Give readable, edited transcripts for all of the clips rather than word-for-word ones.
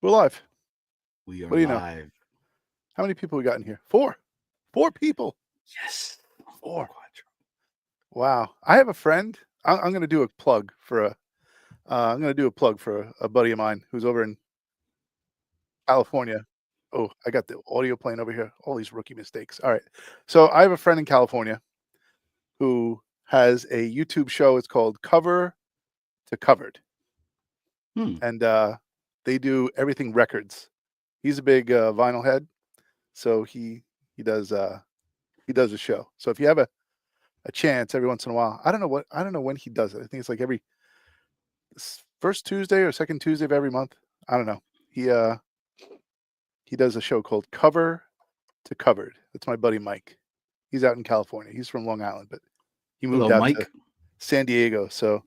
We're live. We are What do you know? live. How many people we got in here? 4. 4 people. Yes. 4. Wow. I have a friend. I'm going to do a plug for a buddy of mine who's over in California. Oh, I got the audio playing over here. All these rookie mistakes. All right. So I have a friend in California who has a YouTube show. It's called Cover to Covered, and they do everything records. He's a big vinyl head, so he does a show. So if you have a chance every once in a while, I don't know when he does it. I think it's like every first Tuesday or second Tuesday of every month. I don't know. He does a show called Cover to Covered. That's my buddy Mike. He's out in California. He's from Long Island, but he moved Hello, out to Mike. San Diego. So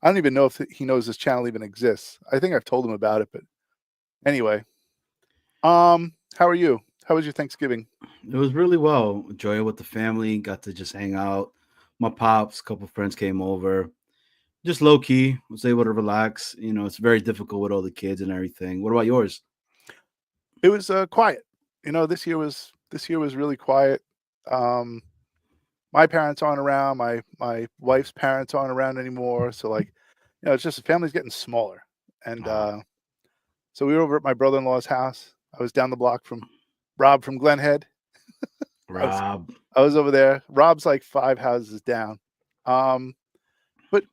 I don't even know if he knows this channel even exists. I think I've told him about it, but anyway. How are you? How was your Thanksgiving? It was really well. Enjoy it with the family. Got to just hang out. My pops, a couple friends came over. Just low key. Was able to relax. You know, it's very difficult with all the kids and everything. What about yours? It was quiet. This year was really quiet. Um, my parents aren't around. My wife's parents aren't around anymore. So it's just the family's getting smaller. And Ah, so we were over at my brother-in-law's house. I was down the block from Rob from Glenhead. I was Rob. I was over there. Rob's like 5 houses down. But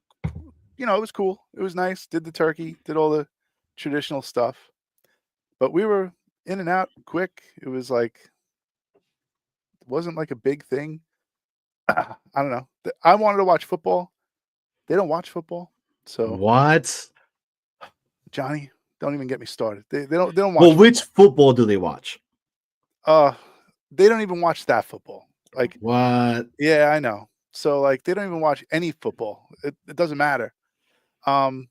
it was cool. It was nice. Did the turkey, did all the traditional stuff. But we were in and out quick. It wasn't like a big thing. I don't know. I wanted to watch football. They don't watch football. So, What? Johnny, don't even get me started. They don't watch Well, which football. football do they watch? Uh they don't even watch that football. Like, What? yeah, I know. So they don't even watch any football. It doesn't matter. Um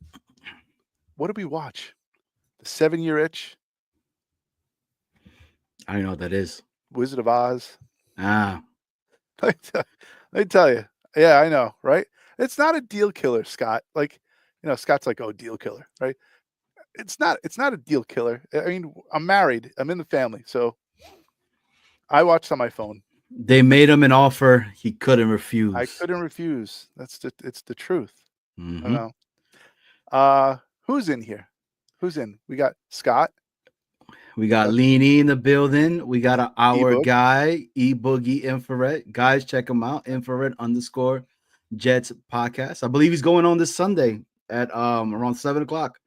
what did we watch? The 7-Year Itch, I don't know what that is. Wizard of Oz. Ah, Let me tell let me tell you. Yeah, I know, right? It's not a deal killer, Scott. Scott's like, "Oh, deal killer," right? It's not a deal killer. I mean, I'm married. I'm in the family, so I watched on my phone. they made him an offer he couldn't I refuse. couldn't refuse. It's the truth. I Hmm. know. Who's in here? Who's in? We got Scott, We got got Leany in the building. We got our Ebook. guy, E Boogie Infrared. Guys, check him out. Infrared underscore Jets podcast. I believe he's going on this Sunday at around 7 o'clock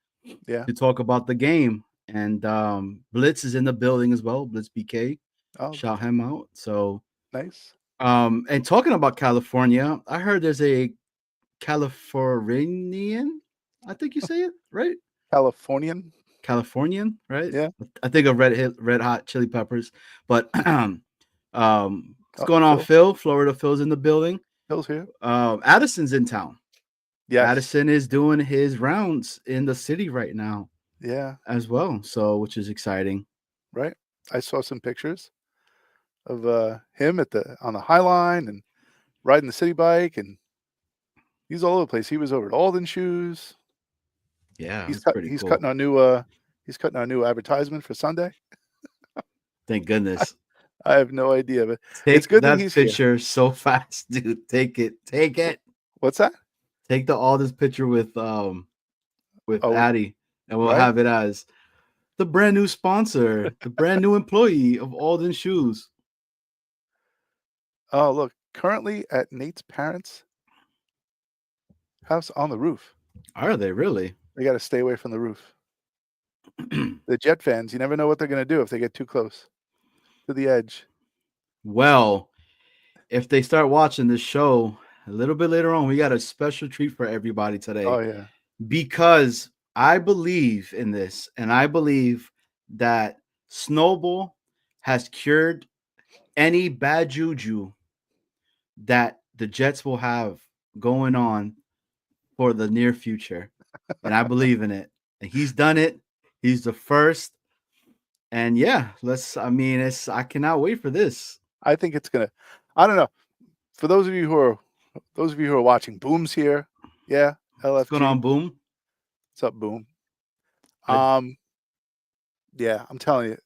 Yeah. to talk about the game. And Blitz is in the building as well. Blitz BK. Oh, Shout him out. So nice. and talking about California, I heard there's a Californian, I think you say it, right? Californian. Californian, right? Yeah. I think of Red Hot Chili Peppers, but what's Oh, going on, Phil. Phil? Florida Phil's in the building. Phil's here. Addison's in town. Yes. Addison is doing his rounds in the city right now Yeah. as well, so which is exciting. Right. I saw some pictures of him on the High Line and riding the city bike, and he's all over the place. He was over at Alden Shoes. Yeah, He's it's cut. pretty He's cool. cutting our new advertisement for Sunday. Thank goodness. I have no idea, but it's Take good that that he's here. picture so fast, dude. Take it. Take it. What's that? Take the all this picture with Oh, Addy, and we'll right. have it as the brand new sponsor, the brand new employee of Alden Shoes. Oh, look. Currently at Nate's parents' house on the roof. Are they really? They got to stay away from the roof. The Jet fans, you never know what they're going to do if they get too close to the edge. Well, if they start watching this show a little bit later on, we got a special treat for everybody Oh today yeah. because I believe in this, and I believe that Snowball has cured any bad juju that the Jets will have going on for the near future. And I believe in it. And he's done it. He's the first. And yeah, I cannot wait for this. I think it's gonna. I don't know. For those of you who are watching, Boom's here. Yeah, What's going on, LFG. Boom? What's up, Boom? I Um, Yeah, I'm telling you.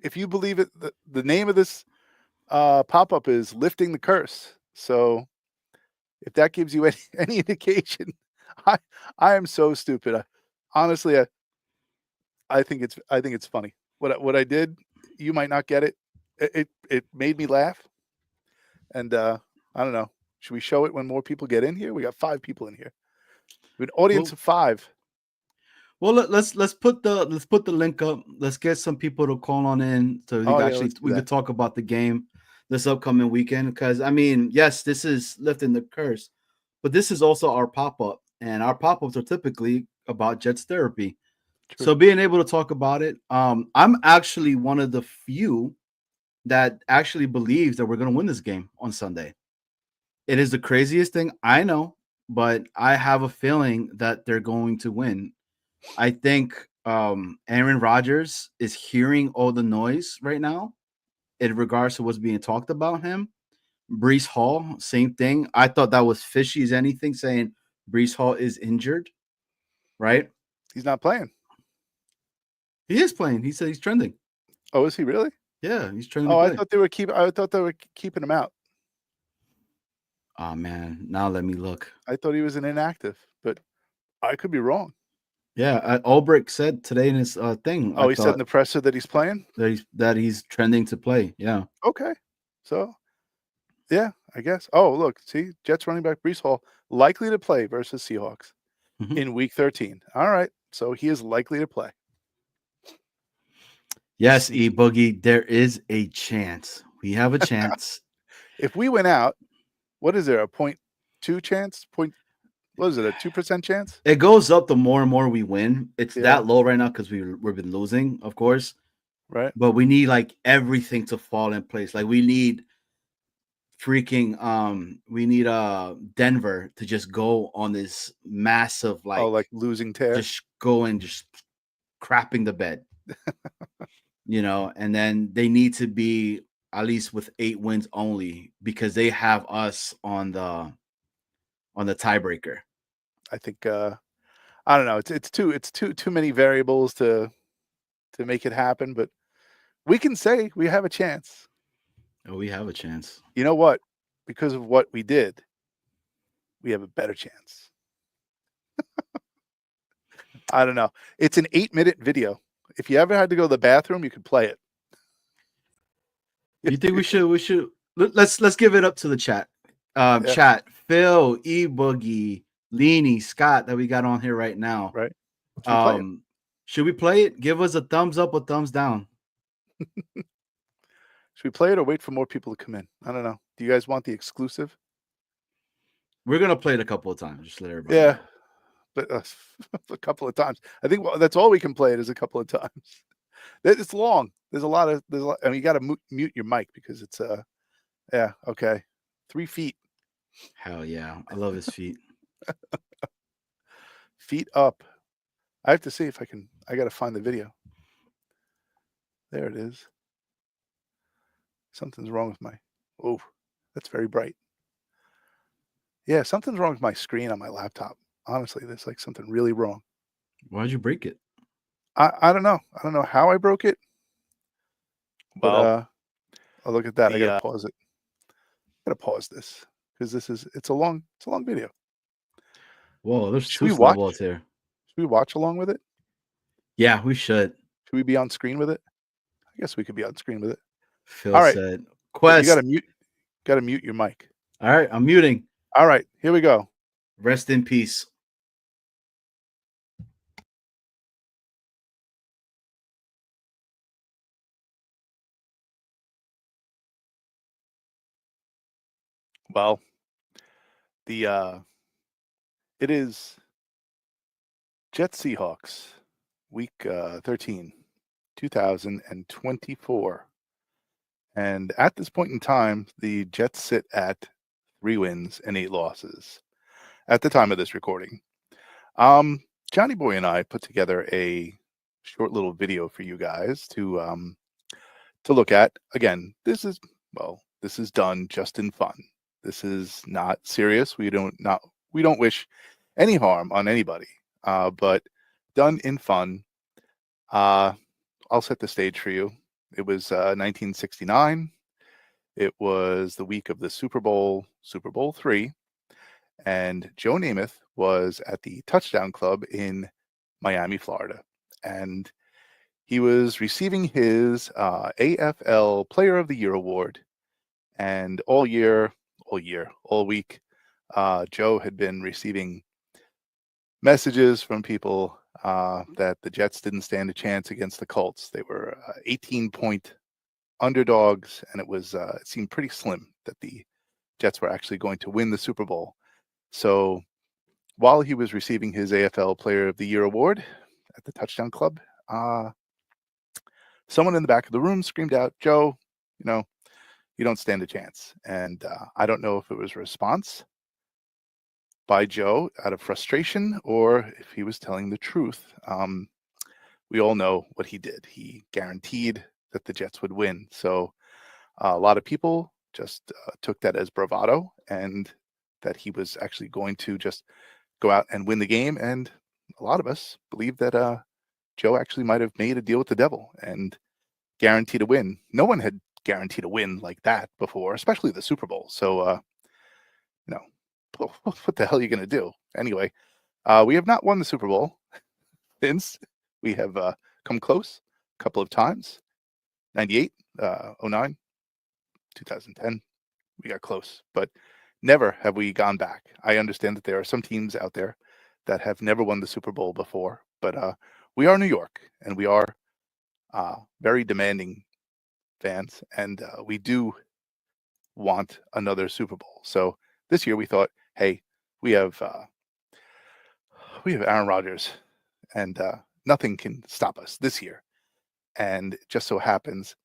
If you believe it, the name of this pop-up is lifting the curse. So if that gives you any indication, I I am so stupid. Honestly, I think it's funny. What I did, you might not get it. It made me laugh, and I don't know. Should we show it when more people get in here? We got 5 people in here. We have an audience Well, of 5. well, let's put the link up. Let's get some people to call on in so Oh yeah, let's do we that. could talk about the game this upcoming weekend. Because I mean, yes, this is lifting the curse, but this is also our pop up, and our pop ups are typically about Jets therapy. True. So being able to talk about it, I'm actually one of the few that actually believes that we're going to win this game on Sunday. It is the craziest thing I know, but I have a feeling that they're going to win. I think Aaron Rodgers is hearing all the noise right now in regards to what's being talked about him. Brees Hall, same thing. I thought that was fishy as anything, saying Brees Hall is injured, right? He's not playing. He is playing. He said he's trending. Oh, is he really? Yeah, he's trending to Oh, play. I thought they were keeping him out. Oh man, now let me look. I thought he was an inactive, but I could be wrong. Yeah, Ulbrich said today in his thing. I Oh, he said in thought the presser that he's playing? that he's trending to play. Yeah. Okay. So, yeah, I guess. Oh, look, see, Jets running back Brees Hall likely to play versus Seahawks Mhm. in week 13. All right. So he is likely to play. Yes, E Sneaky. Boogie, there is a chance. We have a chance. If we win out, what is there, a 0.2 chance? What is it, a 2% chance? It goes up the more and more we win. It's Yeah, that low right now because we've been losing, of course. right. But we need like everything to fall in place. Like we need Denver to just go on this massive Oh, like like losing tear. just go and just crapping the bed. And then they need to be at least with 8 wins only because they have us on the tiebreaker. I think I don't know. It's too many variables to make it happen, but we can say we have a chance. Oh, we have a chance. You know what? Because of what we did, we have a better chance. I don't know. It's an 8-minute video. If you ever had to go to the bathroom, you could play it. You think let's give it up to the chat. Yeah, Chat, Phil, E Boogie, Leany, Scott that we got on here right now. right. Should we play it? Should we play it? Give us a thumbs up or thumbs down. Should we play it or wait for more people to come in? I don't know. Do you guys want the exclusive? We're gonna play it a couple of times. Just let everybody Yeah, know. but a couple of times. I think that's all we can play it is a couple of times. It's long. There's a lot. I mean, you got to mute your mic because it's yeah, okay. 3 feet. Hell yeah. I love his feet. Feet up. I have to see if I got to find the video. There it is. Something's wrong with my. Oh, that's very bright. Yeah, something's wrong with my screen on my laptop. Honestly, there's like something really wrong. Why'd you break it? I don't know. I don't know how I broke it, but Well, oh, look at that. I got the to pause it. I got to pause this because it's a long video. Whoa, there's Should two we watch? snowballs here. Should we watch along with it? Yeah, we should. Should we be on screen with it? I guess we could be on screen with it. Phil All right. said But you Quest. got to mute your mic. All right, I'm muting. All right, here we go. Rest in peace. Well, it is Jets Seahawks week 13, 2024. And at this point in time, the Jets sit at 3 wins and 8 losses at the time of this recording. Johnny Boy and I put together a short little video for you guys to look at. Again, this is done just in fun. This is not serious. We don't wish any harm on anybody, but done in fun. I'll set the stage for you. It was 1969. It was the week of the Super Bowl, Super Bowl III, and Joe Namath was at the Touchdown Club in Miami, Florida, and he was receiving his AFL Player of the Year award. And all week, Joe had been receiving messages from people that the Jets didn't stand a chance against the Colts. They were 18-point underdogs, and it seemed pretty slim that the Jets were actually going to win the Super Bowl. So while he was receiving his AFL Player of the Year award at the Touchdown Club, someone in the back of the room screamed out, "Joe, you don't stand a chance." And I don't know if it was a response by Joe out of frustration or if he was telling the truth. We all know what he did. He guaranteed that the Jets would win. So a lot of people just took that as bravado and that he was actually going to just go out and win the game. And a lot of us believe that Joe actually might have made a deal with the devil and guaranteed a win. No one had guaranteed a win like that before, especially the Super Bowl. So, what the hell are you going to do? Anyway, we have not won the Super Bowl since. We have come close a couple of times. 98, 09, 2010. We got close, but never have we gone back. I understand that there are some teams out there that have never won the Super Bowl before, but we are New York, and we are very demanding fans, and we do want another Super Bowl. So this year we thought, hey, we have Aaron Rodgers, and nothing can stop us this year. And it just so happens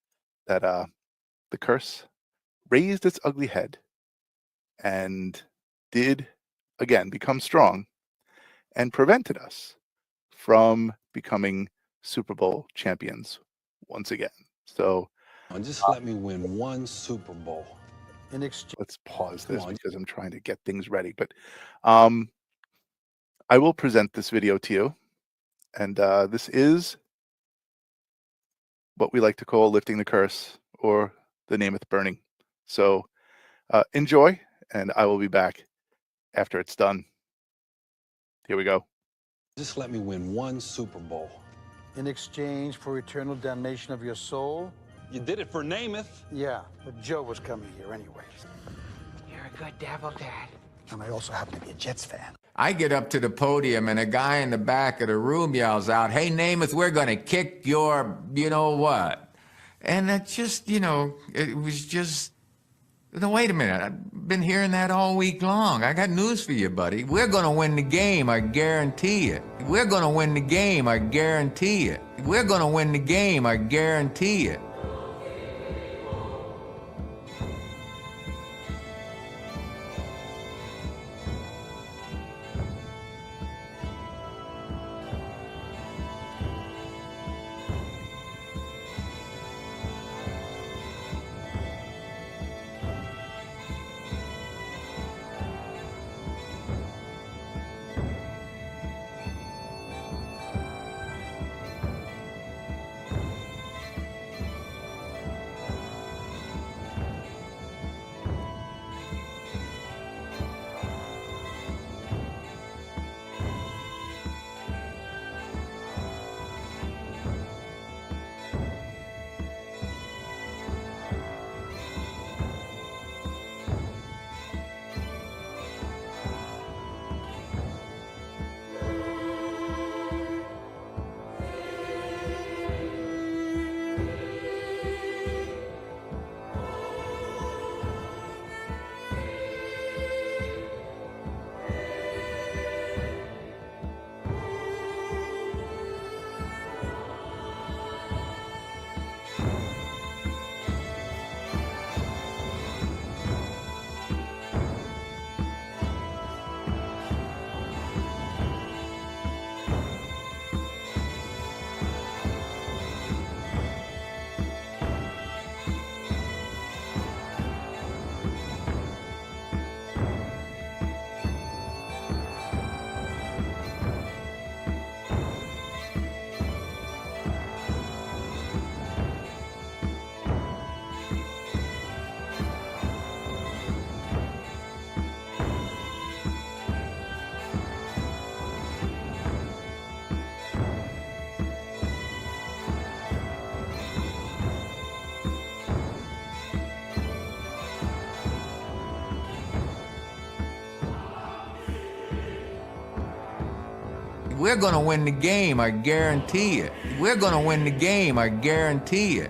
that the curse raised its ugly head and did again become strong and prevented us from becoming Super Bowl champions once again. So just let me win one Super Bowl. Let's pause this because I'm trying to get things ready. But I will present this video to you. And this is what we like to call lifting the curse or the Namath burning. So enjoy, and I will be back after it's done. Here we go. Just let me win one Super Bowl. In exchange for eternal damnation of your soul? You did it for Namath. Yeah, but Joe was coming here anyways. You're a good devil, Dad. And I also happen to be a Jets fan. I get up to the podium and a guy in the back of the room yells out, "Hey, Namath, we're going to kick your you-know-what." And that just, it was just, no, wait a minute. I've been hearing that all week long. I got news for you, buddy. We're going to win the game, I guarantee it. We're going to win the game, I guarantee it. We're going to win the game, I guarantee it. We're going to win the game, I guarantee it. We're going to win the game, I guarantee it.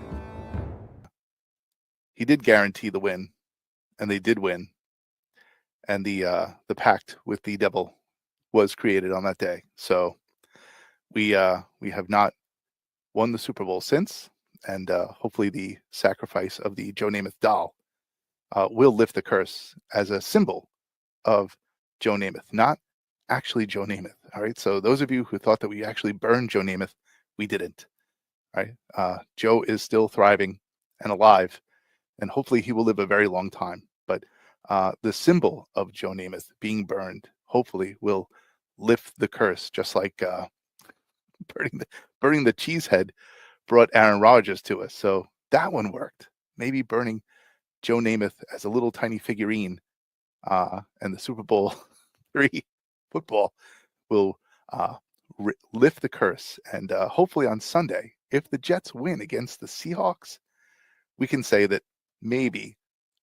He did guarantee the win, and they did win. And the pact with the devil was created on that day. So we have not won the Super Bowl since, and hopefully the sacrifice of the Joe Namath doll will lift the curse as a symbol of Joe Namath, not actually Joe Namath. All right. So those of you who thought that we actually burned Joe Namath, we didn't. All right. Joe is still thriving and alive, and hopefully he will live a very long time. But the symbol of Joe Namath being burned hopefully will lift the curse, just like burning the cheese head brought Aaron Rodgers to us. So that one worked. Maybe burning Joe Namath as a little tiny figurine and the Super Bowl III football will lift the curse. And hopefully on Sunday, if the Jets win against the Seahawks, we can say that maybe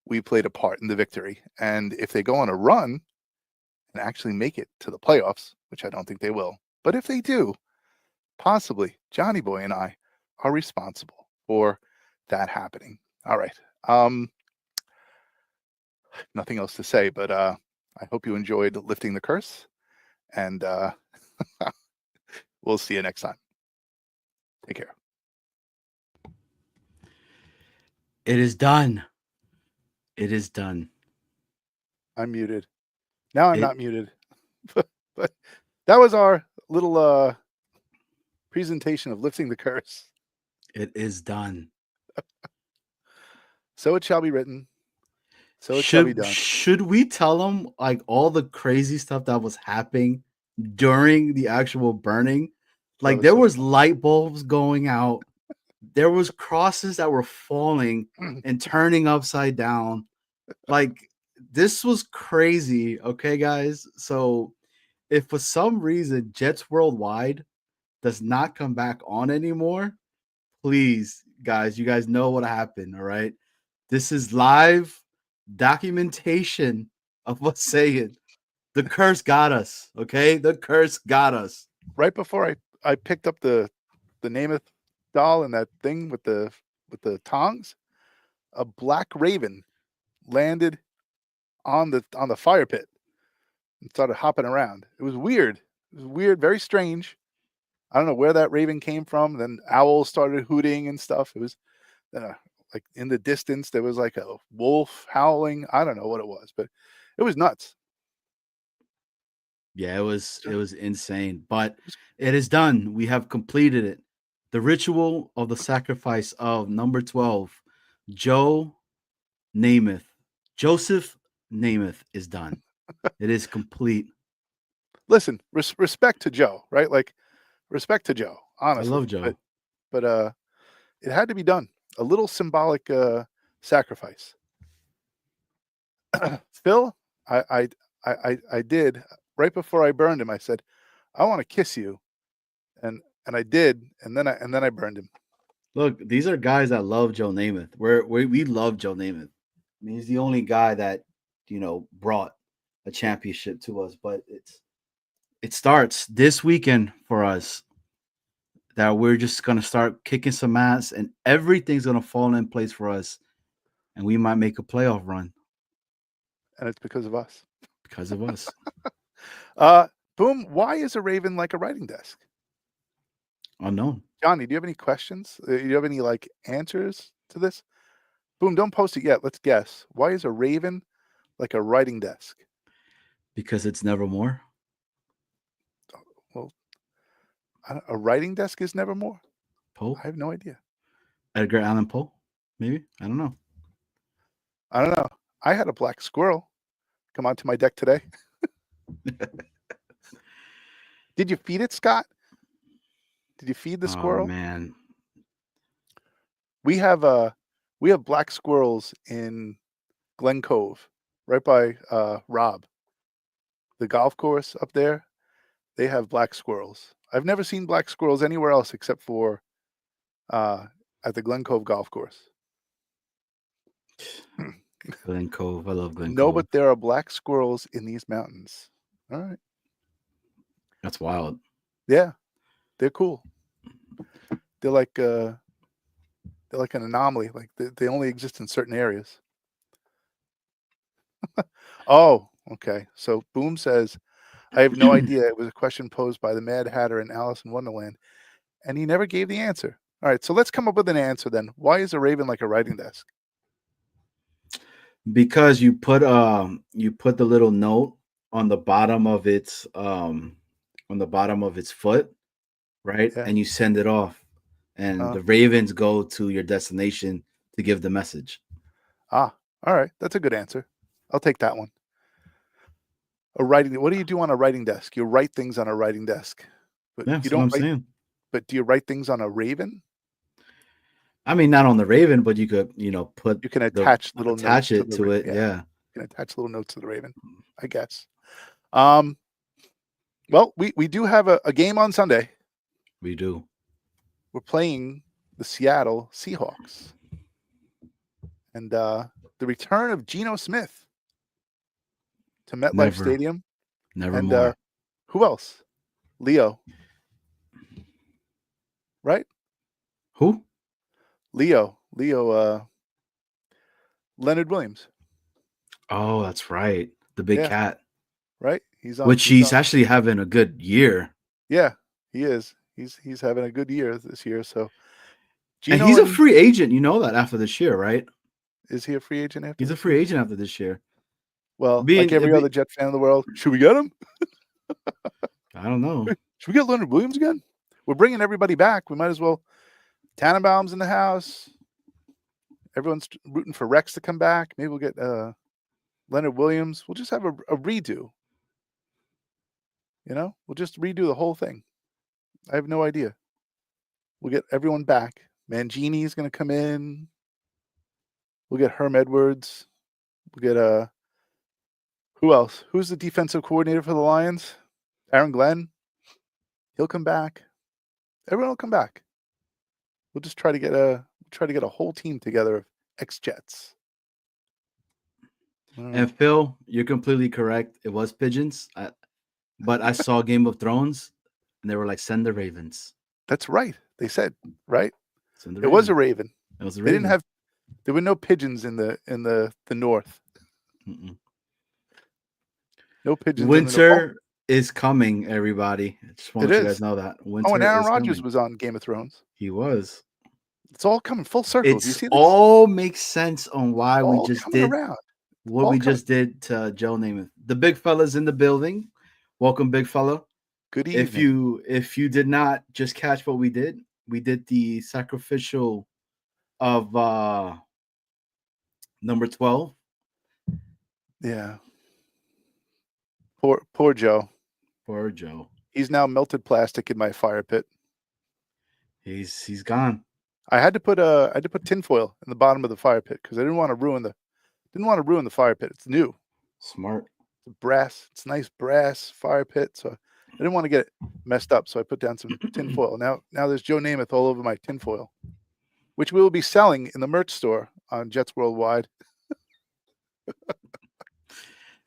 we played a part in the victory. And if they go on a run and actually make it to the playoffs, which I don't think they will, but if they do, possibly Johnny Boy and I are responsible for that happening. All right. Nothing else to say, but I hope you enjoyed lifting the curse, and we'll see you next time. Take care. It is done. It is done. I'm muted. Now I'm not muted. But that was our little presentation of lifting the curse. It is done. So it shall be written. So it shall be done. Should we tell them like all the crazy stuff that was happening during the actual burning? Like there was light bulbs going out. There was crosses that were falling and turning upside down. Like this was crazy. Okay, guys. So if for some reason Jets Worldwide does not come back on anymore, please, guys, you guys know what happened. All right. This is live documentation of what's saying. The curse got us. Okay. The curse got us. Right before I picked up the Namath doll and that thing with the tongs, a black raven landed on the fire pit and started hopping around. It was weird. It was weird, very strange. I don't know where that raven came from. Then owls started hooting and stuff. It was like in the distance there was like a wolf howling. I don't know what it was, but it was nuts. Yeah, it was insane, but it is done. We have completed it. The ritual of the sacrifice of number 12, Joseph Namath is done. It is complete. Listen, respect to Joe, right? Like respect to Joe. Honestly, I love Joe, but it had to be done. A little symbolic sacrifice. Phil, I did right before I burned him. I said, I want to kiss you, and I did, and then I burned him. Look, these are guys that love Joe Namath. We love Joe Namath. I mean, he's the only guy that brought a championship to us. But it starts this weekend for us. That we're just gonna start kicking some ass, and everything's gonna fall in place for us, and we might make a playoff run. And it's because of us. Because of us. Boom. Why is a raven like a writing desk? Unknown. Johnny, do you have any questions? Do you have any like answers to this? Boom, don't post it yet. Let's guess. Why is a raven like a writing desk? Because it's nevermore. Well, a writing desk is nevermore. Poe? I have no idea. Edgar Allan Poe? Maybe? I don't know. I don't know. I had a black squirrel come onto my deck today. Did you feed it, Scott? Did you feed the squirrel? Oh, man. We have black squirrels in Glen Cove, right by Rob. The golf course up there, they have black squirrels. I've never seen black squirrels anywhere else except for at the Glen Cove golf course. Glen Cove. I love Glen Cove. No, but there are black squirrels in these mountains. All right. That's wild. Yeah, they're cool. They're like an anomaly. Like they only exist in certain areas. Oh, okay. So Boom says, I have no idea. It was a question posed by the Mad Hatter in Alice in Wonderland, and he never gave the answer. All right, so let's come up with an answer then. Why is a raven like a writing desk? Because you put the little note on the bottom of its foot, right? Yeah. And you send it off, and Uh, the ravens go to your destination to give the message. all right. That's a good answer. I'll take that one. A writing. What do you do on a writing desk? You write things on a writing desk, but Yeah, you that's what don't I'm write. saying. But do you write things on a raven? I mean, not on the raven, but you could, put You can attach little notes attach to it the to it. yeah. Yeah. You can attach little notes to the raven, I guess. Well, we do have a game on Sunday. We do. We're playing the Seattle Seahawks, and the return of Geno Smith to MetLife Stadium. Never And more. who else? Leo, right? Who? Leo, Leonard Williams. Oh, that's right. The big Yeah, cat. right. He's on. Which he's actually having a good year. Yeah, he is. He's having a good year this year. So, And Geno he's a free agent. You know that after this year, right? is he a free agent after? He's a this free year? agent after this year. Well, like every other Jet fan in the world, should we get him? I don't know. Should we get Leonard Williams again? We're bringing everybody back. We might as well. Tannenbaum's in the house. Everyone's rooting for Rex to come back. Maybe we'll get Leonard Williams. We'll just have a redo. We'll just redo the whole thing. I have no idea. We'll get everyone back. Mangini's going to come in. We'll get Herm Edwards. We'll get who else? Who's the defensive coordinator for the Lions? Aaron Glenn. He'll come back. Everyone will come back. We'll just try to get a whole team together of ex-Jets. And Phil, you're completely correct. It was pigeons, but I saw Game of Thrones, and they were like, "Send the ravens." That's right. They said right. Send the It was a raven. It was a They raven. didn't have. There were no pigeons in the north. Mm-mm. No pigeons. Winter is coming, everybody. I just want It you is. guys to know that. Winter And Aaron is Rodgers coming. was on Game of Thrones. He was. It's all coming full circle. Do you It's see this? all makes sense on why we All just coming did around. what we just did to Joe Namath. The big fella's in the building. Welcome, big fella. Good evening. If you did not just catch what we did the sacrificial of number 12. Yeah. Poor Joe. Poor Joe. He's now melted plastic in my fire pit. He's gone. I had to put tinfoil in the bottom of the fire pit because I didn't want to ruin the fire pit. It's new. Smart. It's nice brass fire pit, so I didn't want to get it messed up. So I put down some tinfoil. Now there's Joe Namath all over my tinfoil, which we will be selling in the merch store on Jets Worldwide.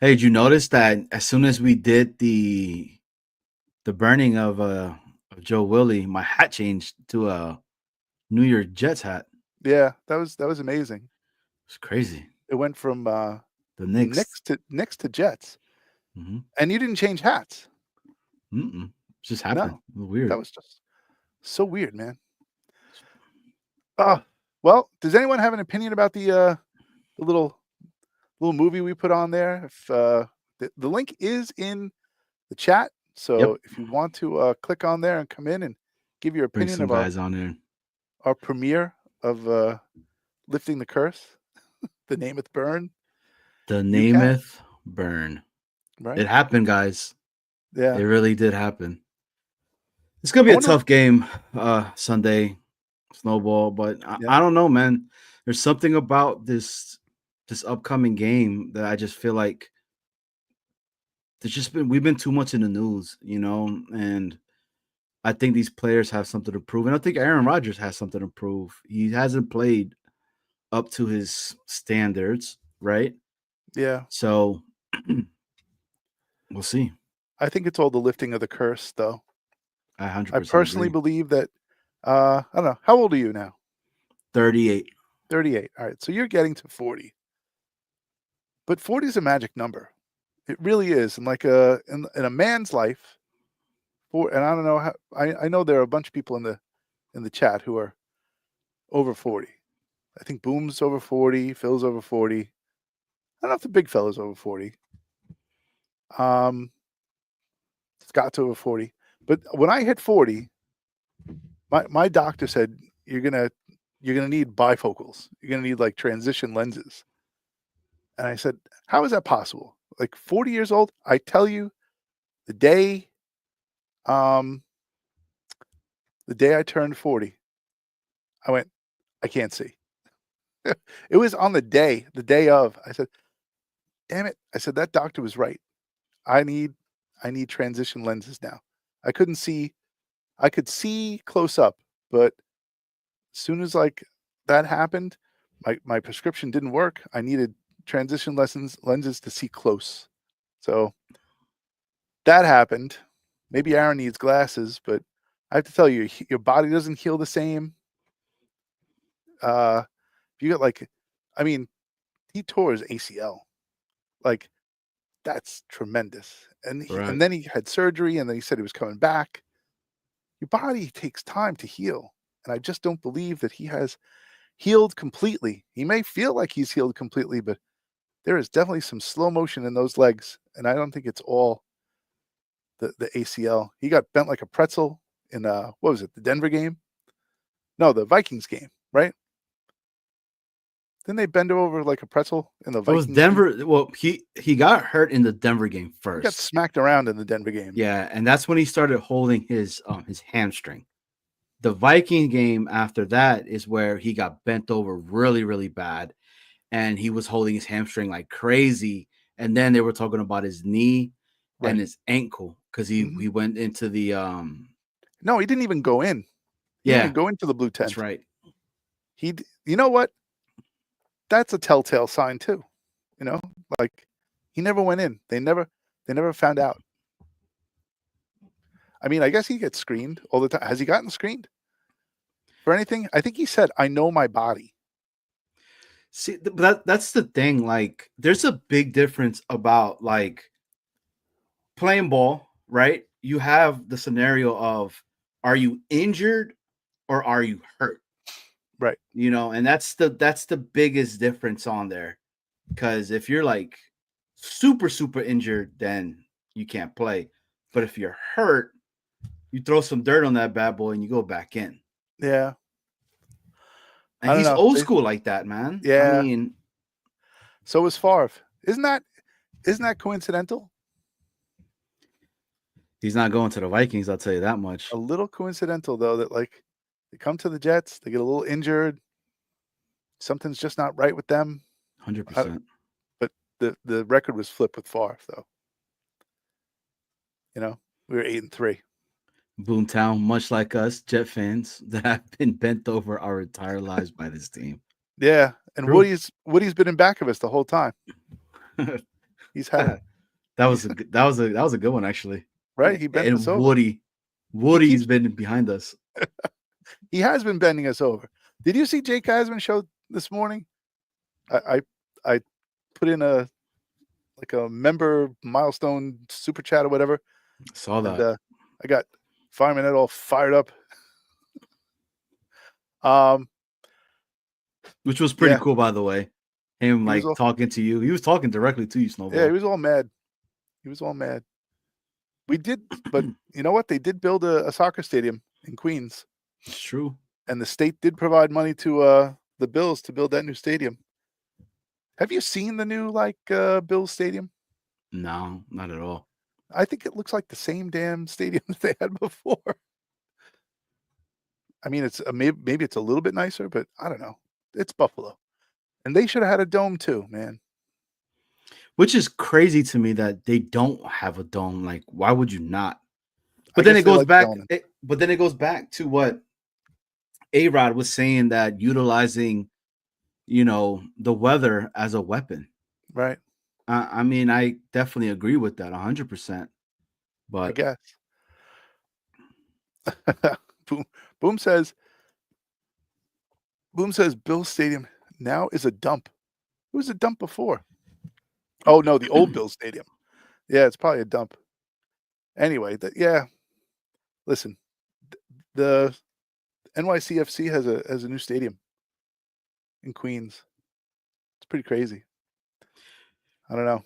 Hey, did you notice that as soon as we did the burning of Joe Willie, my hat changed to a New York Jets hat? Yeah, that was amazing. It's crazy. It went from the Knicks to Jets, and you didn't change hats. It just happened. No, weird. That was just so weird, man. Well, does anyone have an opinion about the little movie we put on there? If the link is in the chat, so if you want to click on there and come in and give your opinion Bring some of guys on there. Our premiere of lifting the curse, the Namath burn. The Namath burn. Right. It happened, guys. Yeah. It really did happen. It's gonna be a tough game Sunday, Snowball, but I don't know, man. There's something about this upcoming game that I just feel like we've been too much in the news, and I think these players have something to prove. And I think Aaron Rodgers has something to prove. He hasn't played up to his standards, right? Yeah. So we'll see. I think it's all the lifting of the curse, though. I 100% I personally agree. believe that. I don't know. How old are you now? 38. 38. All right. So you're getting to 40. But 40 is a magic number. It really is. And like in a man's life, and I don't know how I know there are a bunch of people in the chat who are over 40. I think Boom's over 40, Phil's over 40. I don't know if the big fella's over 40. Scott's over 40. But when I hit 40, my doctor said you're gonna need bifocals. You're gonna need like transition lenses. And I said, how is that possible? Like 40 years old? I tell you, the day I turned 40, I went, I can't see. It was on the day of. I said, damn it. I said, that doctor was right. I need transition lenses now. I couldn't see. I could see close up, but as soon as like that happened, my prescription didn't work. I needed transition lenses to see close. So that happened. Maybe Aaron needs glasses, but I have to tell you, your body doesn't heal the same. You got like, I mean, he tore his ACL. Like, that's tremendous. And Right. then he had surgery, and then he said he was coming back. Your body takes time to heal, and I just don't believe that he has healed completely. He may feel like he's healed completely, but there is definitely some slow motion in those legs, and I don't think it's all the ACL. He got bent like a pretzel in what was it, the Denver game? No, the Vikings game, right? Didn't they bend over like a pretzel in the It was Vikings game? Denver. Well, he got hurt in the Denver game He got first. smacked around in the Denver game. Yeah, and that's when he started holding his hamstring. The Viking game after that is where he got bent over really, really bad, and he was holding his hamstring like crazy. And then they were talking about his knee Right. and his ankle because he went into the No, he didn't even go in. He didn't even go into the blue tent. That's right. You know what? That's a telltale sign too. You know, like he never went in. They never found out. I mean, I guess he gets screened all the time. Has he gotten screened for anything? I think he said, "I know my body." See, but that's the thing. Like, there's a big difference about like playing ball, right? You have the scenario of, are you injured or are you hurt? Right. You know, and that's the biggest difference on there. Because if you're like super injured, then you can't play. But if you're hurt, you throw some dirt on that bad boy and you go back in. Yeah. And he's old school like that, man. Yeah. I mean, so is Favre. Isn't that coincidental? he's not going to the Vikings, I'll tell you that much. A little coincidental though, that like they come to the Jets, they get a little injured. Something's just not right with them. 100%. But the record was flipped with Favre though. You know, we were 8-3. Boomtown, much like us, Jet fans that have been bent over our entire lives by this team. Yeah, and True. Woody's been in back of us the whole time. He's had that was a good one actually. Right, he bent us over. Woody's been behind us. He has been bending us over. Did you see Jake Eisman's show this morning? I put in a member milestone super chat or whatever. Saw that. And, I got Fireman Ed all fired up. Which was pretty cool, by the way. Him like talking to you. He was talking directly to you, Snowball. Yeah, he was all mad. We did, but you know what? They did build a soccer stadium in Queens. It's true. And the state did provide money to the Bills to build that new stadium. Have you seen the new Bills stadium? No, not at all. I think it looks like the same damn stadium that they had before. I mean, it's maybe it's a little bit nicer, but I don't know. It's Buffalo, and they should have had a dome too, man. Which is crazy to me that they don't have a dome. Like, why would you not? But then it goes back. But then it goes back to what A-Rod was saying, that utilizing, the weather as a weapon. Right. I mean, I definitely agree with that 100%. But I guess. Boom, Boom says. Boom says Bill Stadium now is a dump. It was a dump before. Oh no, the old Bill Stadium. Yeah, it's probably a dump. Anyway, yeah. Listen, the NYCFC has a new stadium in Queens. It's pretty crazy. I don't know.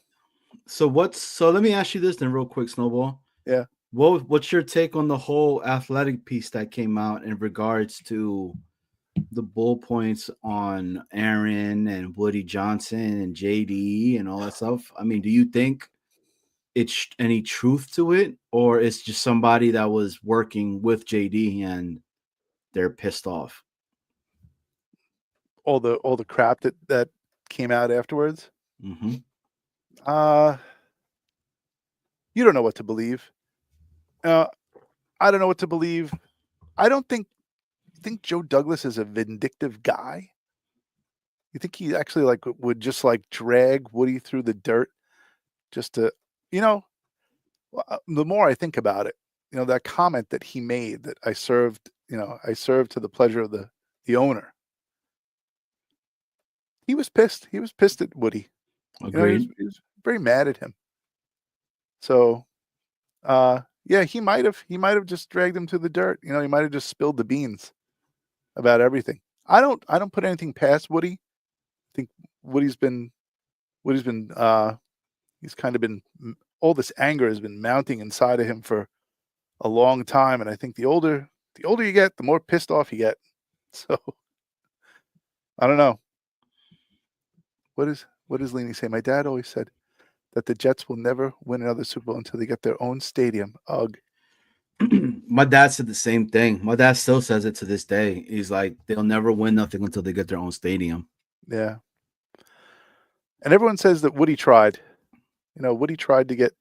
So let me ask you this then real quick, Snowball. Yeah. What's your take on the whole athletic piece that came out in regards to the bull points on Aaron and Woody Johnson and JD and all that stuff? I mean, do you think it's any truth to it, or it's just somebody that was working with JD and they're pissed off? All the crap that came out afterwards. Mm-hmm. You don't know what to believe. I don't know what to believe. I don't think. You think Joe Douglas is a vindictive guy? You think he actually would just drag Woody through the dirt just to, the more I think about it, that comment that he made that I served to the pleasure of the owner. He was pissed. He was pissed at Woody. Agreed. He was very mad at him. So, yeah, he might have just dragged him to the dirt. He might have just spilled the beans about everything. I don't put anything past Woody. I think Woody's been he's kind of been, all this anger has been mounting inside of him for a long time, and I think the older you get, the more pissed off you get. So I don't know. What does Leany say? My dad always said that the Jets will never win another Super Bowl until they get their own stadium. Ugh. My dad said the same thing. My dad still says it to this day. He's like, they'll never win nothing until they get their own stadium. Yeah. And everyone says that Woody tried. Woody tried to get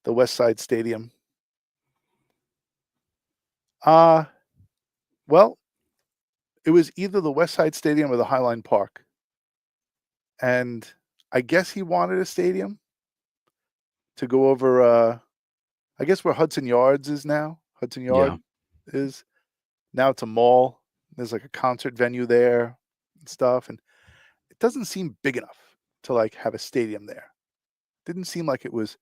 the West Side Stadium. Well, it was either the West Side Stadium or the Highline Park. And I guess he wanted a stadium to go over, I guess where Hudson Yards is now. Hudson Yard is. Now it's a mall. There's a concert venue there and stuff. And it doesn't seem big enough to have a stadium there. Didn't seem like it was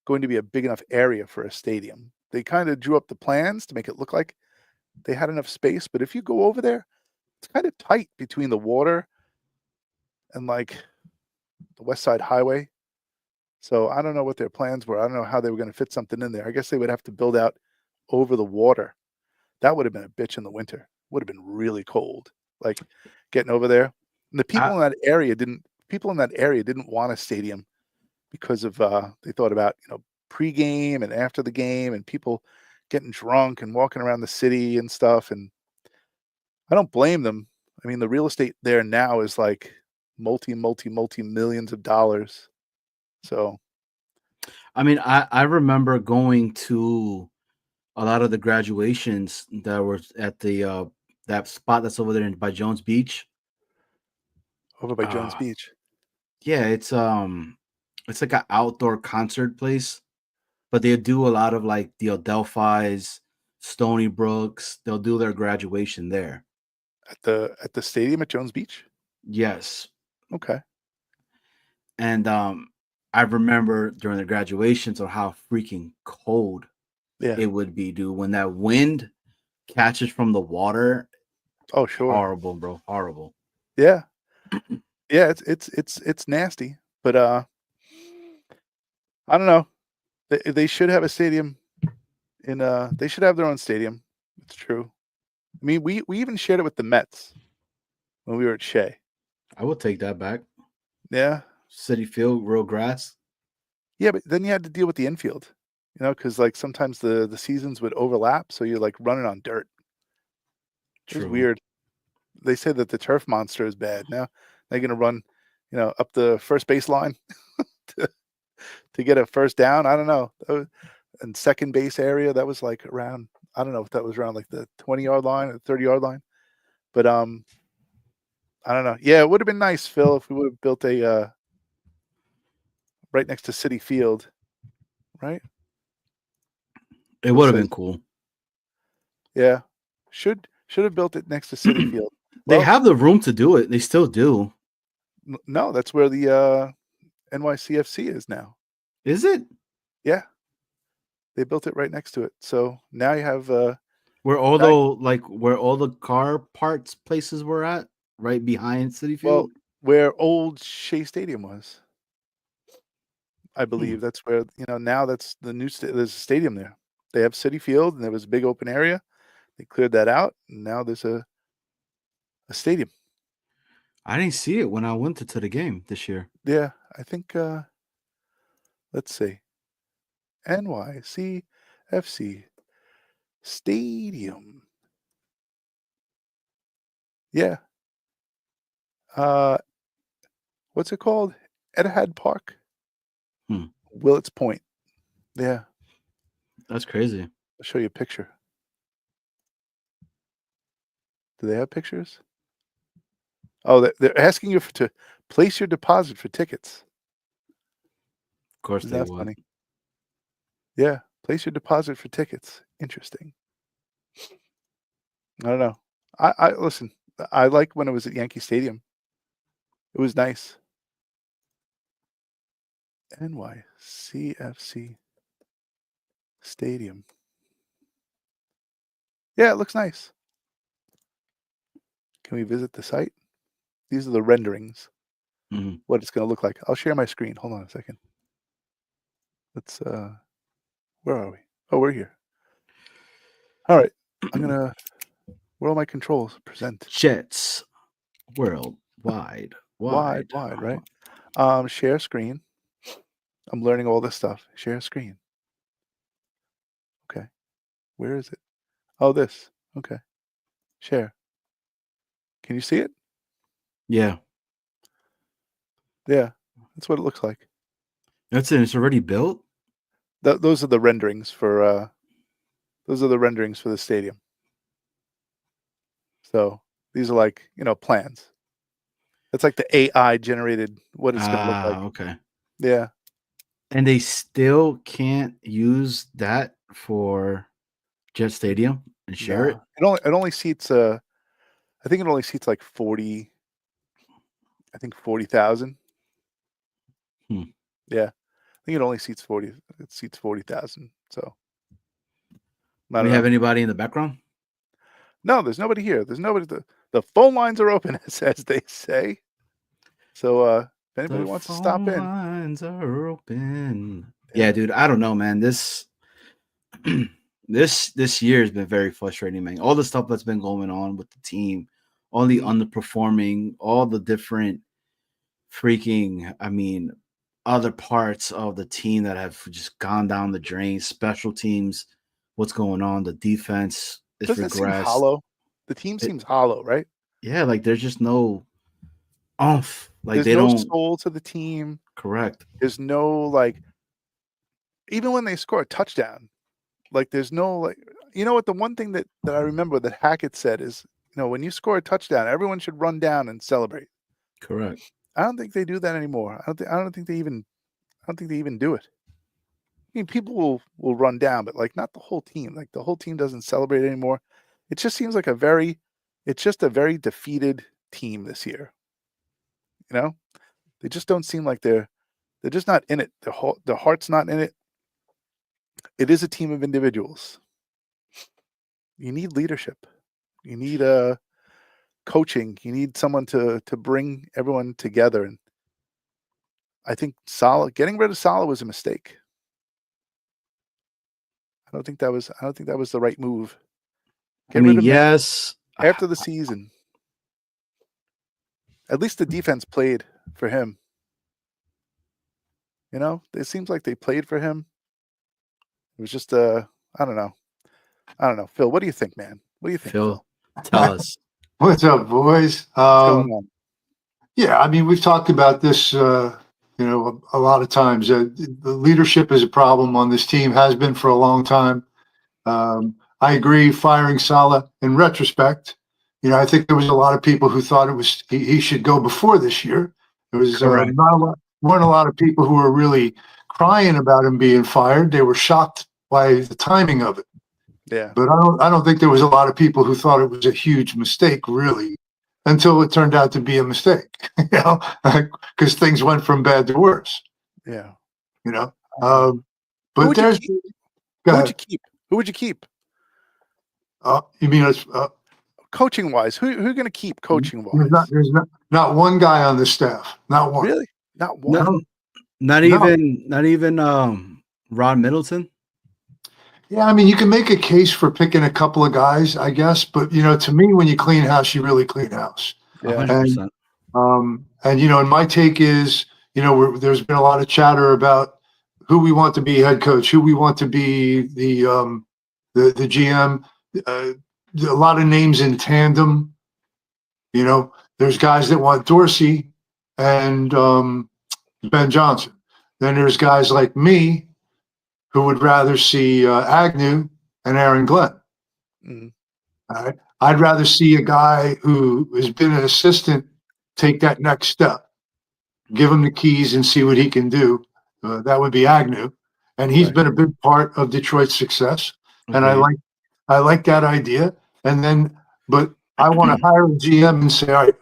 going to be a big enough area for a stadium. They kind of drew up the plans to make it look like they had enough space. But if you go over there, it's kind of tight between the water and the West Side Highway. So I don't know what their plans were. I don't know how they were going to fit something in there. I guess they would have to build out over the water. That would have been a bitch in the winter. Would have been really cold, getting over there. And the people in that area didn't want a stadium because of they thought about pregame and after the game and people getting drunk and walking around the city and stuff. And I don't blame them. I mean, the real estate there now is multi millions of dollars. So, I mean, I remember going to a lot of the graduations that were at the that spot that's over there by Jones Beach. Over by Jones Beach. Yeah, it's like an outdoor concert place, but they do a lot of the Adelphis, Stony Brooks. They'll do their graduation there at the stadium at Jones Beach. Yes. Okay. And I remember during the graduations on how freaking cold it would be, dude. When that wind catches from the water. Oh, sure. Horrible, bro. Horrible. Yeah. Yeah, it's nasty. But I don't know. They should have a stadium they should have their own stadium. It's true. I mean, we even shared it with the Mets when we were at Shea. I will take that back. Yeah. City Field, real grass. Yeah, but then you had to deal with the infield, because sometimes the seasons would overlap, so you're running on dirt. It was weird. They say that the turf monster is bad. Now they're gonna run, up the first base line to get a first down. I don't know. And second base area, that was around, I don't know if that was around the 20-yard line or 30-yard line. But I don't know. Yeah, it would have been nice, Phil, if we would have built a right next to Citi Field, right? It would have been cool. Yeah, should have built it next to City Field. They Well, have the room to do it. They still do. no, that's where the NYCFC is now. Is it? Yeah, they built it right next to it. So now you have Where all now- where all the car parts places were at, right behind City well, Field. where old Shea Stadium was. I believe that's where, now that's the new there's a stadium there. They have City Field, and there was a big open area. They cleared that out, and now there's a stadium. I didn't see it when I went to the game this year. Yeah, I think let's see. NYCFC Stadium. Yeah. What's it called? Etihad Park? Hmm. Willets Point. Yeah. That's crazy. I'll show you a picture. Do they have pictures? Oh, they're asking you to place your deposit for tickets. Of course Isn't they that would. funny? Yeah, place your deposit for tickets. Interesting. I don't know. I listen. I like when it was at Yankee Stadium. It was nice. NYCFC Stadium. Yeah, it looks nice. Can we visit the site? These are the renderings. Mhm. What it's going to look like. I'll share my screen. Hold on a second. Let's where are we? Oh, we're here. All right. Where are all my controls? Present. Jets worldwide. Wide, right? Share screen. I'm learning all this stuff. Share screen. Okay. Where is it? Oh, this. Okay. Share. Can you see it? Yeah. Yeah. That's what it looks like. That's it. It's already built. Those are the renderings for the stadium. So these are like, plans. It's like the AI generated what it's going to look like. Okay. Yeah. And they still can't use that for Jet Stadium and share it. It only seats I think it only seats like 40. I think 40,000. Hmm. Yeah. I think it only seats 40. It seats 40,000. So I Do don't we have know. anybody in the background? No, there's nobody here. There's nobody. The phone lines are open, as they say. So if anybody The wants to stop phone in, lines are open. Yeah. Yeah, dude. I don't know, man. This this year has been very frustrating, man. All the stuff that's been going on with the team, all the underperforming, all the different freaking, other parts of the team that have just gone down the drain. Special teams, what's going on? The defense is doesn't it seem regressed. hollow? The team seems hollow, right? Yeah, like there's just no oomph. Like There's they no don't. soul to the team. Correct. There's no even when they score a touchdown, there's no what the one thing that I remember that Hackett said is, when you score a touchdown, everyone should run down and celebrate. Correct. I don't think they do that anymore. I don't think they even do it. I mean, people will run down, but not the whole team. Like the whole team doesn't celebrate anymore. It just seems like it's just a very defeated team this year. They just don't seem like they're just not in it. Their heart's not in it. It is a team of individuals. You need leadership. You need coaching. You need someone to bring everyone together. And I think getting rid of Salah was a mistake. I don't think that was the right move. Get rid of Mane Yes. after the season. At least the defense played for him. It seems like they played for him. It was just I don't know. Phil, what do you think, man? What do you think, Phil? Tell us. What's up, boys? What's going on? Yeah, I mean, we've talked about this, a lot of times. The leadership is a problem on this team, has been for a long time. I agree, firing Salah in retrospect. I think there was a lot of people who thought he should go before this year. There was Correct. weren't a lot of people who were really crying about him being fired. They were shocked by the timing of it. Yeah. But I don't think there was a lot of people who thought it was a huge mistake, really, until it turned out to be a mistake. You know, because things went from bad to worse. Yeah. You know, Who but would you there's keep? go Who would you ahead. keep? Who would you keep? You mean it's Coaching wise, who are you going to keep coaching wise? there's not one guy on the staff, not one. Really? Not Not, one? not No. even Ron Middleton. Yeah, I mean, you can make a case for picking a couple of guys, I guess, but to me, when you clean house, you really clean house. Yeah. 100%. And and my take is, there's been a lot of chatter about who we want to be head coach, who we want to be the GM. A lot of names in tandem. There's guys that want Dorsey and Ben Johnson. Then there's guys like me who would rather see Agnew and Aaron Glenn. Mhm. All right. I'd rather see a guy who has been an assistant take that next step, give him the keys and see what he can do. That would be Agnew, and he's Right. been a big part of Detroit's success. And Agreed. I like that idea. And then, but I want to hire a GM and say, all right,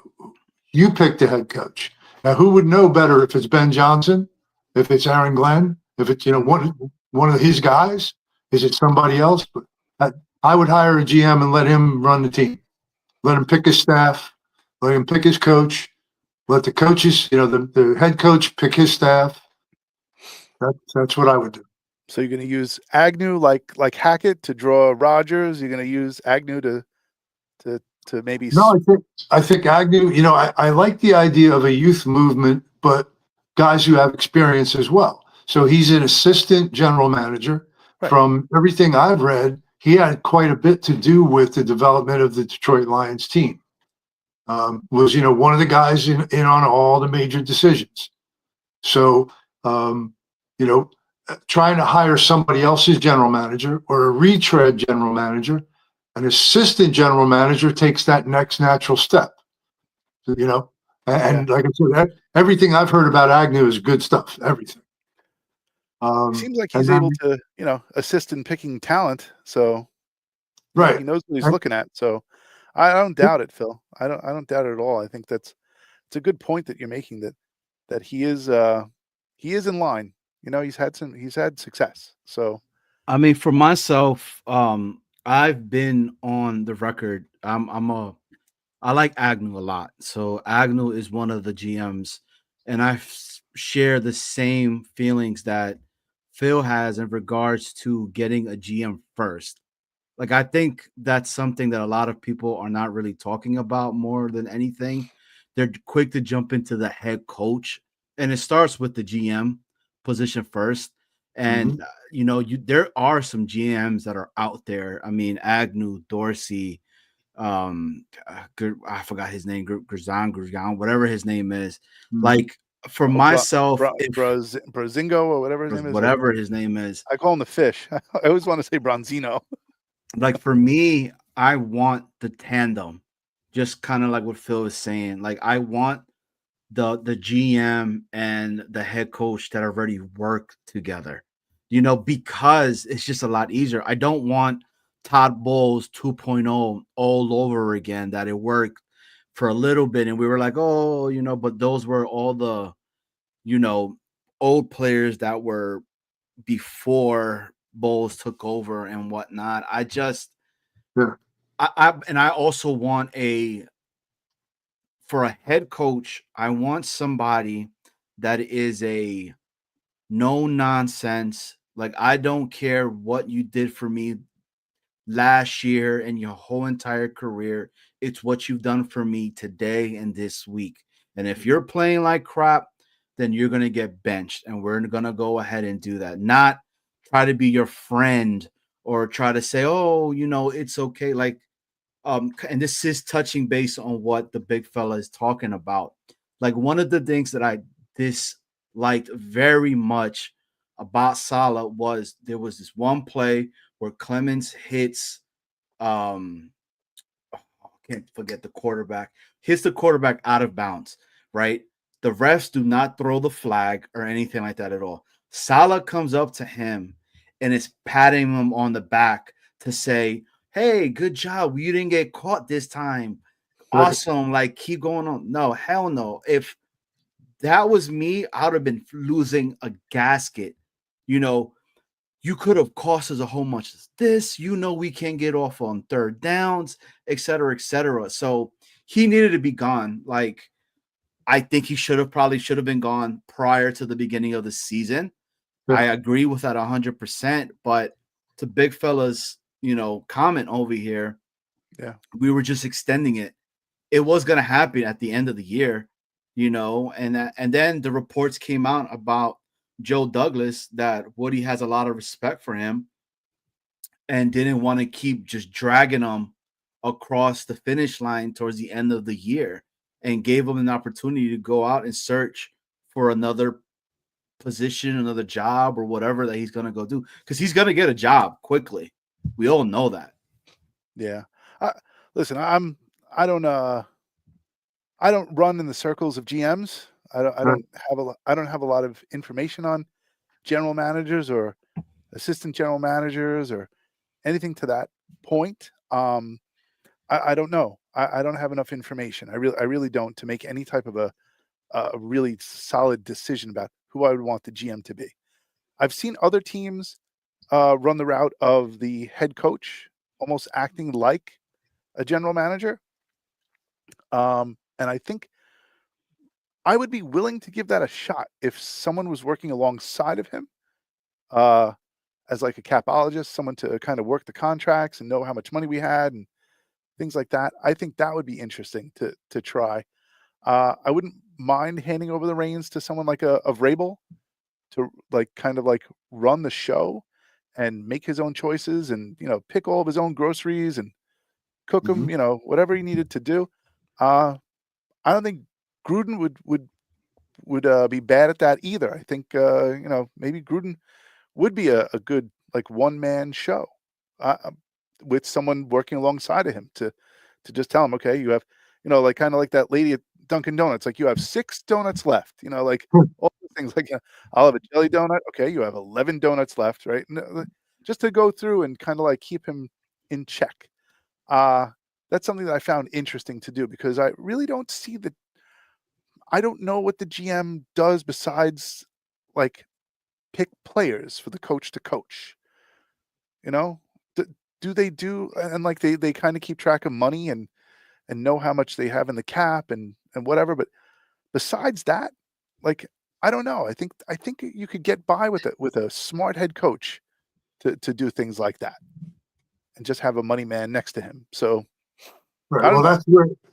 you pick the head coach. Now, who would know better if it's Ben Johnson, if it's Aaron Glenn, if it's one of his guys? Is it somebody else? But I would hire a GM and let him run the team. Let him pick his staff. Let him pick his coach. Let the coaches, the head coach pick his staff. That's what I would do. So you're going to use Agnew like Hackett to draw Rodgers. You're going to use Agnew to maybe. No, I think Agnew. I like the idea of a youth movement, but guys who have experience as well. So he's an assistant general manager. Right. From everything I've read, he had quite a bit to do with the development of the Detroit Lions team. Was one of the guys in on all the major decisions. So trying to hire somebody else's general manager or a retread general manager, an assistant general manager takes that next natural step. And like I said, everything I've heard about Agnew is good stuff. Everything. It seems like he's able to, assist in picking talent. So right, he knows what he's looking at. So I don't doubt it, Phil. I don't doubt it at all. I think it's a good point that you're making, that he is in line. He's had success. So I mean, for myself, I've been on the record. I like Agnew a lot. So Agnew is one of the GMs, and I share the same feelings that Phil has in regards to getting a GM first. Like, I think that's something that a lot of people are not really talking about more than anything. They're quick to jump into the head coach, and it starts with the GM position first. And there are some GMs that are out there. I mean, Agnew, Dorsey, I forgot his name, Grzan, whatever his name is. Like, for myself, Brazingo or whatever his name is, whatever his name is, I call him the fish. I always want to say Bronzino. Like, for me, I want the tandem, just kind of like what Phil was saying. Like, I want the GM and the head coach that already work together, because it's just a lot easier. I don't want Todd Bowles 2.0 all over again, that it worked for a little bit and we were like, oh, but those were all the, old players that were before Bowles took over and whatnot. I just, I also want for a head coach, I want somebody that is a no nonsense. Like, I don't care what you did for me last year and your whole entire career. It's what you've done for me today and this week. And if you're playing like crap, then you're going to get benched. And we're going to go ahead and do that. Not try to be your friend or try to say, oh, it's okay. Like, and this is touching base on what the big fella is talking about. Like, one of the things that I disliked very much about Salah was there was this one play where Clemens hits, I can't forget the quarterback, hits the quarterback out of bounds, right? The refs do not throw the flag or anything like that at all. Salah comes up to him and is patting him on the back to say, hey, good job. You didn't get caught this time. Right. Awesome. Like, keep going on. No, hell no. If that was me, I would have been losing a gasket. You know, you could have cost us a whole bunch of this. You know, we can't get off on third downs, et cetera, et cetera. So he needed to be gone. Like, I think he should have been gone prior to the beginning of the season. Yeah. I agree with that 100%. But to Big Fella's, comment over here, Yeah. we were just extending it. It was going to happen at the end of the year, and then the reports came out about Joe Douglas that Woody has a lot of respect for him and didn't want to keep just dragging him across the finish line towards the end of the year, and gave him an opportunity to go out and search for another position, another job, or whatever that he's going to go do, because he's going to get a job quickly. We all know that. Yeah. Listen, I don't run in the circles of GMs. I don't have a lot of information on general managers or assistant general managers or anything to that point. I don't know. I don't have enough information. I really don't, to make any type of a really solid decision about who I would want the GM to be. I've seen other teams run the route of the head coach almost acting like a general manager. And I think I would be willing to give that a shot if someone was working alongside of him as like a capologist, someone to kind of work the contracts and know how much money we had and things like that. I think that would be interesting to try. I wouldn't mind handing over the reins to someone like a Vrabel to kind of run the show and make his own choices and, pick all of his own groceries and cook them, whatever he needed to do. I don't think Gruden would be bad at that either. I think, maybe Gruden would be a good one-man show with someone working alongside of him to just tell him, okay, you have, kind of like that lady at Dunkin' Donuts, you have 6 donuts left, all the things I'll have a jelly donut. Okay, you have 11 donuts left, right? Just to go through and kind of keep him in check. That's something that I found interesting to do, because I really don't see I don't know what the GM does besides pick players for the coach to coach. Do they do, and they kind of keep track of money and know how much they have in the cap and whatever, but besides that, I don't know. I think you could get by with a smart head coach to do things like that and just have a money man next to him. So Right. Well,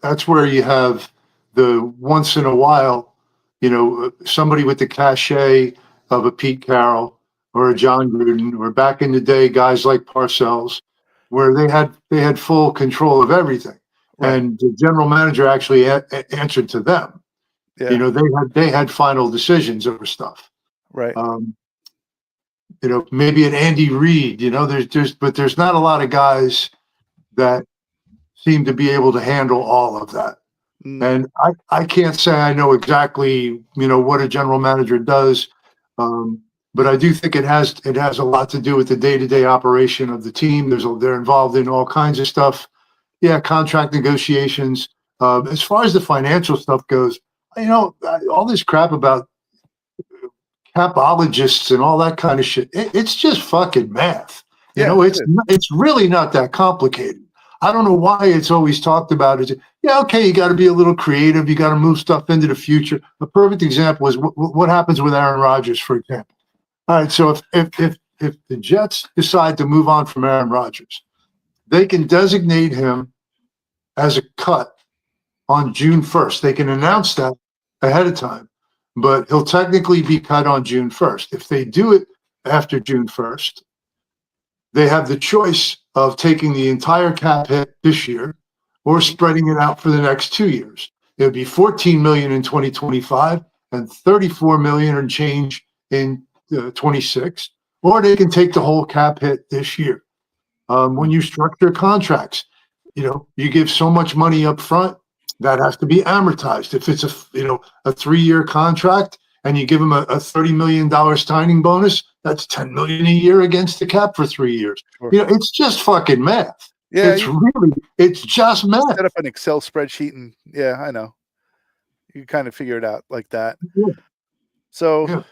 that's where you have the once in a while, somebody with the cachet of a Pete Carroll or a John Gruden, or back in the day, guys like Parcells, where they had full control of everything, Right. and the general manager actually answered to them. Yeah. They had final decisions over stuff. Right. Maybe an Andy Reid. There's not a lot of guys that seem to be able to handle all of that. And I can't say I know exactly, what a general manager does. But I do think it has a lot to do with the day-to-day operation of the team. They're involved in all kinds of stuff. Yeah, contract negotiations. As far as the financial stuff goes, all this crap about capologists and all that kind of shit, it's just fucking math. It's really not that complicated. I don't know why it's always talked about as, okay, you got to be a little creative. You got to move stuff into the future. A perfect example is what happens with Aaron Rodgers, for example. All right, so if the Jets decide to move on from Aaron Rodgers, they can designate him as a cut on June 1st. They can announce that ahead of time, but he'll technically be cut on June 1st. If they do it after June 1st, they have the choice of taking the entire cap hit this year or spreading it out for the next 2 years. It would be $14 million in 2025 and $34 million and change in 26, or they can take the whole cap hit this year. When you structure contracts, you give so much money up front that has to be amortized. If it's a 3-year contract and you give them a $30 million signing bonus, That's 10 million a year against the cap for 3 years. Sure. You know, it's just fucking math. Yeah, It's just math. set up an Excel spreadsheet and yeah, I know. You kind of figure it out like that. Yeah. So Yeah.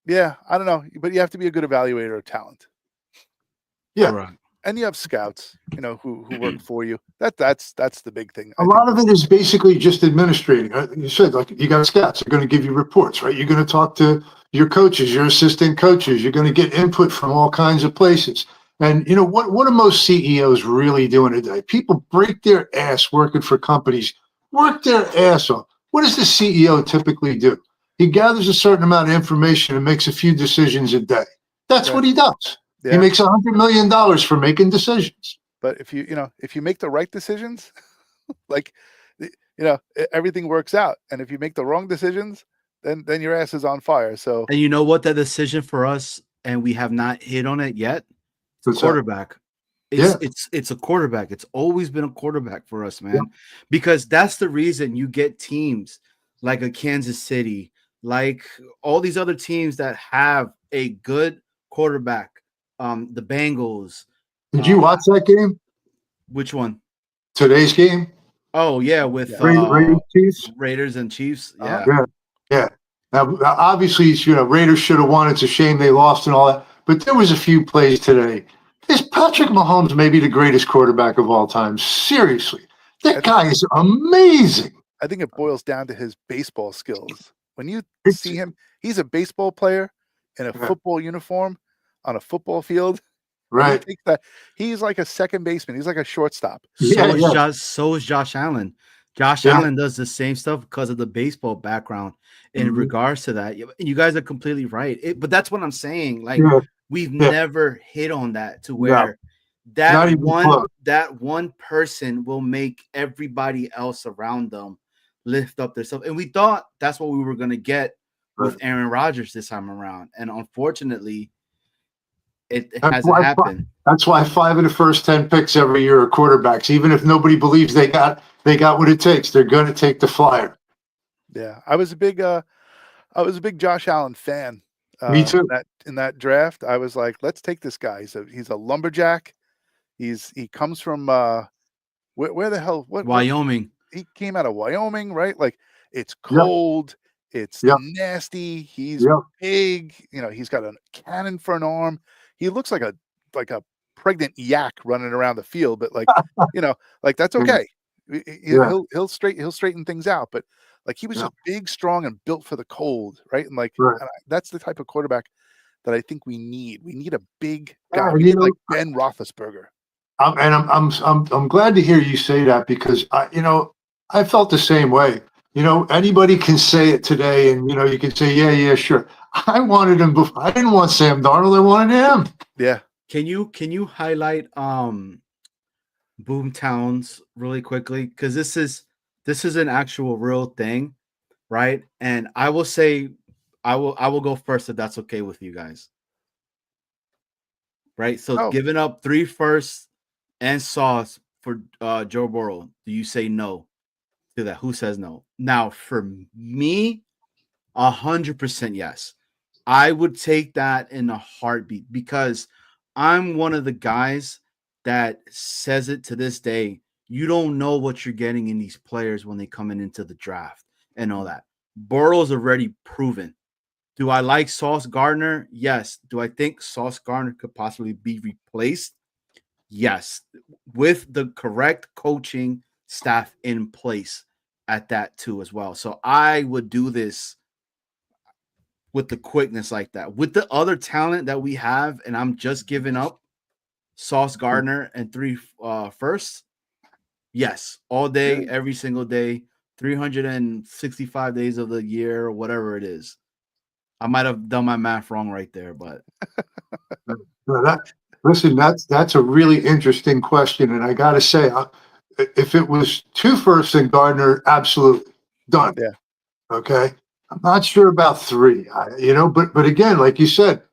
yeah, I don't know, but you have to be a good evaluator of talent. Yeah. Correct. And you have scouts, you know, who work for you. That's the big thing. A lot of it is basically just administrating. You said, like, you got scouts. They're going to give you reports, right? You're going to talk to your coaches, your assistant coaches. You're going to get input from all kinds of places. And, you know, what are most CEOs really doing today? People break their ass working for companies, work their ass off. What does the CEO typically do? He gathers a certain amount of information and makes a few decisions a day. That's Right. what he does. Yeah. He makes $100 million for making decisions. But if you make the right decisions, like, everything works out. And if you make the wrong decisions, then your ass is on fire. So And you know what? That decision for us, and we have not hit on it yet. What's that? Quarterback. It's a quarterback. It's always been a quarterback for us, man. Because that's the reason you get teams like a Kansas City, like all these other teams that have a good quarterback. The Bengals. Did you watch that game? Which one? Today's game? Oh yeah, with Raiders, Chiefs? Raiders and Chiefs. Yeah. Yeah. Now, obviously, you know, Raiders should have won. It's a shame they lost and all that. But there was a few plays today. Is Patrick Mahomes maybe the greatest quarterback of all time? Seriously, that guy is amazing. I think it boils down to his baseball skills. When you see him, he's a baseball player in a football uniform on a football field. Right. He's like a second baseman. He's like a shortstop. So is Josh Allen. Josh Allen does the same stuff because of the baseball background in regards to that. You guys are completely right. But that's what I'm saying. Like, we've never hit on that to where that one person will make everybody else around them lift up themselves. And we thought that's what we were going to get with Aaron Rodgers this time around. And unfortunately, it hasn't happened. That's why 5 of the first 10 picks every year are quarterbacks. Even if nobody believes they got what it takes, they're going to take the flyer. Yeah, I was a big Josh Allen fan. Me too. In that draft, I was like, let's take this guy. He's a lumberjack. He comes from where the hell? Wyoming. He came out of Wyoming, right? Like, it's cold. It's nasty. He's big. You know, he's got a cannon for an arm. He looks like a pregnant yak running around the field, but like, like that's okay. He'll straighten things out. But like, he was just big, strong, and built for the cold, right? And like, that's the type of quarterback that I think we need. We need a big guy. We need like Ben Roethlisberger. I'm glad to hear you say that, because I felt the same way. You know, anybody can say it today, and you can say, yeah, sure. I wanted him before. I didn't want Sam Darnold. I wanted him. Yeah. Can you highlight Boomtowns really quickly, because this is an actual real thing, right? And I will say, I will go first if that's okay with you guys, right? So giving up 3 firsts and Sauce for Joe Burrow, do you say no to that? Who says no? Now, for me, 100% yes. I would take that in a heartbeat, because I'm one of the guys that says it to this day. You don't know what you're getting in these players when they come into the draft and all that. Burrow's already proven. Do I like Sauce Gardner? Yes. Do I think Sauce Gardner could possibly be replaced? Yes. With the correct coaching staff in place at that too as well. So I would do this with the quickness like that. With the other talent that we have, and I'm just giving up Sauce Gardner and 3 firsts. Yes, all day, every single day, 365 days of the year, or whatever it is. I might have done my math wrong right there, but listen, that's a really interesting question, and I got to say, if it was 2 firsts and Gardner, absolutely done. Yeah. Okay. I'm not sure about 3. But again, like you said,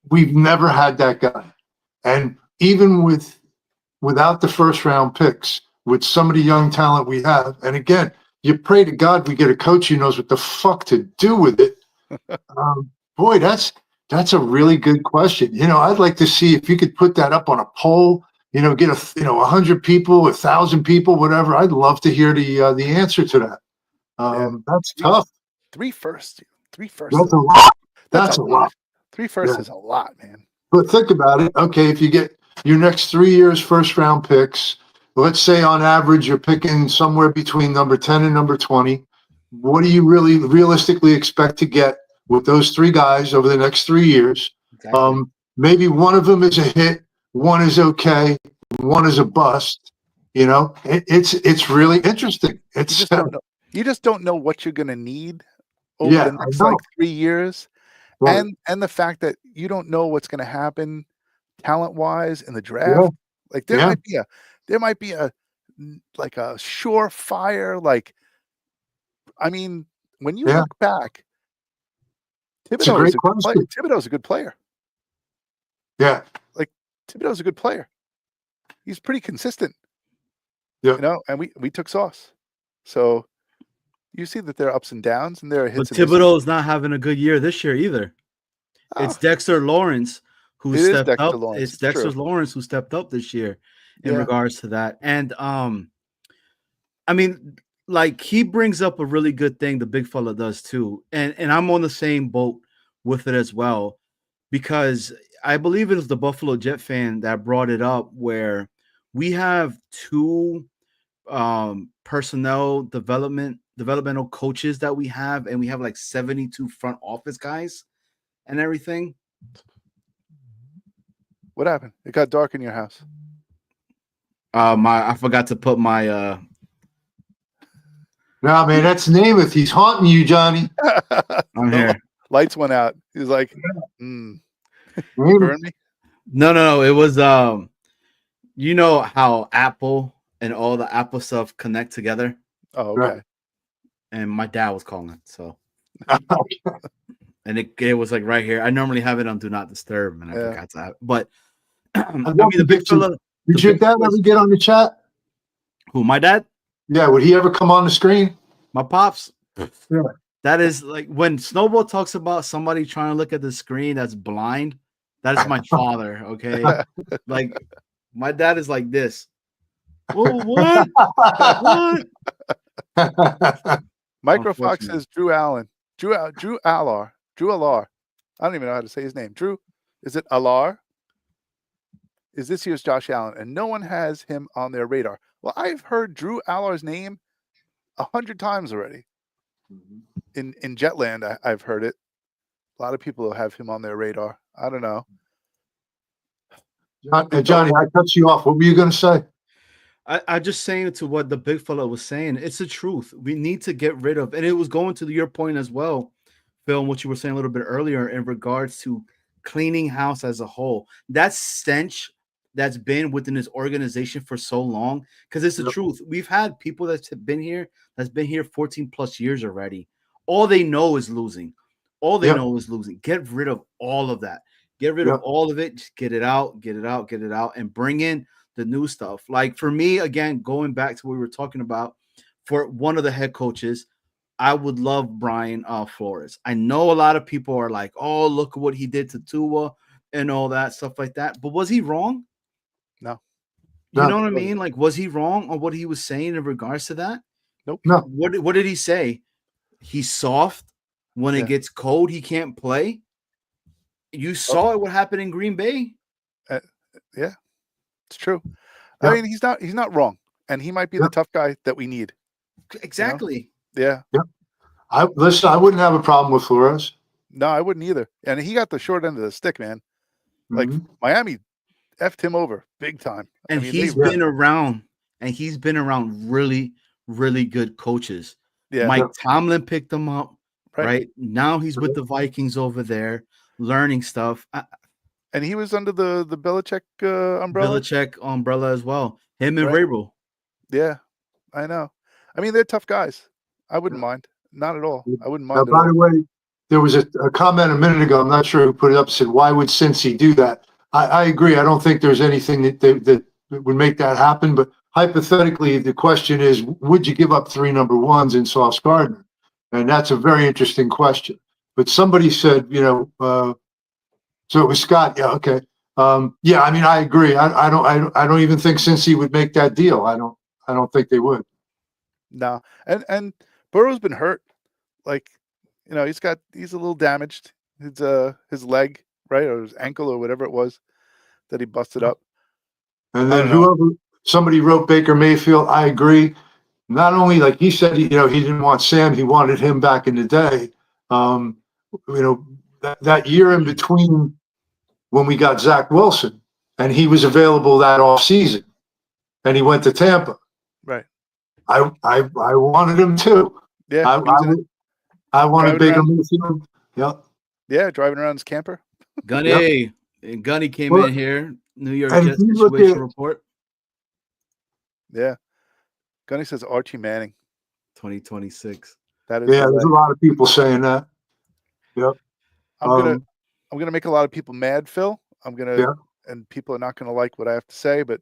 we've never had that guy, and even without the first round picks, with some of the young talent we have, and again, you pray to God we get a coach who knows what the fuck to do with it. Boy, that's That's a really good question. I'd like to see if you could put that up on a poll. Get 100 people, 1,000 people, whatever. I'd love to hear the answer to that. Yeah. That's tough. Three firsts. Three firsts. That's a lot. That's That's a a lot. lot. Three firsts Yeah. is a lot, man. But think about it. Okay, if you get your next 3 years first round picks, let's say on average you're picking somewhere between number 10 and number 20. What do you really realistically expect to get with those three guys over the next 3 years? Exactly. Maybe one of them is a hit, one is okay, one is a bust. It's really interesting. You It's just don't know. You just don't know what you're going to need over Yeah, the I next know. like 3 years, right. and the fact that you don't know what's going to happen talent wise in the Yeah, draft. Like there yeah, might be a like a surefire like. I mean, when you yeah. look back, It's a Thibodeau is great a good player. question. Thibodeau's a good player. Yeah, Like Thibodeau's a good player. He's pretty consistent, yeah. and we took Sauce. So you see that there are ups and downs and there are But hits and misses. Thibodeau is not having a good year this year either. It's Oh, Dexter Lawrence who it is stepped Dexter up. Lawrence. It's It's Dexter true. Lawrence who stepped up this year in Yeah. regards to that. And I mean, like he brings up a really good thing, the big fella does too. And I'm on the same boat with it as well, because I believe it was the Buffalo Jet fan that brought it up where we have two personnel developmental coaches that we have, and we have like 72 front office guys and everything. What happened? It got dark in your house. I forgot to put my No, man, that's Namath. He's haunting you, Johnny. on here. Lights went out. He was like, "Burn Namath. me." No, it was you know how Apple and all the Apple stuff connect together, Oh, Right. okay. and my dad was calling, so and it was like right here. I normally have it on Do Not Disturb, and I Yeah. forgot to have it. But I love mean, to the big get some- fella, Did the your big dad fella's- ever get on the chat? who, my dad, Yeah, would he ever come on the screen? my pops. Yeah. That is like when Snowball talks about somebody trying to look at the screen that's blind. That is my father. Okay, like my dad is like this. Whoa, what? What? Microfox Unfortunate. says Drew Allen. Drew Allar. I don't even know how to say his name. Drew, is it Allar? Is this year's Josh Allen? And no one has him on their radar. Well, I've heard Drew Allar's name 100 times already. In Jetland, I've heard it. A lot of people have him on their radar. I don't know. Johnny, I cut you off. What were you going to say? I just saying to what the big fella was saying. It's the truth. We need to get rid of, and it was going to your point as well, Phil, and what you were saying a little bit earlier in regards to cleaning house as a whole. That stench that's been within this organization for so long, because it's the Yep. truth. We've had people that's been here 14 plus years already. All they know is losing. All they Yep. know is losing. Get rid of all of that. Get rid Yep. of all of it. Just get it out, and bring in the new stuff. Like for me, again, going back to what we were talking about, for one of the head coaches, I would love Brian Flores. I know a lot of people are like, "Oh, look at what he did to Tua and all that stuff like that." But was he wrong? No. You No. know what I mean? Like, was he wrong on what he was saying in regards to that? Nope. No. What did he say? He's soft. When Yeah. it gets cold, he can't play. You saw it. What happened in Green Bay? It's true. Yeah. I mean, he's not wrong. And he might be Yeah. the tough guy that we need. Exactly. Yeah. I wouldn't have a problem with Flores. No, I wouldn't either. And he got the short end of the stick, man. Like Mhm. Miami effed him over big time. And I mean, he's they- been around, really, really good coaches. yeah, Mike Tomlin picked him up, Right. right? Now he's with the Vikings over there, learning stuff. and he was under the Belichick umbrella. Belichick umbrella as well. Him and Right. Vrabel. Yeah, I know. I mean, they're tough guys. I wouldn't mind. Not at all. I wouldn't Now, mind. At by all. the way, there was a comment a minute ago. I'm not sure who put it up. Said, "Why would Cincy do that?" I agree. I don't think there's anything that would make that happen. But hypothetically, the question is, would you give up 3 number ones in Sauce Gardner? And that's a very interesting question. But somebody said, So it was Scott. Yeah. Okay. Yeah. I mean, I agree. I don't even think Cincy would make that deal. I don't think they would. No, and Burrow's been hurt. Like, he's a little damaged. His leg, right, or his ankle, or whatever it was that he busted up. And I then don't know. somebody wrote Baker Mayfield. I agree. Not only, like he said, he didn't want Sam, he wanted him back in the day. That year in between when we got Zach Wilson, and he was available that off season, and he went to Tampa. Right. I wanted him too. Yeah. I wanted driving Baker around. Mayfield. Yeah. Yeah, driving around his camper. Gunny. And Gunny came Well, in here. New York and Jets if you look situation at- report Yeah. Gunny says Archie Manning. 2026. That is. Yeah, there's a lot of people saying that. Yep. I'm gonna make a lot of people mad, Phil. Yeah. And people are not gonna like what I have to say, but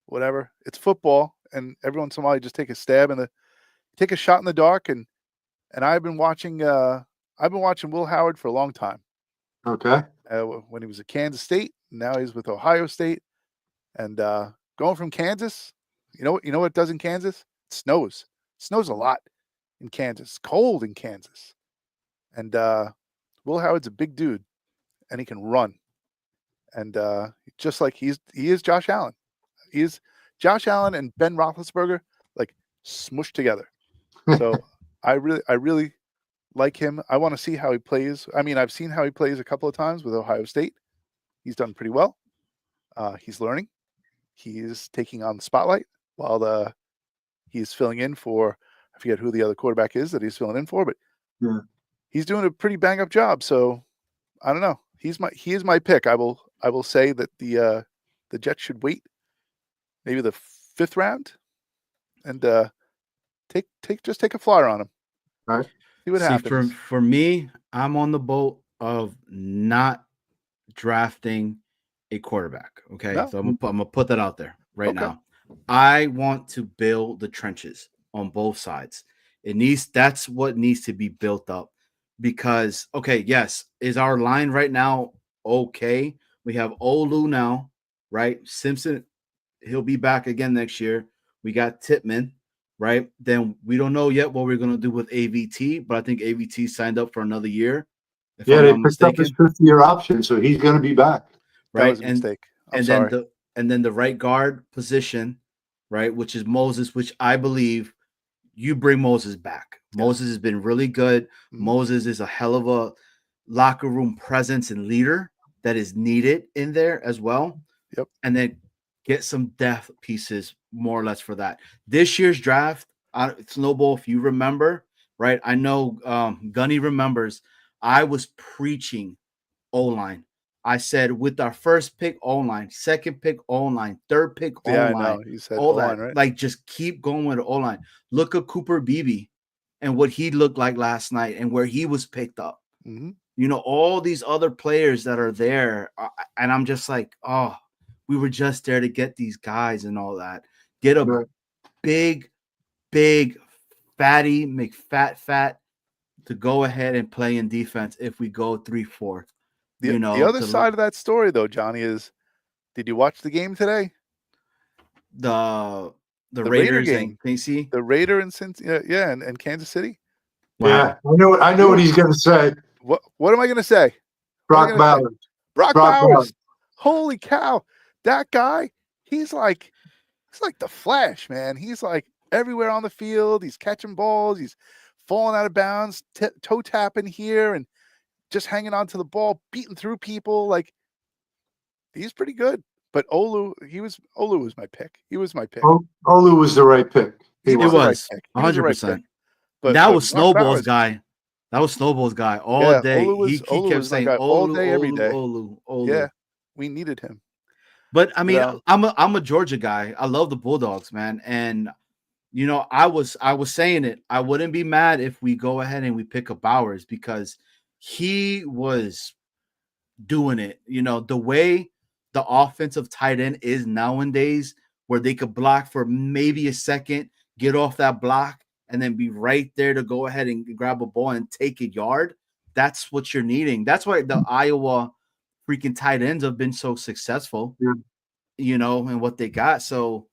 whatever. It's football, and every once in a while you just take a take a shot in the dark. And I've been watching Will Howard for a long time. Okay. When he was at Kansas State, now he's with Ohio State, and going from Kansas, you know what it does in Kansas? It snows. It snows a lot in Kansas. It's cold in Kansas, and Will Howard's a big dude, and he can run, and just like he is Josh Allen. He is Josh Allen and Ben Roethlisberger, like smushed together. So I really like him. I want to see how he plays. I mean, I've seen how he plays a couple of times with Ohio State. He's done pretty well. He's learning. He's taking on the spotlight while he's filling in for, I forget who the other quarterback is that he's filling in for, but Yeah. he's doing a pretty bang up job. So I don't know. He is my pick. I will say that the Jets should wait maybe the 5th round and take a flyer on him. All right. See what happens. For me, I'm on the boat of not drafting a quarterback. Okay. No. So I'm gonna put that out there right Okay. now. I want to build the trenches on both sides. That's what needs to be built up because yes, is our line right now okay? We have Olu now, right? Simpson, he'll be back again next year. We got Tippmann, right? Then we don't know yet what we're gonna do with AVT, but I think AVT signed up for another year. If Yeah, I'm they not picked up his mistaken, 5th-year option, so he's going to be back. That right? was a mistake. I'm and sorry. then the right guard position, right, which is Moses, which I believe you bring Moses back. Yeah. Moses has been really good. Mhm. Moses is a hell of a locker room presence and leader that is needed in there as well. Yep. And then get some depth pieces more or less for that. This year's draft, Snowball, if you remember, right? I know Gunny remembers. I was preaching O-line. I said with our first pick O-line, second pick O-line, third pick Yeah, I O-line, know. You said all O-line, that. right? Like just keep going with O-line. Look at Cooper Beebe and what he looked like last night and where he was picked up. Mm-hmm. All these other players that are there, and I'm just like, oh, we were just there to get these guys and all that. Get a Right. big, fatty, McFat to go ahead and play in defense if we go 3-4. The other side of that story, though, Johnny, is did you watch the game today? The Raider Raiders game. and KC. The Raider and and Kansas City. Yeah, I know what he's going to say. What am I going to say? Brock Bowers. Brock Brock Bowers. Bowers. Holy cow. That guy, he's like the Flash, man. He's like everywhere on the field. He's catching balls. He's falling out of bounds, toe tapping here and just hanging on to the ball, beating through people. Like, he's pretty good. But Olu was my pick. He was my pick. Olu was the right pick. It the right was pick. He was the right 100%. pick. But that was Brock Snowball's Bowers, guy. That was Snowball's guy all day. He Olu kept was my saying guy all day, every day. Olu. Yeah, we needed him. But I mean, I'm a Georgia guy. I love the Bulldogs, man. And I was saying it. I wouldn't be mad if we go ahead and we pick up Bowers because he was doing it. The way the offensive tight end is nowadays, where they could block for maybe a second, get off that block, and then be right there to go ahead and grab a ball and take a yard. That's what you're needing. That's why the Iowa freaking tight ends have been so successful, Yeah. you know, and what they got. So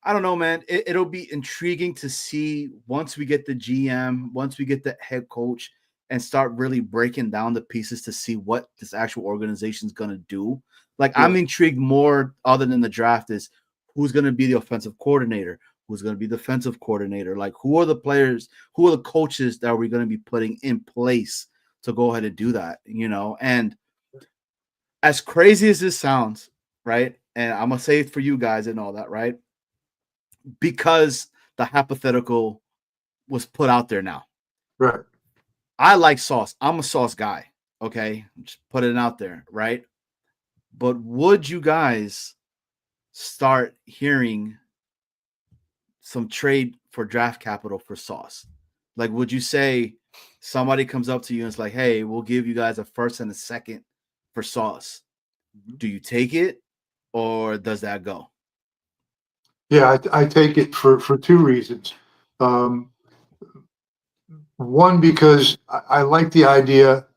I don't know, man. It'll be intriguing to see once we get the GM, once we get the head coach, and start really breaking down the pieces to see what this actual organization is going to do. Like, Yeah. I'm intrigued more, other than the draft, is who's going to be the offensive coordinator, who's going to be the defensive coordinator. Like, who are the players, who are the coaches that we're going to be putting in place to go ahead and do that, you know? And as crazy as this sounds, right? And I'm going to say it for you guys and all that, right? Because the hypothetical was put out there now. Right. I like Sauce. I'm a Sauce guy. Okay. Just put it out there. Right. But would you guys start hearing some trade for draft capital for Sauce? Like, would you say somebody comes up to you and it's like, hey, we'll give you guys a first and a second for Sauce? Do you take it, or does that go? Yeah, I take it for two reasons. One, because I like the idea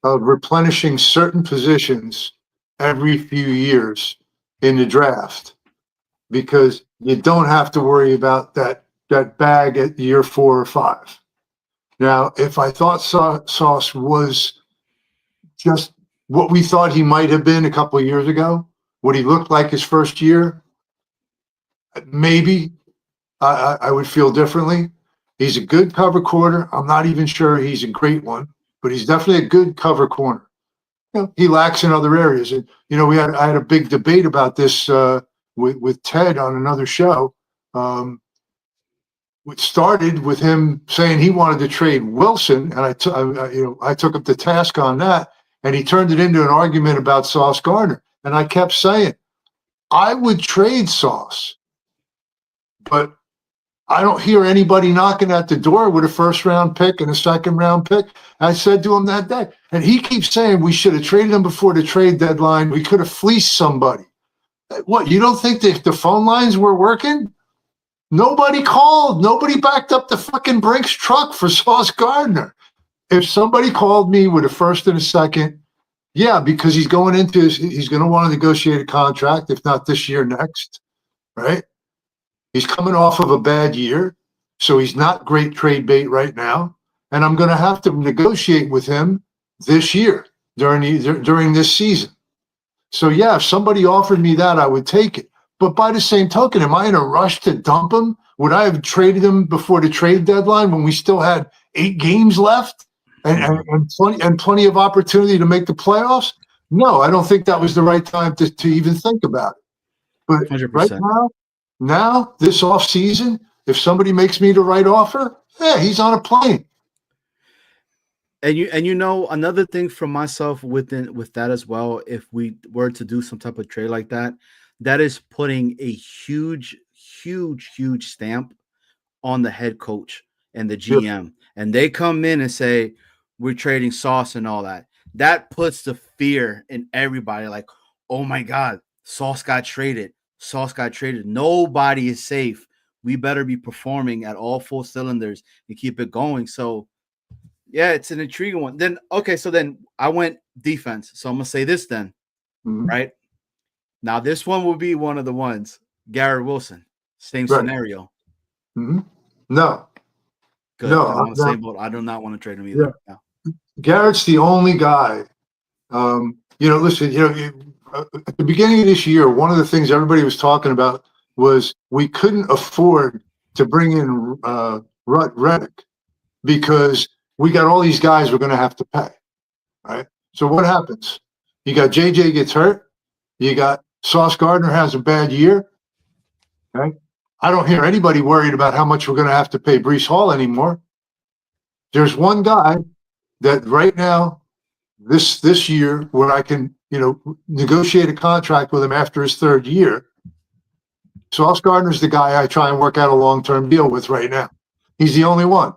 of replenishing certain positions every few years in the draft, because you don't have to worry about that bag at year 4 or 5. Now, if I thought Sauce was just what we thought he might have been a couple of years ago, what he looked like his first year, maybe I would feel differently. He's a good cover corner. I'm not even sure he's a great one, but he's definitely a good cover corner. You know, he lacks in other areas. And, you know, I had a big debate about this with Ted on another show. It started with him saying he wanted to trade Wilson, and I took him to task on that, and he turned it into an argument about Sauce Gardner. And I kept saying, I would trade Sauce, but I don't hear anybody knocking at the door with a first-round pick and a second-round pick. I said to him that day, and he keeps saying we should have traded him before the trade deadline. We could have fleeced somebody. What, you don't think that the phone lines were working? Nobody called. Nobody backed up the fucking Brinks truck for Sauce Gardner. If somebody called me with a first and a second, yeah, because he's going to want to negotiate a contract, if not this year, next, right? He's coming off of a bad year, so he's not great trade bait right now. And I'm going to have to negotiate with him this year during this season. So, yeah, if somebody offered me that, I would take it. But by the same token, am I in a rush to dump him? Would I have traded him before the trade deadline when we still had 8 games left and plenty of opportunity to make the playoffs? No, I don't think that was the right time to even think about it. But 100%. right now, this offseason, if somebody makes me the right offer, yeah, he's on a plane. And you know, another thing for myself with that as well, if we were to do some type of trade like that, that is putting a huge stamp on the head coach and the GM. Yeah. And they come in and say, we're trading Sauce and all that. That puts the fear in everybody, like, oh my God, Sauce got traded. Sauce got traded. Nobody is safe. We better be performing at all 4 cylinders and keep it going. So yeah, it's an intriguing one. Then, okay, so then I went defense. So I'm going to say this then, right? Now, this one will be one of the ones. Garrett Wilson, same scenario. No. Good. No, I'm on the same boat. I do not want to trade him either. Yeah. No. Garrett's the only guy. Listen, at the beginning of this year, one of the things everybody was talking about was we couldn't afford to bring in Reddick because we got all these guys we're going to have to pay, right? So what happens? You got JJ gets hurt. You got Sauce Gardner has a bad year, right? I don't hear anybody worried about how much we're going to have to pay Breece Hall anymore. There's one guy that right now, this year, where I can, negotiate a contract with him after his 3rd year. Sauce Gardner's the guy I try and work out a long-term deal with right now. He's the only one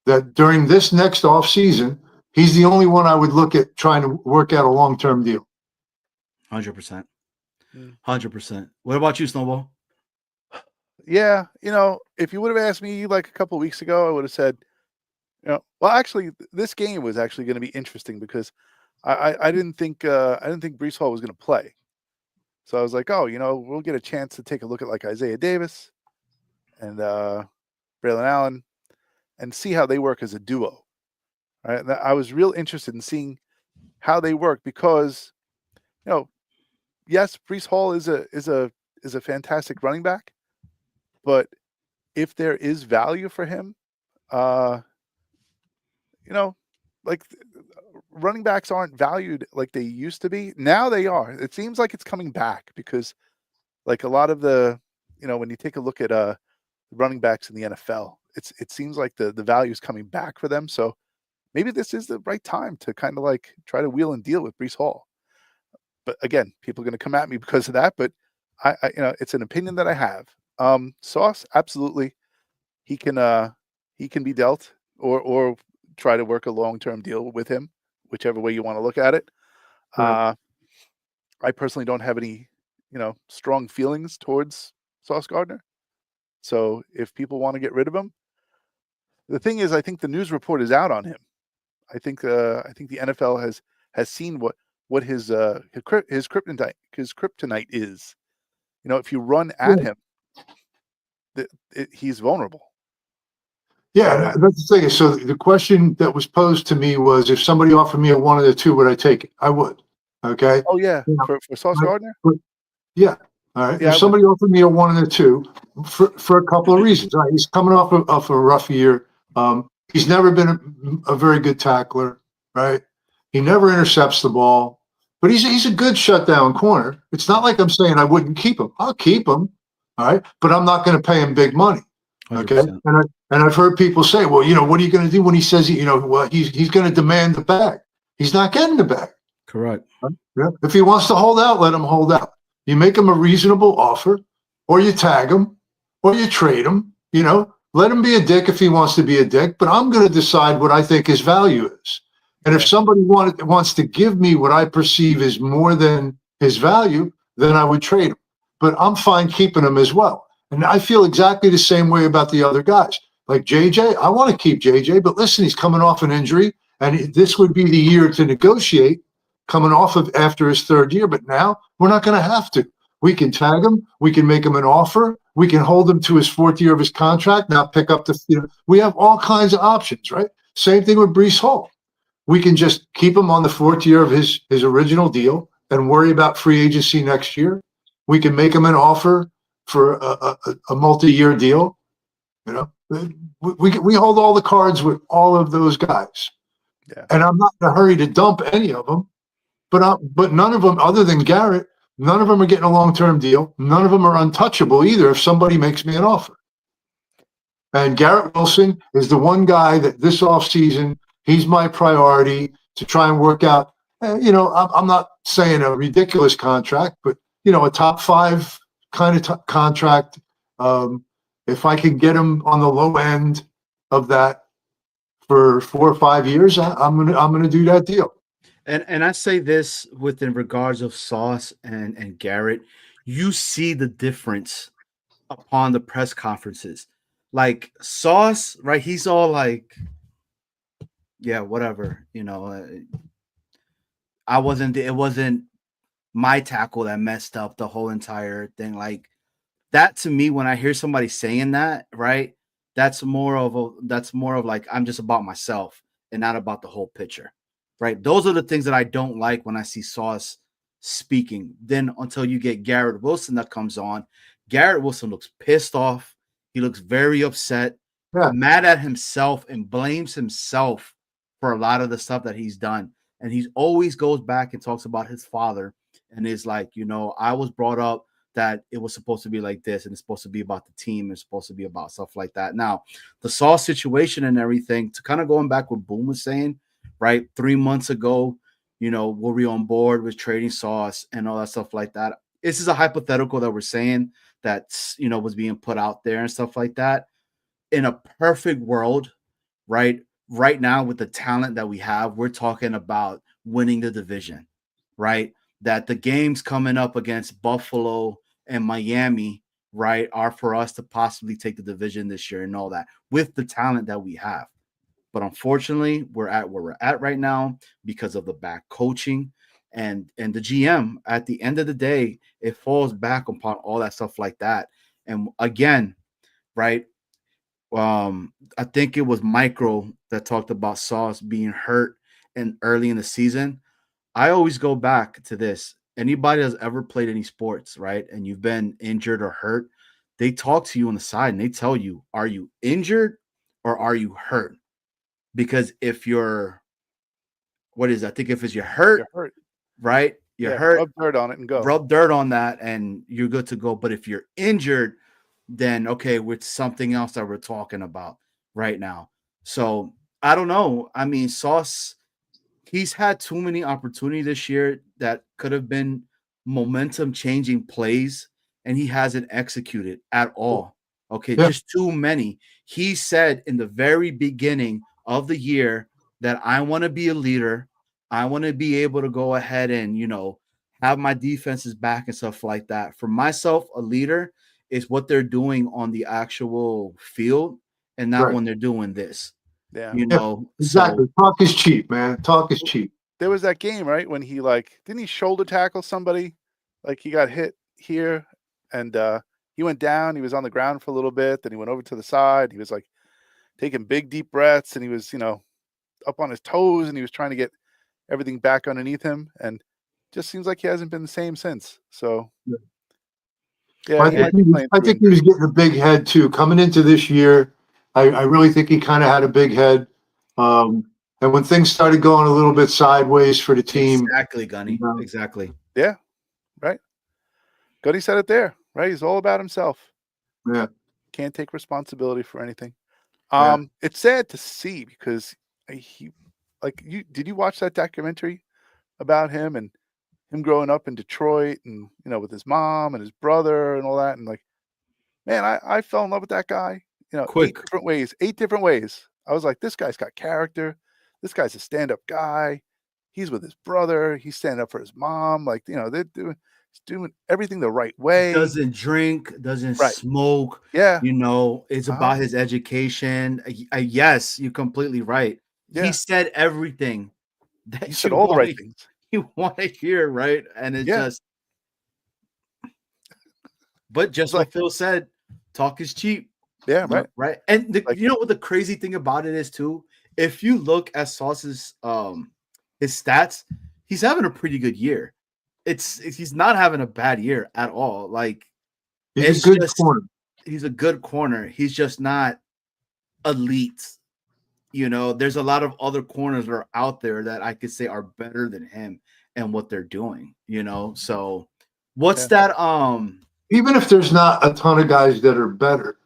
that during this next offseason, he's the only one I would look at trying to work out a long-term deal. 100%. 100%. What about you, Snowball? Yeah, if you would have asked me like a couple of weeks ago, I would have said, well, actually, this game was actually going to be interesting because I didn't think Brees Hall was going to play. So I was like, oh, we'll get a chance to take a look at like Isaiah Davis and Braylon Allen and see how they work as a duo. Right? And I was real interested in seeing how they work because, yes, Brees Hall is a fantastic running back, but if there is value for him, like running backs aren't valued like they used to be. Now they are. It seems like it's coming back because like a lot of the, when you take a look at running backs in the NFL, it seems like the value is coming back for them. So maybe this is the right time to kind of like try to wheel and deal with Brees Hall. But again, people are going to come at me because of that. But I it's an opinion that I have. Sauce, absolutely, he can be dealt or try to work a long-term deal with him, whichever way you want to look at it. Right. I personally don't have any, strong feelings towards Sauce Gardner. So if people want to get rid of him, the thing is, I think the news report is out on him. I think the NFL has seen what his kryptonite is. If you run at him, he's vulnerable. Yeah, that's the thing. So the question that was posed to me was, if somebody offered me a one of the two, would I take it? I would. Okay. Oh yeah, for Sauce Gardner. Yeah. All right. Yeah, If somebody offered me a one and a two, for a couple of reasons. All right, he's coming off a rough year. He's never been a very good tackler. Right. He never intercepts the ball, but he's a good shutdown corner. It's not like I'm saying I wouldn't keep him. I'll keep him. All right, but I'm not going to pay him big money. Okay. 100%. And I've heard people say, well, what are you going to do when he says, he's going to demand the bag? He's not getting the bag. Correct. Right? Yeah. If he wants to hold out, let him hold out. You make him a reasonable offer, or you tag him, or you trade him. Let him be a dick if he wants to be a dick. But I'm going to decide what I think his value is. And if somebody wants to give me what I perceive is more than his value, then I would trade him. But I'm fine keeping him as well. And I feel exactly the same way about the other guys. Like JJ, I want to keep JJ, but listen, he's coming off an injury, and this would be the year to negotiate coming off of after his third year. But now we're not going to have to. We can tag him. We can make him an offer. We can hold him to his fourth year of his contract. Now pick up we have all kinds of options, right? Same thing with Brees Hall. We can just keep him on the fourth year of his original deal and worry about free agency next year. We can make him an offer for a multi-year deal. We hold all the cards with all of those guys. Yeah. And I'm not in a hurry to dump any of them, but none of them, other than Garrett, none of them are getting a long-term deal. None of them are untouchable either if somebody makes me an offer. And Garrett Wilson is the one guy that this offseason, he's my priority to try and work out. I'm not saying a ridiculous contract, but, a top 5 kind of contract. If I can get him on the low end of that for 4 or 5 years, I'm gonna do that deal. And I say this within regards of Sauce and Garrett, you see the difference upon the press conferences. Like Sauce, right? He's all like, yeah, whatever, it wasn't my tackle that messed up the whole entire thing. Like that to me, when I hear somebody saying that, right, that's more of like, I'm just about myself and not about the whole picture, right? Those are the things that I don't like when I see Sauce speaking. Then until you get Garrett Wilson that comes on, Garrett Wilson looks pissed off. He looks very upset, mad at himself, and blames himself for a lot of the stuff that he's done. And he always goes back and talks about his father and is like, I was brought up that it was supposed to be like this, and it's supposed to be about the team, it's supposed to be about stuff like that. Now, the Sauce situation and everything, to kind of going back what Boom was saying, right? 3 months ago, were we on board with trading Sauce and all that stuff like that? This is a hypothetical that we're saying that, was being put out there and stuff like that. In a perfect world, right now with the talent that we have, we're talking about winning the division, right? That the games coming up against Buffalo and Miami, right, are for us to possibly take the division this year and all that with the talent that we have, But unfortunately, we're at where we're at right now because of the back coaching and the GM. At the end of the day, it falls back upon all that stuff like that. And again, right? I think it was Micro that talked about Sauce being hurt and early in the season. I always go back to this. Anybody that's ever played any sports, right, and you've been injured or hurt, they talk to you on the side and they tell you, are you injured or are you hurt? Because if you're, what is that? I think if it's you're hurt, right? You're hurt. Rub dirt on it and go. Rub dirt on that and you're good to go. But if you're injured, then okay, with something else that we're talking about right now. So I don't know. I mean, Sauce, he's had too many opportunities this year that could have been momentum changing plays, and he hasn't executed at all. Okay, just too many. He said in the very beginning of the year that I want to be a leader. I want to be able to go ahead and, have my defenses back and stuff like that. For myself, a leader is what they're doing on the actual field and not when they're doing this. Yeah. Exactly. So, talk is cheap, man. Talk is cheap. There was that game, right, when he didn't he shoulder tackle somebody? Like he got hit here and he went down. He was on the ground for a little bit. Then he went over to the side. He was taking big, deep breaths, and he was, up on his toes, and he was trying to get everything back underneath him. And just seems like he hasn't been the same since. So, yeah, I think he was getting a big head too. Coming into this year, I really think he kind of had a big head. And when things started going a little bit sideways for the team. Exactly, Gunny. Exactly. Yeah, right. Gunny said it there, right? He's all about himself. Yeah. Can't take responsibility for anything. Yeah. It's sad to see because did you watch that documentary about him and him growing up in Detroit and, with his mom and his brother and all that? And man, I fell in love with that guy, Quick. 8 different ways. I was like, this guy's got character. This guy's a stand-up guy. He's with his brother. He's standing up for his mom. He's doing everything the right way. Doesn't drink, doesn't smoke. Yeah. It's about his education. Yes, you're completely right. Yeah. He said everything that he said all the right things you want to hear, right? And it's just, but just like Phil said, talk is cheap. Yeah, right. Right. And what the crazy thing about it is too, if you look at Sauce's his stats, he's having a pretty good year. He's not having a bad year at all. He's a good corner. He's a good corner. He's just not elite. There's a lot of other corners that are out there that I could say are better than him and what they're doing, So what's that? Even if there's not a ton of guys that are better,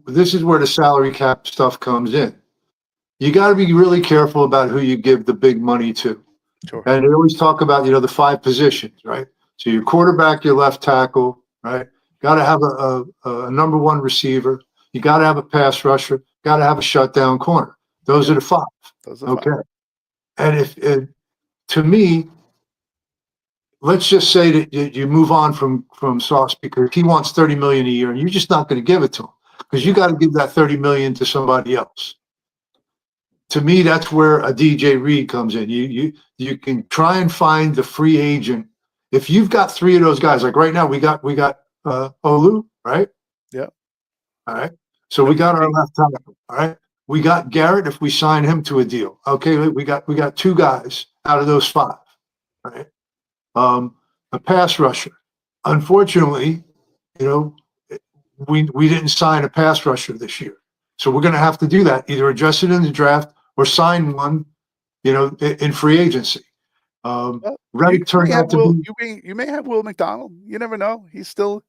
this is where the salary cap stuff comes in. You got to be really careful about who you give the big money to. Sure. And they always talk about, the 5 positions, right? So your quarterback, your left tackle, right? Got to have a number 1 receiver. You got to have a pass rusher. Got to have a shutdown corner. Those are the 5. Okay. 5. And if to me, let's just say that you move on from Sauce because he wants $30 million a year, and you're just not going to give it to him because you got to give that $30 million to somebody else. To me, that's where a DJ Reed comes in. You can try and find the free agent. If you've got 3 of those guys, like right now, we got Olu, right? Yeah. All right. So we got our left tackle. All right. We got Garrett if we sign him to a deal. Okay. We got 2 guys out of those 5. Right. A pass rusher. Unfortunately, we didn't sign a pass rusher this year. So we're going to have to do that, either address it in the draft or sign one, in free agency. You may have Will McDonald. You never know. He's still.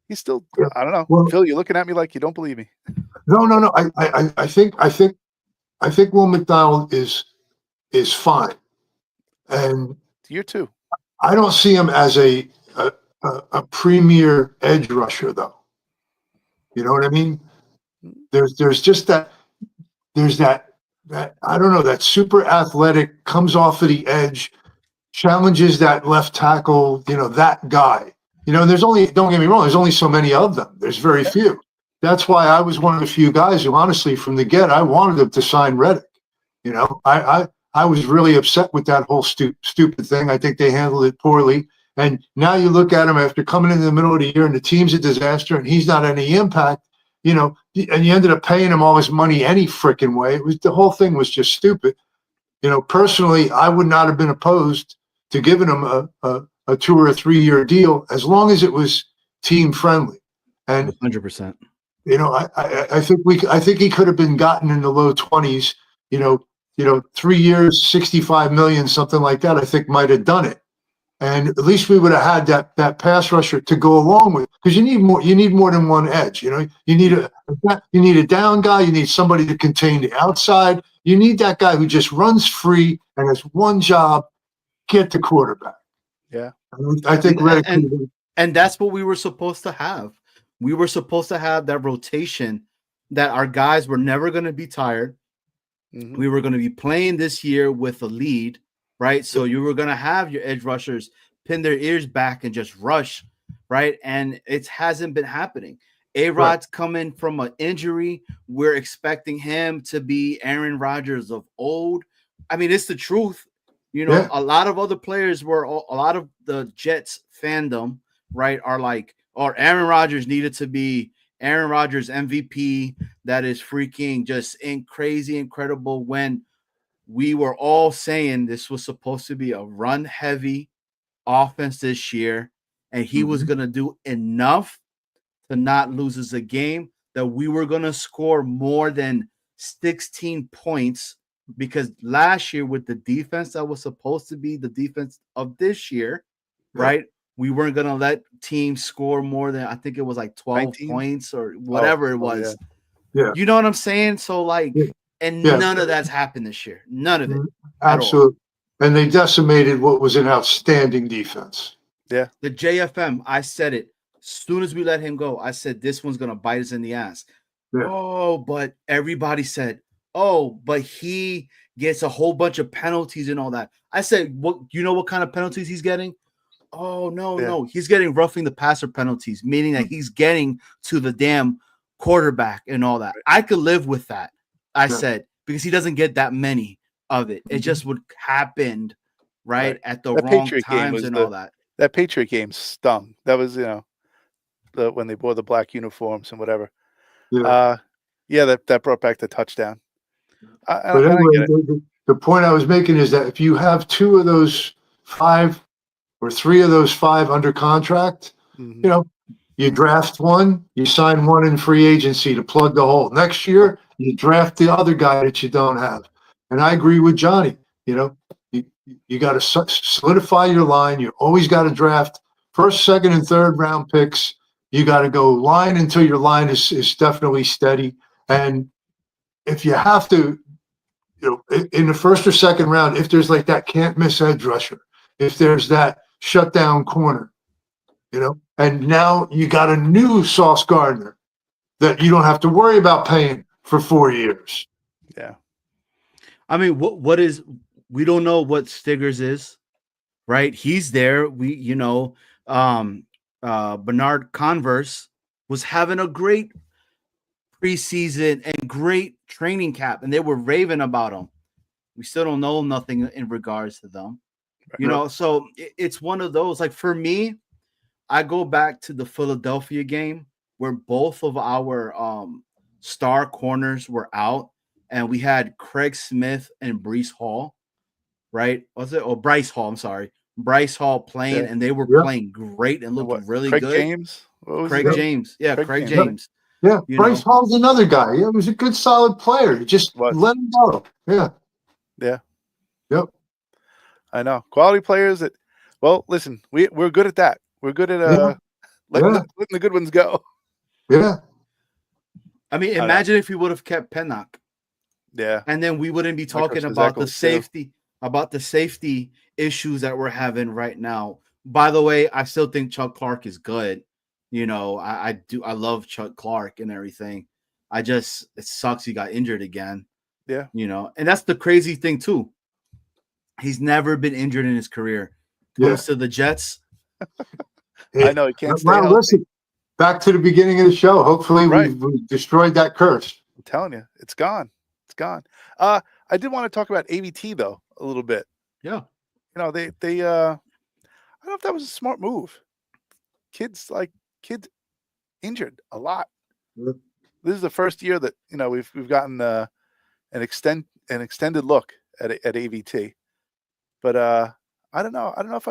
I don't know. Well, Phil, you're looking at me like you don't believe me. No. I think Will McDonald is fine, and year 2. I don't see him as a premier edge rusher, though. You know what I mean? There's just that. There's that I don't know, that super athletic, comes off of the edge, challenges that left tackle. That guy. Don't get me wrong. There's only so many of them. There's very few. that's why I was one of the few guys who, honestly, from the get, I wanted them to sign Reddick. You know, I was really upset with that whole stupid thing. I think they handled it poorly. And now you look at him after coming into the middle of the year and the team's a disaster and he's not any impact, you know, and you ended up paying him all his money any freaking way. It was, the whole thing was just stupid. You know, personally, I would not have been opposed to giving him a 2 or 3 year deal as long as it was team friendly. And 100%. you know, I think he could have been gotten in the low 20s. You know, 3 years, 65 million, something like that. I think might have done it, and at least we would have had that pass rusher to go along with, because you need more. You need more than one edge. You know, you need a down guy. You need somebody to contain the outside. You need that guy who just runs free and has one job: get the quarterback. Yeah, I think Reddick could have been. And that's what we were supposed to have. We were supposed to have that rotation, that our guys were never going to be tired. Mm-hmm. We were going to be playing this year with a lead, right? So you were going to have your edge rushers pin their ears back and just rush, right? And it hasn't been happening. A-Rod's coming from an injury. We're expecting him to be Aaron Rodgers of old. I mean, it's the truth. You know, a lot of other players a lot of the Jets fandom, right, are like, or Aaron Rodgers needed to be Aaron Rodgers MVP. That is freaking just crazy, incredible, when we were all saying this was supposed to be a run-heavy offense this year, and he was going to do enough to not lose us a game, that we were going to score more than 16 points, because last year, with the defense that was supposed to be the defense of this year, right, we weren't going to let teams score more than, I think it was like 12 19? Points or whatever it was. Yeah. You know what I'm saying? So, like, and none of that's happened this year. None of it. Absolutely. And they decimated what was an outstanding defense. Yeah. The JFM, I said it. As soon as we let him go, I said, this one's going to bite us in the ass. Yeah. Oh, but everybody said, oh, but he gets a whole bunch of penalties and all that. I said, what? You know what kind of penalties he's getting? Oh, no. He's getting roughing the passer penalties, meaning that he's getting to the damn quarterback and all that. I could live with that, I said, because he doesn't get that many of it. It just would happen, right, at the wrong Patriot times and all that. That Patriot game stung. That was, you know, when they wore the black uniforms and whatever. That brought back the touchdown. But anyway, the point I was making is that if you have 2 of those 5 or 3 of those 5 under contract, you know, you draft one, you sign one in free agency to plug the hole. Next year, you draft the other guy that you don't have. And I agree with Johnny. You know, you got to solidify your line. You always got to draft first, second, and third round picks. You got to go line until your line is definitely steady. And if you have to, you know, in the first or second round, if there's like that can't miss edge rusher, if there's that shutdown corner, you know, and now you got a new Sauce Gardner that you don't have to worry about paying for 4 years. Yeah. I mean, we don't know what Stiggers is, right? He's there. Bernard Converse was having a great preseason and great training camp, and they were raving about him. We still don't know nothing in regards to them, you know. So it's one of those. Like, for me, I go back to the Philadelphia game where both of our star corners were out, and we had Craig Smith and Breece Hall, right? Was it? Oh, Bryce Hall. I'm sorry. Bryce Hall playing, and they were playing great and looked really Craig good. James? Craig James. Yeah, Craig James. Yeah, Bryce Hall's another guy. He was a good, solid player. Just let him go. Yeah. Yeah. Yep. I know. Quality players that, well, listen, we're good at that. We're good at letting the good ones go. Yeah. I mean, imagine if we would have kept Pennock. Yeah. And then we wouldn't be talking about the safety issues that we're having right now. By the way, I still think Chuck Clark is good. You know, I love Chuck Clark and everything. It sucks he got injured again. Yeah. You know, and that's the crazy thing too. He's never been injured in his career. Goes to the Jets. I know he can't stay healthy. Listen, back to the beginning of the show. Hopefully, Right. we've destroyed that curse. I'm telling you, it's gone. It's gone. I did want to talk about AVT though a little bit. Yeah. You know, they I don't know if that was a smart move. Kids injured a lot. Yep. This is the first year that we've gotten an extended look at AVT, but I don't know. I don't know if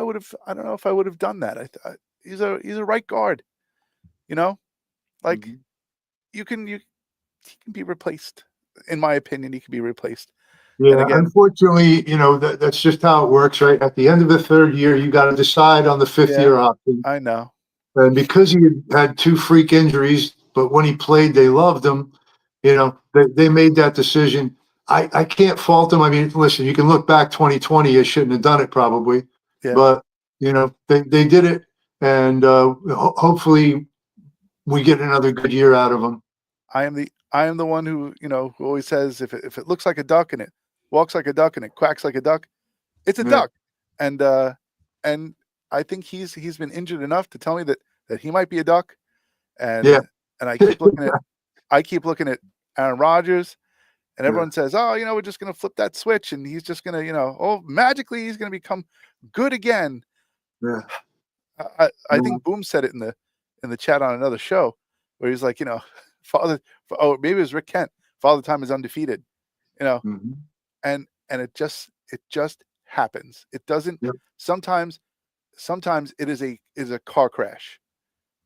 I would have done that. He's a right guard. You know, like Mhm. he can be replaced. In my opinion, he can be replaced. And Yeah, again, unfortunately, that's just how it works, right? At the end of the third year, you got to decide on the fifth Yeah. year option. I know. And because he had 2 freak injuries, but when he played, they loved him. They made that decision. I can't fault him. I mean, listen, you can look back 2020, they shouldn't have done it probably, Yeah. but they did it, and hopefully we get another good year out of him. I am the one who who always says if it looks like a duck and it walks like a duck and it quacks like a duck, it's a Yeah. duck. And I think he's been injured enough to tell me that he might be a duck. And Yeah. and I keep looking at Aaron Rodgers, and everyone says, "Oh, we're just going to flip that switch and he's just going to, magically he's going to become good again." Yeah. I think Boom said it in the chat on another show where he's like, father, maybe it was Rick Kent, Father Time is undefeated, Mhm. and it just happens. It doesn't. Yep. Sometimes it is a car crash,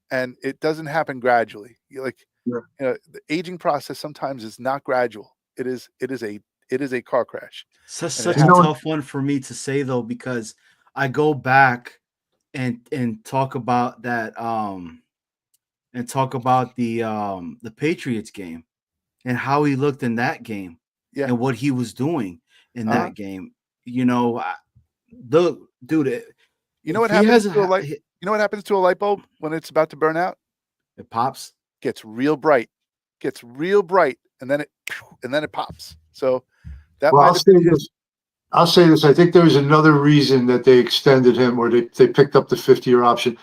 and it doesn't happen gradually. The aging process sometimes is not gradual. It is a car crash. Such And it a happens. tough one for me to say though, because I go back and talk about that and talk about the Patriots game and how he looked in that game Yeah. and what he was doing in Uh-huh. that game. The dude, You know what he happens hasn't to a ha- light? he- You know what happens to a light bulb when it's about to burn out? it pops. Gets real bright, and then it pops. So that Well, might I'll have say been his. this. I'll say this. I think there was another reason that they extended him, or they picked up the 50-year option.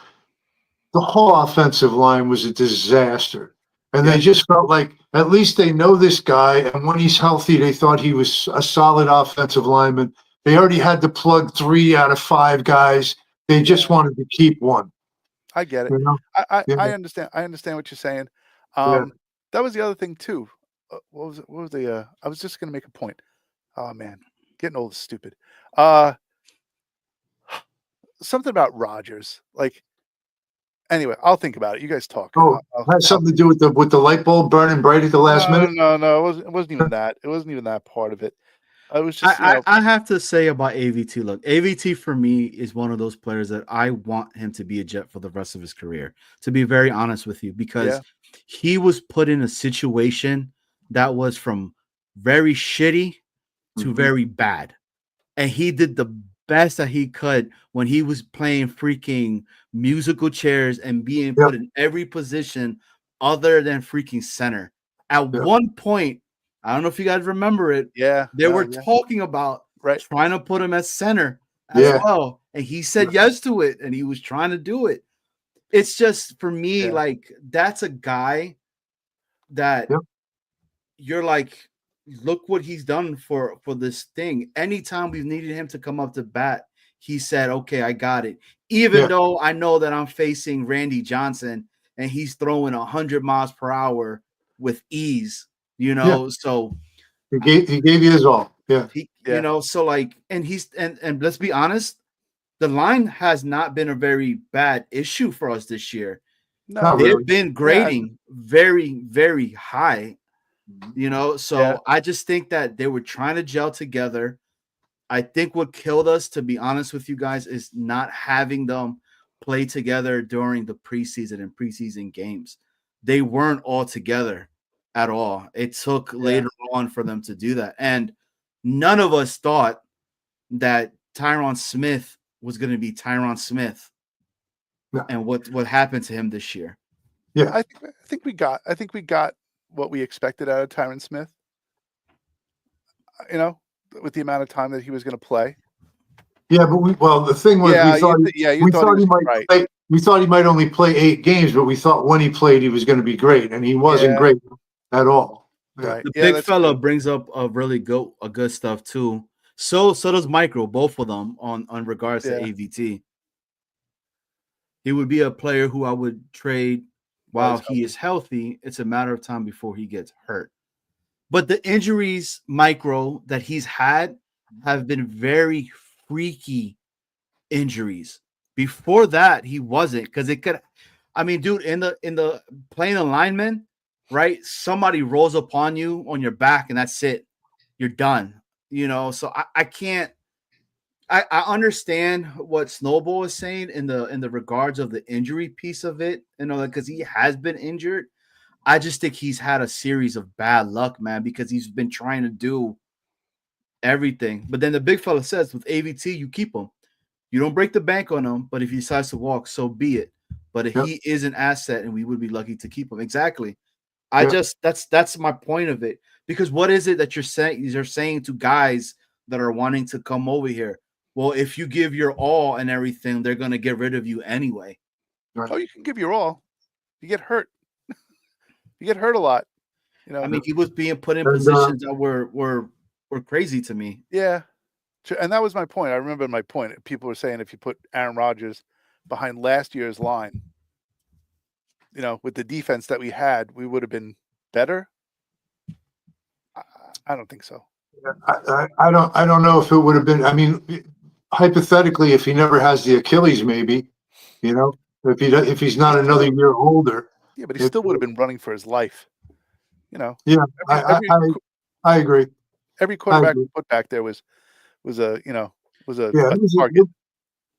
The whole offensive line was a disaster. And Yeah. they just felt like at least they know this guy. And when he's healthy, they thought he was a solid offensive lineman. They already had to plug 3 out of 5 guys. They just wanted to keep one. I get it. You know? I Yeah. understand. I understand what you're saying. Yeah. That was the other thing too. What was it? What was the? I was just gonna make a point. Oh man, getting old is stupid. Something about Rogers. Like, anyway, I'll think about it. You guys talk. Oh, it has something to do with the light bulb burning bright at the last minute. No. It wasn't even that. It wasn't even that part of it. I was just, I have to say about AVT. Look, AVT for me is one of those players that I want him to be a Jet for the rest of his career. To be very honest with you, because he was put in a situation that was from very shitty to very bad, and he did the best that he could when he was playing freaking musical chairs and being put in every position other than freaking center. At one point, I don't know if you guys remember it. They were talking about trying to put him as center as well. And he said yes to it, and he was trying to do it. It's just for me, like, that's a guy that you're like, look what he's done for this thing. Anytime we've needed him to come up to bat, he said, okay, I got it. Even though I know that I'm facing Randy Johnson and he's throwing 100 miles per hour with ease, so he gave you his all. So like, and he's and let's be honest, the line has not been a very bad issue for us this year. No, they've been grading very, very high, so I just think that they were trying to gel together. I think what killed us, to be honest with you guys, is not having them play together during the preseason and preseason games. They weren't all together at all. It took later on for them to do that. And none of us thought that Tyron Smith was going to be Tyron Smith and what happened to him this year. Yeah. I think we got what we expected out of Tyron Smith. With the amount of time that he was going to play. Yeah, but the thing was, we thought he might play. we thought he might only play 8 games, but we thought when he played, he was going to be great, and he wasn't Yeah. great at all. Yeah. Right. The Yeah, big that's fella true. brings up a really good stuff too. So does Micro, both of them on regards to Yeah. AVT. He would be a player who I would trade While while he's he is healthy. It's a matter of time before he gets hurt. But the injuries, Micro, that he's had have been very freaky injuries. Before that, he wasn't, because it could. I mean, dude, in the playing a lineman, right? Somebody rolls upon you on your back, and that's it. You're done. So I can't. I understand what Snowball is saying in the regards of the injury piece of it, because he has been injured. I just think he's had a series of bad luck, man, because he's been trying to do everything. But then the big fella says with AVT, you keep him. You don't break the bank on him, but if he decides to walk, so be it. But Yep. he is an asset, and we would be lucky to keep him. Exactly. Yep. That's my point of it. Because what is it that you're saying? You're saying to guys that are wanting to come over here, well, if you give your all and everything, they're gonna get rid of you anyway. Oh, you can give your all. You get hurt. You get hurt a lot. I mean, he was being put in And, positions that were crazy to me. Yeah. And that was my point. I remember my point. People were saying if you put Aaron Rodgers behind last year's line, with the defense that we had, we would have been better. I don't think so. I don't know if it would have been. I mean, hypothetically, if he never has the Achilles, maybe, if he's not another year older. Yeah, but he still would have been running for his life. Yeah, Every I agree. quarterback we put back there was a Yeah, target.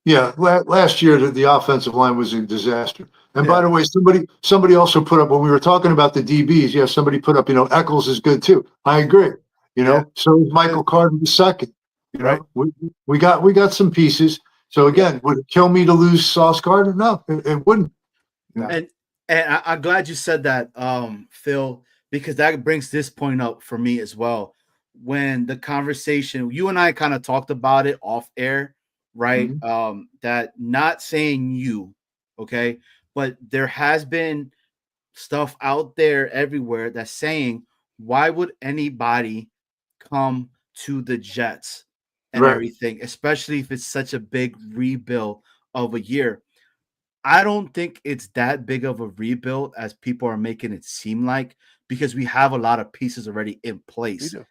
Yeah, last year the offensive line was a disaster. And by Yeah. the way, somebody also put up, when we were talking about the DBs, yeah, somebody put up, Eccles is good too. I agree. Yeah. So is Michael Carter the second. Right. We got some pieces. So again, would it kill me to lose Sauce Carter? No, it wouldn't. And I'm glad you said that, Phil, because that brings this point up for me as well. When the conversation, you and I kind of talked about it off air, right? Mm-hmm. That not saying you, okay, but there has been stuff out there everywhere that's saying, why would anybody come to the Jets and Right. everything, especially if it's such a big rebuild of a year? I don't think it's that big of a rebuild as people are making it seem like, because we have a lot of pieces already in We place. do.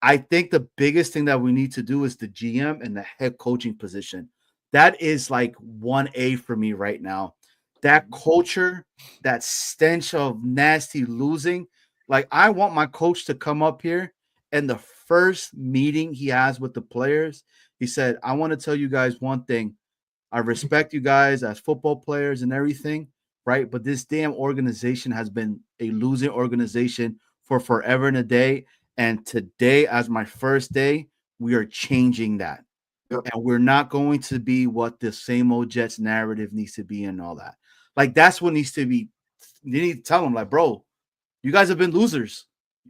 I think the biggest thing that we need to do is the GM and the head coaching position. That is like 1A for me right now. That culture, that stench of nasty losing. Like, I want my coach to come up here, and the first meeting he has with the players, he said, I want to tell you guys one thing. I respect you guys as football players and everything, right? But this damn organization has been a losing organization for forever and a day. And today, as my first day, we are changing that. Yep. And we're not going to be what the same old Jets narrative needs to be and all that. Like, that's what needs to be. You need to tell them, like, bro, you guys have been losers.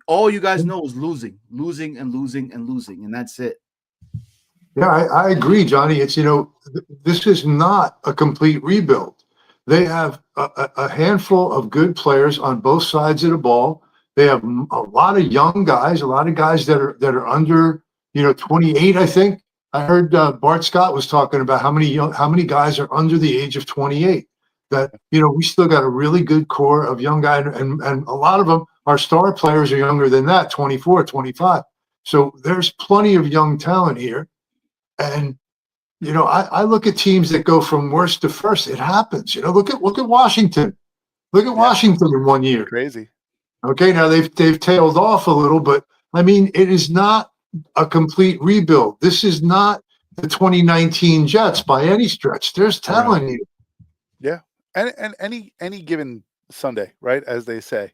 All you guys know is losing, and that's it. Yeah, I agree, Johnny. It's, this is not a complete rebuild. They have a handful of good players on both sides of the ball. They have a lot of young guys, a lot of guys that are under, 28. I think I heard Bart Scott was talking about how many guys are under the age of 28. That we still got a really good core of young guys, and a lot of them, our star players, are younger than that, 24, 25. So there's plenty of young talent here. And I look at teams that go from worst to first. It happens. Look at Washington. Look at Washington in 1 year. Crazy. Okay, now they've tailed off a little, but I mean, it is not a complete rebuild. This is not the 2019 Jets by any stretch. There's talent here. Yeah, and any given Sunday, right? As they say.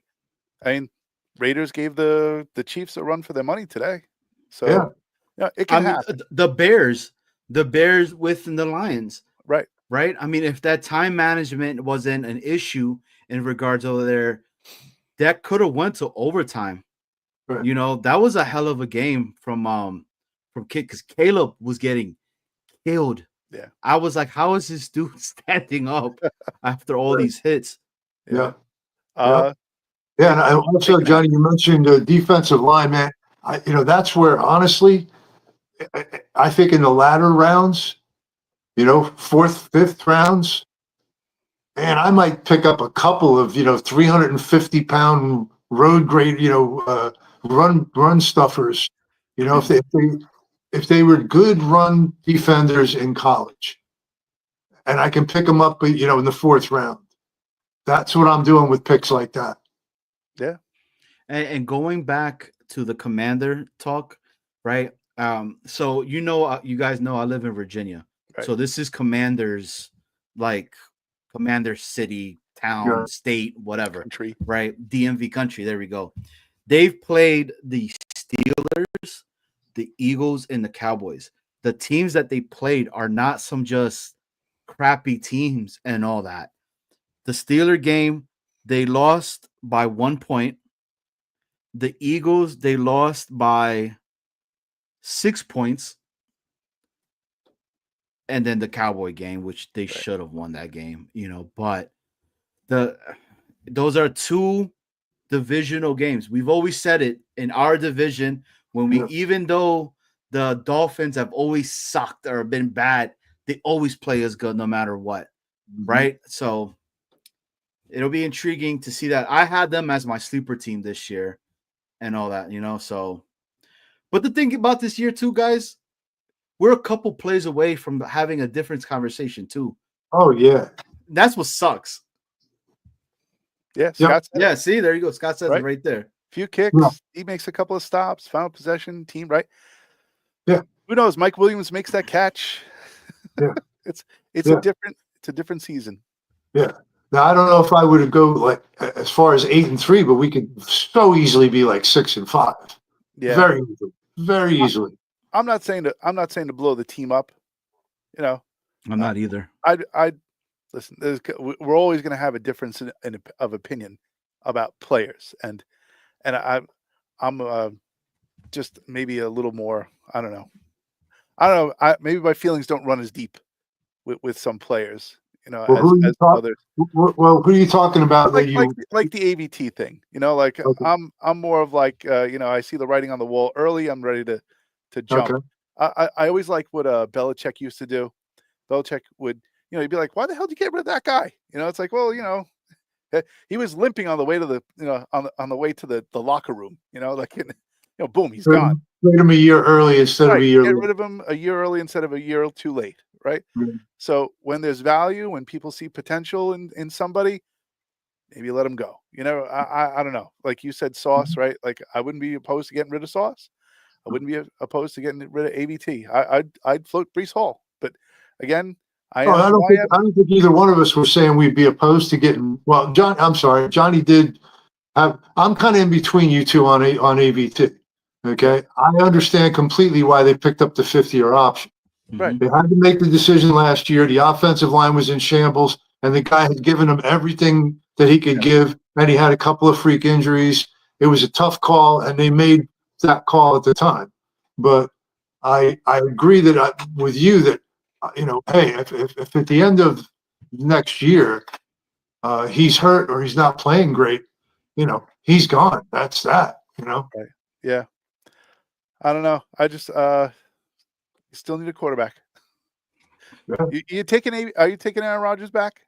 I mean, Raiders gave the Chiefs a run for their money today. So yeah, it can happen. The Bears with the Lions. Right. I mean, if that time management wasn't an issue in regards over there, that could have went to overtime. Right. That was a hell of a game from Kid, because Caleb was getting killed Yeah. I was like, how is this dude standing up after all these hits? Yeah. Uh, Yeah, and also, taking Johnny, you mentioned the defensive line, man. That's where honestly, I think in the latter rounds, fourth, fifth rounds, man, I might pick up a couple of 350-pound road grade, run stuffers. If they were good run defenders in college, and I can pick them up, in the fourth round. That's what I'm doing with picks like that. Yeah. And going back to the Commander talk, right? So you guys know I live in Virginia, Right. so this is Commanders, like Commander City, town, Yeah. state, whatever, Country. right? DMV country. There we go. They've played the Steelers, the Eagles, and the Cowboys. The teams that they played are not some just crappy teams and all that. The Steeler game, they lost by 1 point. The Eagles, they lost by 6 points. And then the Cowboy game, which they should have won that game, but those are two divisional games. We've always said it in our division even though the Dolphins have always sucked or been bad, they always play as good no matter what. Right? So it'll be intriguing to see that. I had them as my sleeper team this year and all that, so. But the thing about this year too, guys, we're a couple plays away from having a different conversation too. Oh, yeah. That's what sucks. Yeah. Scott said Yeah, it. see, there you go. Scott says it right there. Few kicks. Yeah. He makes a couple of stops. Final possession. Team, right? Yeah. Who knows? Mike Williams makes that catch. Yeah. It's Yeah. a different season. Yeah. Now, I don't know if I would go like as far as 8-3, but we could so easily be like 6-5. Yeah. Very easily. Very easily. I'm not saying to blow the team up. I'm not either. I listen. We're always going to have a difference of opinion about players, and I'm just maybe a little more. I don't know. Maybe my feelings don't run as deep with some players. Well, as others. Well, who are you talking about? Like the AVT thing. Okay. I'm more of like I see the writing on the wall early. I'm ready to jump. Okay. I always like what Belichick used to do. Belichick would, he'd be like, "Why the hell did you get rid of that guy?" It's like, well, he was limping on the way to the, on the way to the locker room. Boom, he's gone. Trade him a year early instead of a year Get late. rid of him a year early instead of a year too late, right? Mm-hmm. So when there's value, when people see potential in somebody, maybe let them go. I don't know. Like you said, Sauce, right? Like I wouldn't be opposed to getting rid of Sauce. I wouldn't be opposed to getting rid of AVT. I'd float Breece Hall, but again, I don't think either one of us were saying we'd be opposed to getting. Well, I'm sorry, Johnny did have. I'm kind of in between you two on AVT. Okay, I understand completely why they picked up the 5th-year option. Right. They had to make the decision last year. The offensive line was in shambles, and the guy had given them everything that he could give, and he had a couple of freak injuries. It was a tough call, and they made that call at the time. But I agree with you that hey, if at the end of next year he's hurt or he's not playing great, he's gone. That's that. Right. Yeah. I don't know. I just you still need a quarterback. Yeah. Are you taking Aaron Rodgers back?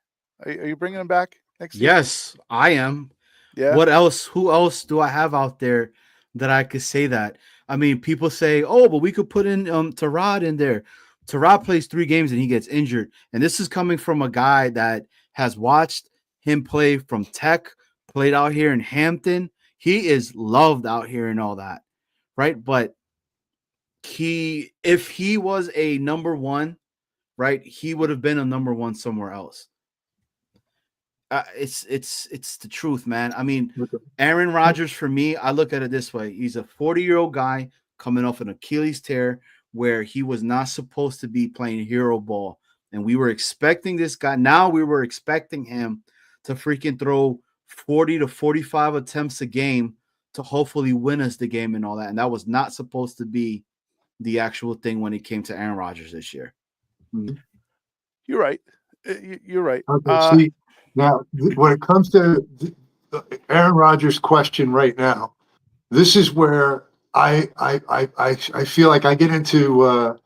Are you bringing him back next year? Yes, I am. Yeah. What else? Who else do I have out there that I could say that? I mean, people say, "Oh, but we could put in Tyrod in there." Tyrod plays 3 games and he gets injured, and this is coming from a guy that has watched him play from Tech, played out here in Hampton. He is loved out here and all that, right? But if he was a number 1, right, he would have been a number 1 somewhere else. It's the truth, man. I mean, Aaron Rodgers, for me, I look at it this way. He's a 40-year-old guy coming off an Achilles tear where he was not supposed to be playing hero ball. And we were expecting this guy. Now we were expecting him to freaking throw 40 to 45 attempts a game to hopefully win us the game and all that. And that was not supposed to be the actual thing when it came to Aaron Rodgers this year. Mm-hmm. You're right. You're right. Okay, see, now when it comes to Aaron Rodgers' question right now, this is where I feel like I get into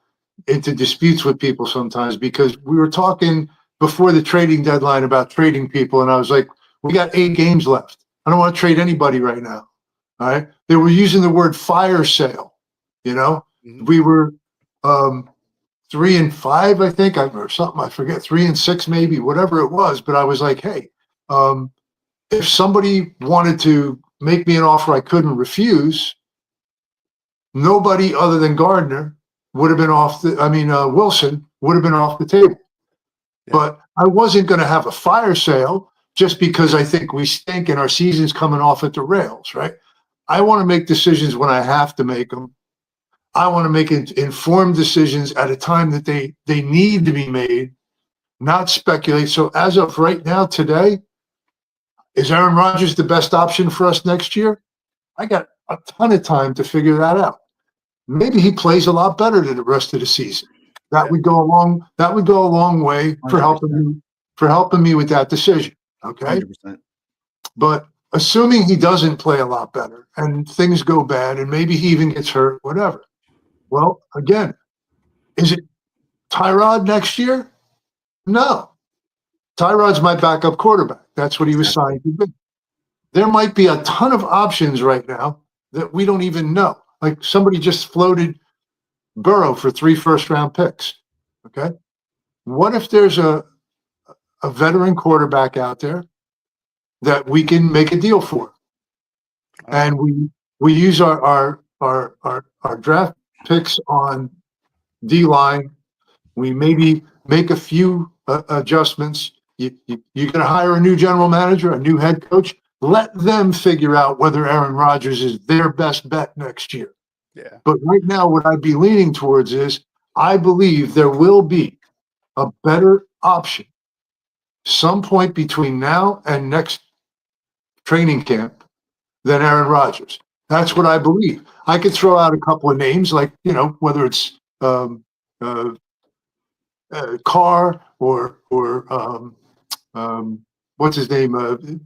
disputes with people sometimes, because we were talking before the trading deadline about trading people, and I was like, we got 8 games left. I don't want to trade anybody right now. All right. They were using the word fire sale. You know, Mhm. we were 3-5, I think, or something. I forget, 3-6, maybe, whatever it was. But I was like, hey, if somebody wanted to make me an offer I couldn't refuse, nobody other than Gardner would have been Wilson would have been off the table. Yeah. But I wasn't going to have a fire sale just because I think we stink and our season's coming off at the rails, right? I want to make decisions when I have to make them. I want to make informed decisions at a time that they need to be made, not speculate. So as of right now, today, is Aaron Rodgers the best option for us next year? I got a ton of time to figure that out. Maybe he plays a lot better than the rest of the season. That Yeah. would go a long way for 100%. helping me with that decision. Okay. 100%. But assuming he doesn't play a lot better and things go bad and maybe he even gets hurt, whatever. Well, again, is it Tyrod next year? No. Tyrod's my backup quarterback. That's what he was signed to be. There might be a ton of options right now that we don't even know. Like somebody just floated Burrow for 3 first-round picks. Okay. What if there's a veteran quarterback out there that we can make a deal for? And we use our draft picks on D-line. We maybe make a few adjustments. You're going to hire a new general manager, a new head coach. Let them figure out whether Aaron Rodgers is their best bet next year. Yeah. But right now, what I'd be leaning towards is I believe there will be a better option some point between now and next training camp than Aaron Rodgers. That's what I believe. I could throw out a couple of names, like, whether it's Carr or what's his name?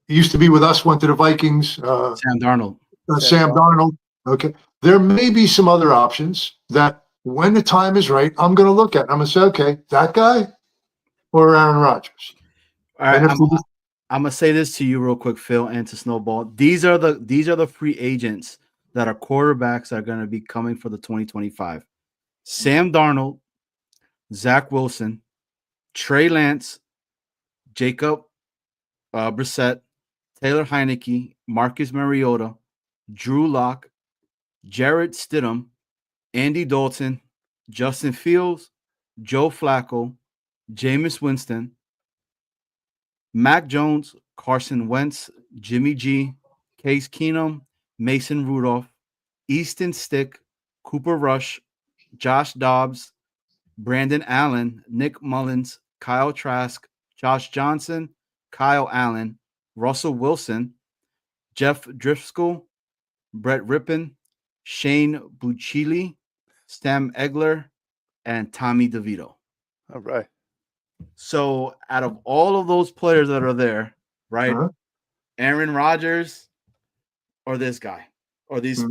He used to be with us, went to the Vikings. Sam Darnold. Sam Darnold. Okay. There may be some other options that when the time is right, I'm going to look at. I'm going to say, okay, that guy or Aaron Rodgers. All right, And if I'm gonna say this to you real quick, Phil, and to Snowball. These are the free agents that are quarterbacks that are going to be coming for the 2025. Sam Darnold, Zach Wilson, Trey Lance, Jacob Brissett, Taylor Heineke, Marcus Mariota, Drew Lock, Jarrett Stidham, Andy Dalton, Justin Fields, Joe Flacco, Jameis Winston, Mac Jones, Carson Wentz, Jimmy G, Case Keenum, Mason Rudolph, Easton Stick, Cooper Rush, Josh Dobbs, Brandon Allen, Nick Mullins, Kyle Trask, Josh Johnson, Kyle Allen, Russell Wilson, Jeff Driscoll, Brett Rippon, Shane Bucchili, Sam Egler, and Tommy DeVito. All right. So out of all of those players that are there, right? Aaron Rodgers or this guy or these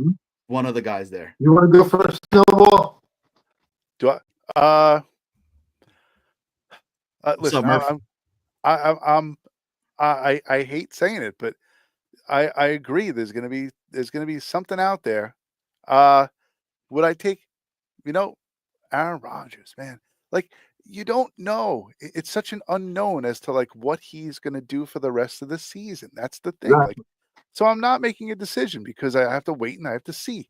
one of the guys there. You want to go first, Snowball? Do I? Listen, I hate saying it, but I agree. There's gonna be something out there. Would I take, Aaron Rodgers, man? Like, you don't know. It's such an unknown as to like what he's gonna do for the rest of the season. That's the thing. Like, so I'm not making a decision because I have to wait and I have to see.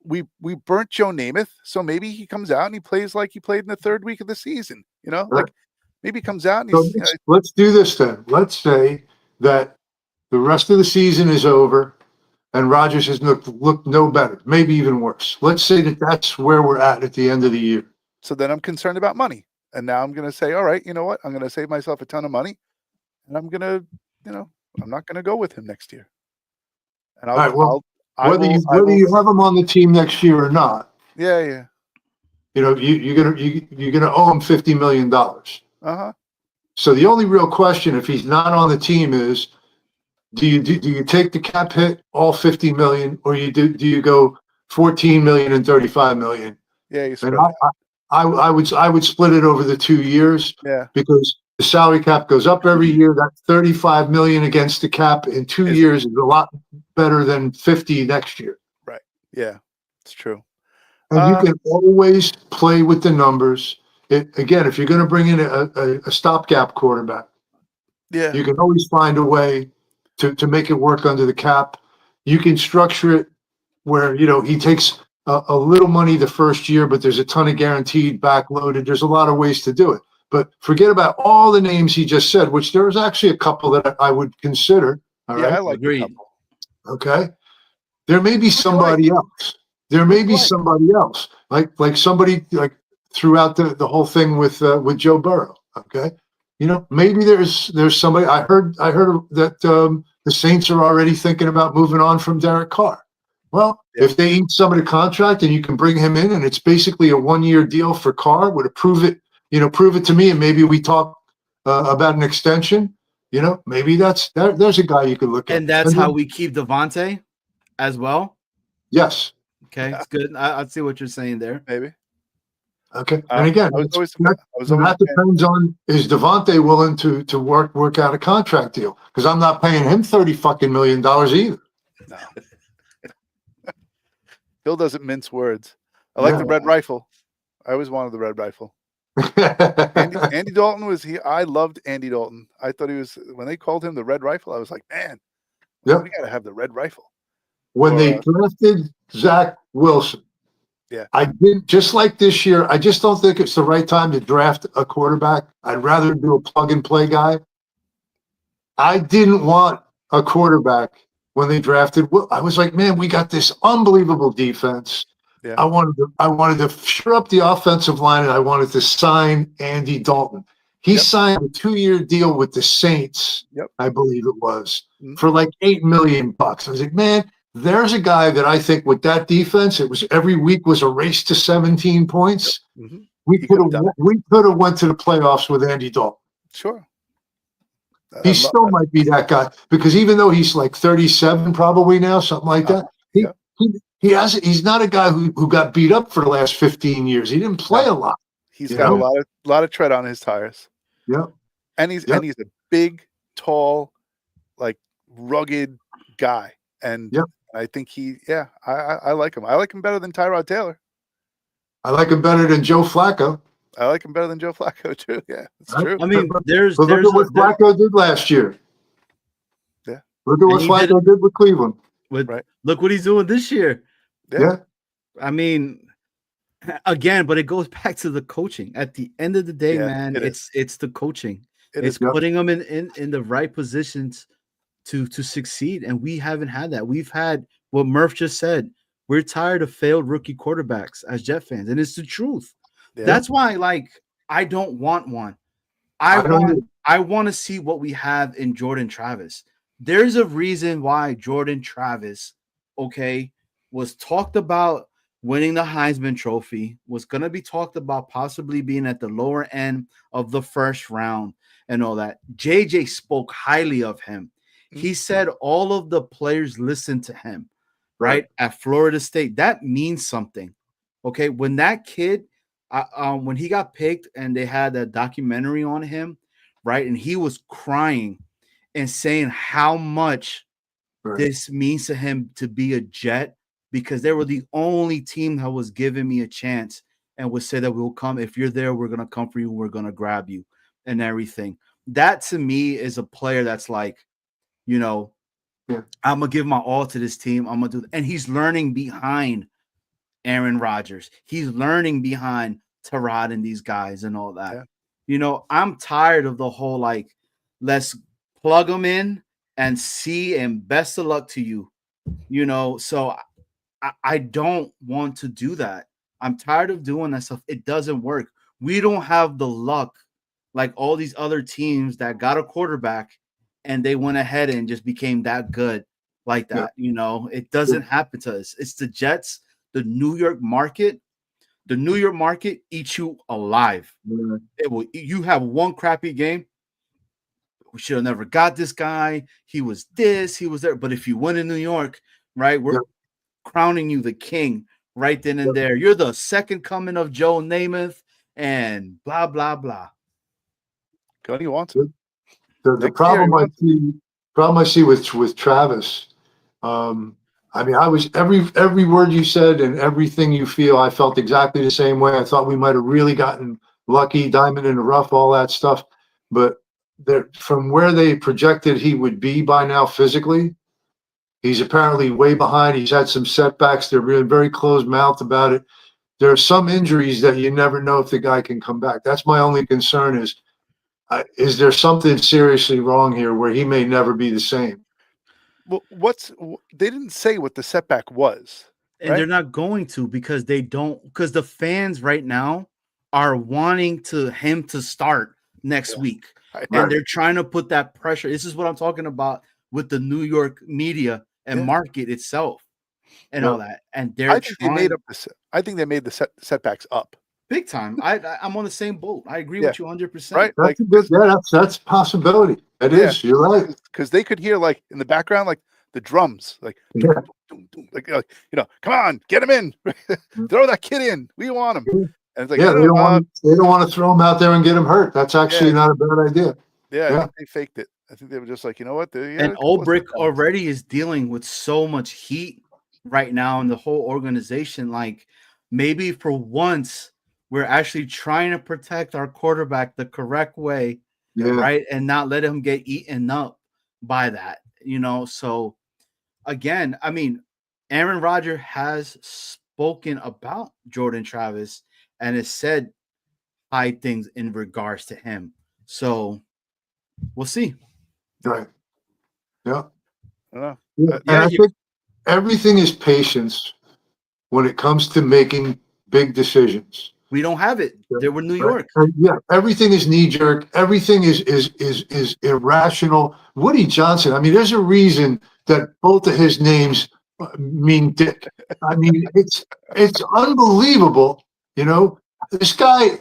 We burnt Joe Namath, so maybe he comes out and he plays like he played in the 3rd week of the season. Like maybe he comes out and So he's. let's do this then. Let's say that the rest of the season is over and Rodgers has looked no better, maybe even worse. Let's say that that's where we're at the end of the year. So then I'm concerned about money. And now I'm going to say, all right, you know what? I'm going to save myself a ton of money. And I'm going to, I'm not going to go with him next year. And whether you have him on the team next year or not. Yeah. you're gonna owe him $50 million. Uh-huh. So the only real question, if he's not on the team, is do you take the cap hit, all 50 million, or do you go 14 million and 35 million? Yeah, you And spread it out. I would split it over the 2 years, Yeah. because the salary cap goes up every year. That 35 million against the cap in 2 Is- years is a lot better than 50 next year. Right. Yeah, it's true. And you can always play with the numbers. Again, if you're going to bring in a stopgap quarterback, Yeah. you can always find a way to make it work under the cap. You can structure it where, he takes a little money the first year, but there's a ton of guaranteed backloaded. There's a lot of ways to do it. But forget about all the names he just said, which there was actually a couple that I would consider. All Yeah, right. I like the Agreed. couple. Okay. There may be somebody else. There may be somebody else, like somebody like throughout the whole thing with Joe Burrow. Okay. Maybe there's somebody. I heard that the Saints are already thinking about moving on from Derek Carr. Well, Yeah. if they eat some of the contract and you can bring him in, and it's basically a 1-year deal for Carr, would prove it to me, and maybe we talk about an extension. Maybe there's a guy you could look at. And that's how we keep Devontae as well. Yes. Okay, it's good. I see what you're saying there. Maybe. Okay. And again, I was always that depends on, is Devontae willing to work out a contract deal? Because I'm not paying him $30 million either. No. Bill doesn't mince words. I like the red rifle. I always wanted the red rifle. Andy Dalton I loved Andy Dalton. I thought he was, when they called him the red rifle, I was like, man, Yep. we got to have the red rifle. When they drafted Zach Wilson, yeah, I did, just like this year, I just don't think it's the right time to draft a quarterback. I'd rather do a plug and play guy. I didn't want a quarterback when they drafted. I was like, man, we got this unbelievable defense. Yeah. I wanted to shore up the offensive line, and I wanted to sign Andy Dalton. He signed a 2-year deal with the Saints, I believe it was, for like $8 million. I was like, man, there's a guy that I think with that defense, it was every week was a race to 17 points. Mm-hmm. We could have went to the playoffs with Andy Dalton. Sure. He still might be that guy, because even though he's like 37 probably now, something like that, he's not a guy who got beat up for the last 15 years. He didn't play a lot. He's got a lot of tread on his tires. Yeah. And he's a big, tall, like rugged guy. And I think I like him. I like him better than Tyrod Taylor. I like him better than Joe Flacco. I like him better than Joe Flacco too. Yeah, it's true. I mean, look at what Flacco did last year. Yeah. Look at what Flacco did with Cleveland. Look what he's doing this year. Yeah. I mean, again, but it goes back to the coaching. At the end of the day, man, it's the coaching. It's putting them in the right positions to succeed. And we haven't had that. We've had what Murph just said. We're tired of failed rookie quarterbacks as Jet fans. And it's the truth. Yeah. That's why, I don't want one. I want to see what we have in Jordan Travis. There's a reason why Jordan Travis, was talked about winning the Heisman Trophy, was going to be talked about possibly being at the lower end of the first round and all that. JJ spoke highly of him. He said all of the players listened to him, right? At Florida State. That means something. Okay. When that kid, when he got picked and they had a documentary on him, right? And he was crying and saying how much this means to him to be a Jet, because they were the only team that was giving me a chance and would say that we'll come. If you're there, we're going to come for you. We're going to grab you and everything. That to me is a player that's like, I'm going to give my all to this team. I'm going to do, and he's learning behind Aaron Rodgers. He's learning behind Tyrod and these guys and all that. Yeah. I'm tired of the whole, let's plug them in and see, and best of luck to you. So I don't want to do that. I'm tired of doing that stuff. It doesn't work. We don't have the luck like all these other teams that got a quarterback and they went ahead and just became that good like that. Yeah. It doesn't happen to us. It's the Jets, the New York market. The New York market eats you alive. Yeah. It will. You have one crappy game. We should have never got this guy. He was this. He was there. But if you win in New York, right, we're Yeah. crowning you the king right then and there. You're the second coming of Joe Namath, and blah blah blah. Gunny wants it. The Next year, problem I see with Travis, I mean, I was every word you said and everything you feel, I felt exactly the same way. I thought we might have really gotten lucky, diamond in the rough, all that stuff. But from where they projected he would be by now physically, he's apparently way behind. He's had some setbacks. They're really very closed-mouthed about it. There are some injuries that you never know if the guy can come back. That's my only concern is there something seriously wrong here where he may never be the same? Well, they didn't say what the setback was, And right? they're not going to because the fans right now are wanting him to start next week. And they're trying to put that pressure. This is what I'm talking about with the New York media and market itself and all that. And they're I think they made the setbacks up big time. I'm on the same boat. I agree with you 100%. right. That's a possibility. It is. You're right. Because they could hear like in the background, like the drums, like, like come on, get him in, throw that kid in. We want him. And it's like, they don't want to throw him out there and get him hurt. That's actually not a bad idea. I think they faked it. I think they were just like, you know what? And Olbrich already is dealing with so much heat right now in the whole organization. Like maybe for once we're actually trying to protect our quarterback the correct way, right? And not let him get eaten up by that, So again, I mean, Aaron Rodgers has spoken about Jordan Travis and has said high things in regards to him. So we'll see. Right. Yeah. I think everything is patience when it comes to making big decisions. We don't have it. There were New York. Everything is knee jerk. Everything is irrational. Woody Johnson. I mean, there's a reason that both of his names mean dick. I mean, it's unbelievable. This guy.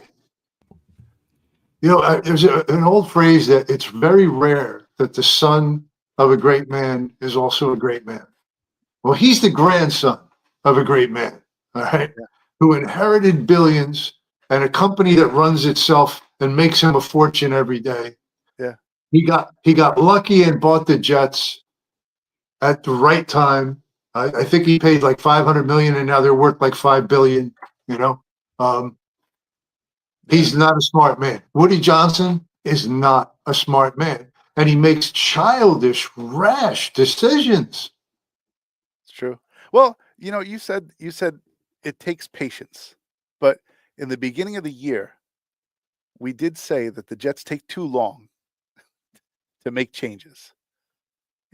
There's an old phrase that it's very rare that the son of a great man is also a great man. Well, he's the grandson of a great man, all right, who inherited billions and a company that runs itself and makes him a fortune every day. Yeah. He got lucky and bought the Jets at the right time. I think he paid like $500 million and now they're worth like $5 billion, He's not a smart man. Woody Johnson is not a smart man. And he makes childish, rash decisions. It's true. Well, you said it takes patience. But in the beginning of the year, we did say that the Jets take too long to make changes.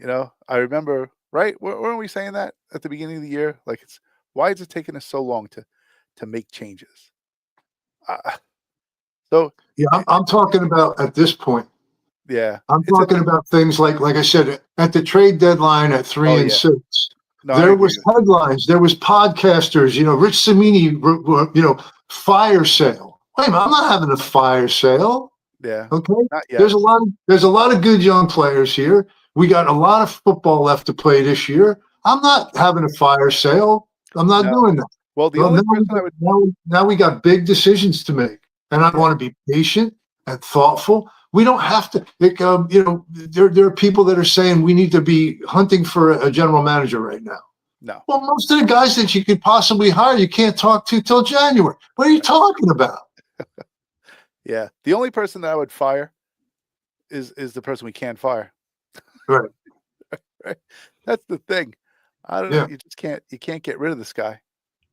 I remember, right? Weren't we saying that at the beginning of the year? Like, why is it taking us so long to make changes? I'm talking about at this point. Yeah. I'm talking about things like I said, at the trade deadline at 3 and 6. No, there was headlines. There was podcasters, Rich Cimini, fire sale. Wait a minute, I'm not having a fire sale. Yeah. Okay. Not yet. There's a lot of good young players here. We got a lot of football left to play this year. I'm not having a fire sale. I'm not doing that. Well, now we got big decisions to make. And I want to be patient and thoughtful. We don't have to, there are people that are saying we need to be hunting for a general manager right now. No. Well, most of the guys that you could possibly hire, you can't talk to till January. What are you talking about? Yeah. The only person that I would fire is the person we can't fire. Right. Right. That's the thing. I don't know. You can't get rid of this guy.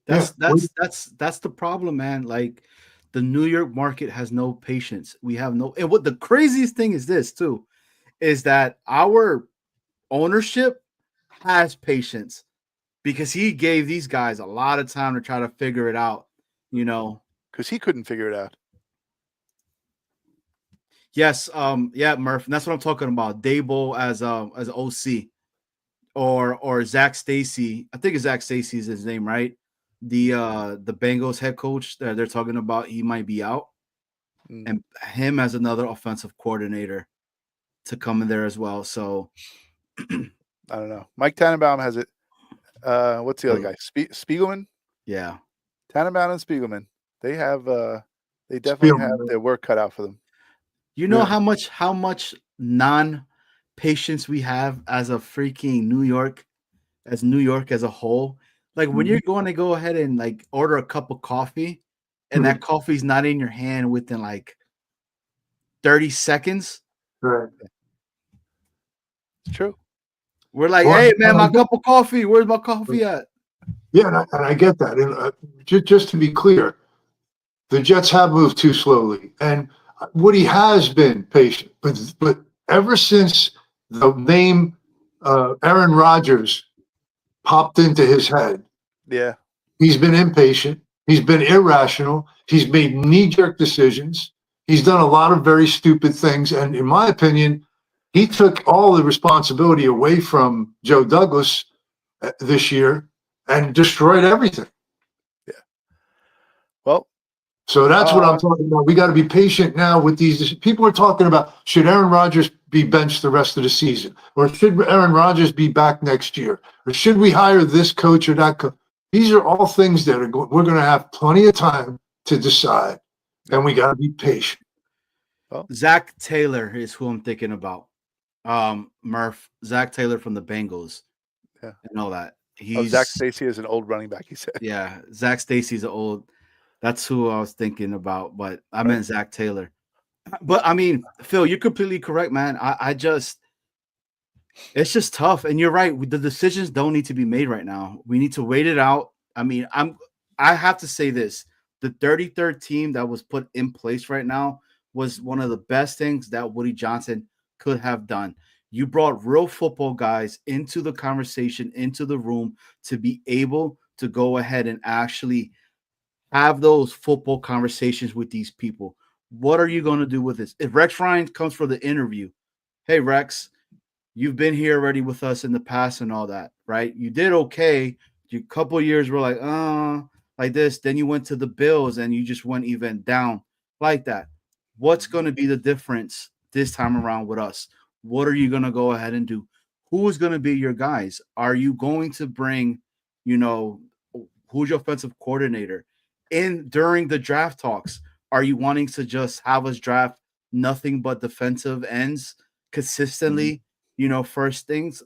That's the problem, man. Like, the New York market has no patience. We have no, and what the craziest thing is this too, is that our ownership has patience because he gave these guys a lot of time to try to figure it out, because he couldn't figure it out. Yes. Murph. And that's what I'm talking about. Dable as OC or Zach Stacy. I think it's Zach Stacy is his name, right? the Bengals head coach that they're talking about, he might be out, and him as another offensive coordinator to come in there as well. So I don't know. Mike Tannenbaum has it. What's the other guy? Spiegelman? yeah. Tannenbaum and Spiegelman. They have they definitely have their work cut out for them. You know how much non-patience we have as a freaking New York as a whole. Like when you're going to go ahead and like order a cup of coffee and that coffee's not in your hand within like 30 seconds. Right. It's true. We're like, hey man, my cup of coffee. Where's my coffee at? Yeah, and I get that. And just to be clear, the Jets have moved too slowly, and Woody has been patient. But ever since the name Aaron Rodgers popped into his head, Yeah. he's been impatient. He's been irrational. He's made knee-jerk decisions. He's done a lot of very stupid things. And in my opinion, he took all the responsibility away from Joe Douglas this year and destroyed everything. Yeah. Well, so that's what I'm talking about. We got to be patient now with these. People are talking about, should Aaron Rodgers be benched the rest of the season? Or should Aaron Rodgers be back next year? Or should we hire this coach or that coach? These are all things that we're going to have plenty of time to decide. And we got to be patient. Well, Zach Taylor is who I'm thinking about. Murph, Zach Taylor from the Bengals. Yeah. And all that. Zach Stacy is an old running back, he said. Yeah, Zach Stacy's an old. That's who I was thinking about, but I meant Zach Taylor. But I mean, Phil, you're completely correct, man. It's just tough, and you're right. The decisions don't need to be made right now. We need to wait it out. I mean, I have to say this: the 33rd team that was put in place right now was one of the best things that Woody Johnson could have done. You brought real football guys into the conversation, into the room to be able to go ahead and actually have those football conversations with these people. What are you going to do with this? If Rex Ryan comes for the interview, hey, Rex, you've been here already with us in the past and all that, right? You did okay. You couple of years were like this. Then you went to the Bills and you just went even down like that. What's going to be the difference this time around with us? What are you going to go ahead and do? Who's going to be your guys? Are you going to bring, who's your offensive coordinator? During the draft talks, are you wanting to just have us draft nothing but defensive ends consistently? First things.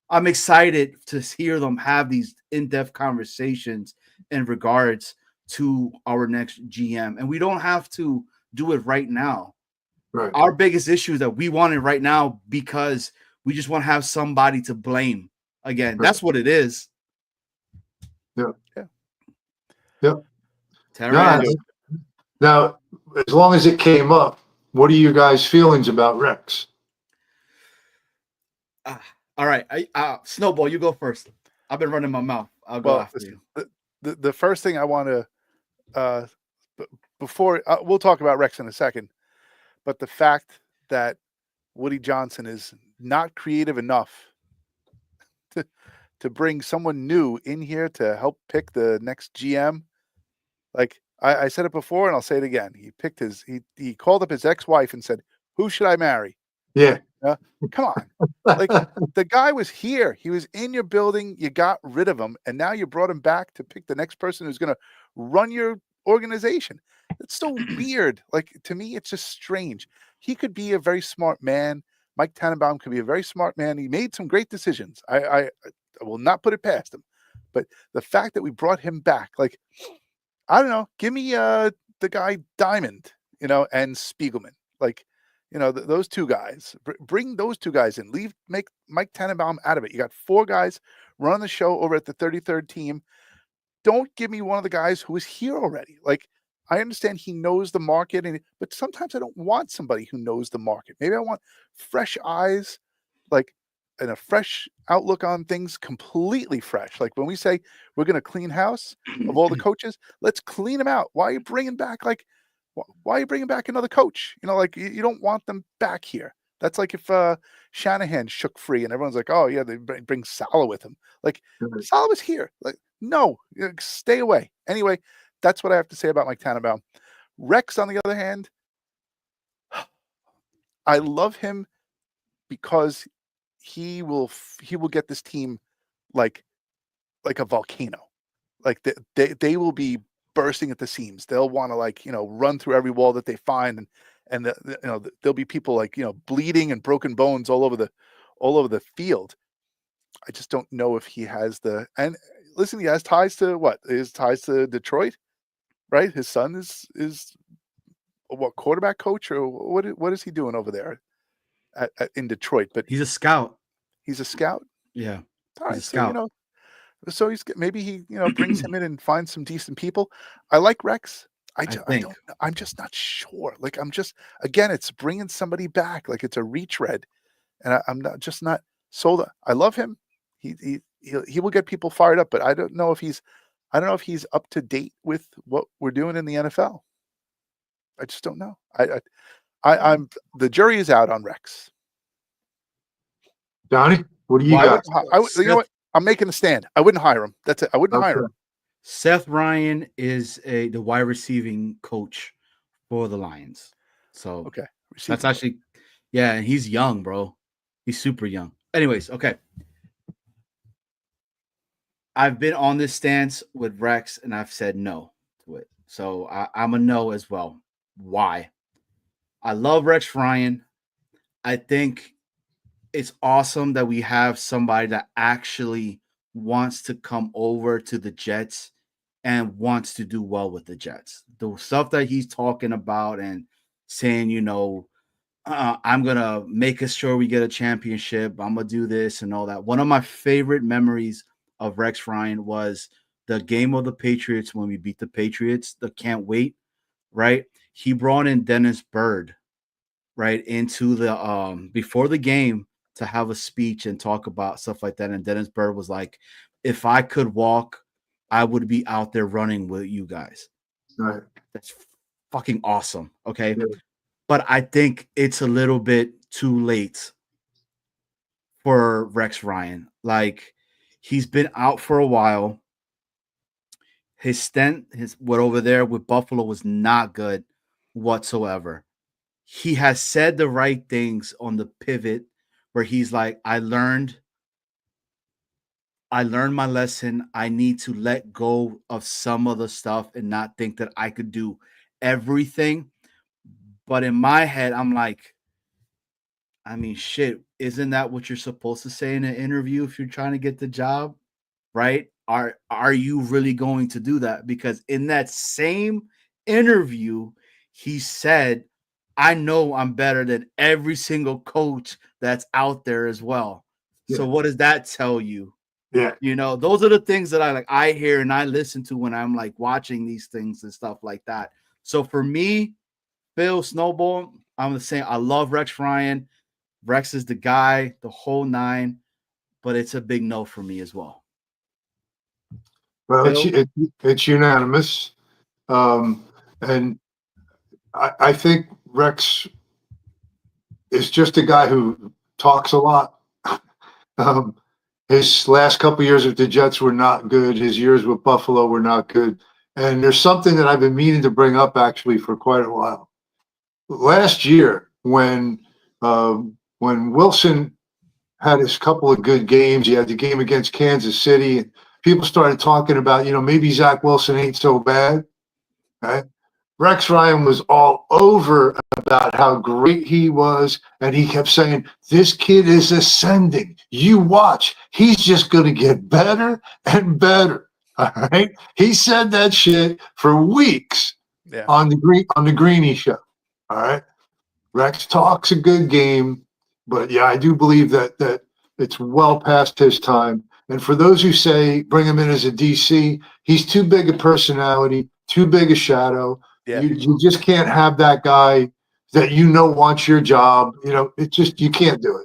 I'm excited to hear them have these in-depth conversations in regards to our next GM, and we don't have to do it right now. Right. Our biggest issue is that we want it right now because we just want to have somebody to blame. Again, right. That's what it is. Yeah. Now, as long as it came up, what are your guys' feelings about Rex? All right, Snowball, you go first. I've been running my mouth. I'll go after you. The first thing I want to, before we'll talk about Rex in a second, but the fact that Woody Johnson is not creative enough to bring someone new in here to help pick the next GM. Like I said it before, and I'll say it again. He picked he called up his ex-wife and said, "Who should I marry?" Yeah. Come on. Like the guy was here. He was in your building. You got rid of him, and now you brought him back to pick the next person who's going to run your organization. It's so weird. Like, to me, it's just strange. He could be a very smart man. Mike Tannenbaum could be a very smart man. He made some great decisions. I will not put it past him. But the fact that we brought him back, like, I don't know, give me the guy Diamond, and Spiegelman. Like, those two guys. Bring those two guys in. Make Mike Tannenbaum out of it. You got 4 guys running the show over at the 33rd team. Don't give me one of the guys who is here already. Like, I understand he knows the market, but sometimes I don't want somebody who knows the market. Maybe I want fresh eyes, like, and a fresh outlook on things, completely fresh. Like when we say we're going to clean house of all the coaches, let's clean them out. Why are you bringing back another coach? Like you don't want them back here. That's like if Shanahan shook free and everyone's like, oh yeah, they bring Salah with him. Like Salah was here. Like No, stay away. Anyway, that's what I have to say about Mike Tannenbaum. Rex, on the other hand, I love him because he will get this team like a volcano. Like they will be bursting at the seams. They'll want to run through every wall that they find, and there'll be people bleeding and broken bones all over the field. I just don't know if he has and listen, he has ties to what? His ties to Detroit, right? His son is what, quarterback coach, or what is he doing over there in Detroit? But He's a scout. he's a scout. Yeah. All right, He's a scout. so he's maybe he brings him in and finds some decent people. I like Rex. I think. don't. I'm just not sure. Like again, it's bringing somebody back. Like it's a retread, and I'm not sold. I love him. He will get people fired up, but I don't know if he's up to date with what we're doing in the NFL. I just don't know. I'm the jury is out on Rex. Johnny, what do you Why got? You know what? I'm making a stand. I wouldn't hire him. That's it. I wouldn't hire him. Seth Ryan is the wide receiving coach for the Lions. So Okay. that's actually, yeah, and he's young, bro. He's super young. Anyways, okay. I've been on this stance with Rex, and I've said no to it. So I'm a no as well. Why? I love Rex Ryan. I think it's awesome that we have somebody that actually wants to come over to the Jets and wants to do well with the Jets. The stuff that he's talking about and saying, I'm going to make sure we get a championship. I'm going to do this and all that. One of my favorite memories of Rex Ryan was the game of the Patriots when we beat the Patriots, the can't wait, right? He brought in Dennis Byrd, right, into the before the game to have a speech and talk about stuff like that. And Dennis Byrd was like, if I could walk, I would be out there running with you guys. Right. That's fucking awesome. Okay. Yeah. But I think it's a little bit too late for Rex Ryan. Like, he's been out for a while. His stint, what over there with Buffalo was not good whatsoever. He has said the right things on the pivot where he's like, I learned my lesson. I need to let go of some of the stuff and not think that I could do everything. But in my head, I'm like, I mean, shit, isn't that what you're supposed to say in an interview if you're trying to get the job? Right? Are you really going to do that? Because in that same interview, he said, I know I'm better than every single coach that's out there as well. Yeah. So what does that tell you? Yeah. Those are the things that I hear and I listen to when I'm like watching these things and stuff like that. So for me, Phil Snowball, I'm saying I love Rex Ryan. Rex is the guy, the whole nine, but it's a big no for me as well. Well, it's unanimous. And I think Rex is just a guy who talks a lot. His last couple of years with the Jets were not good. His years with Buffalo were not good. And there's something that I've been meaning to bring up actually for quite a while. Last year, when Wilson had his couple of good games, he had the game against Kansas City, and people started talking about, maybe Zach Wilson ain't so bad, right? Rex Ryan was all over about how great he was, and he kept saying, this kid is ascending. You watch. He's just going to get better and better, all right? He said that shit for weeks on the Greeny show, all right? Rex talks a good game, but, yeah, I do believe that it's well past his time. And for those who say bring him in as a DC, he's too big a personality, too big a shadow. Yeah. You just can't have that guy that wants your job. It just, you can't do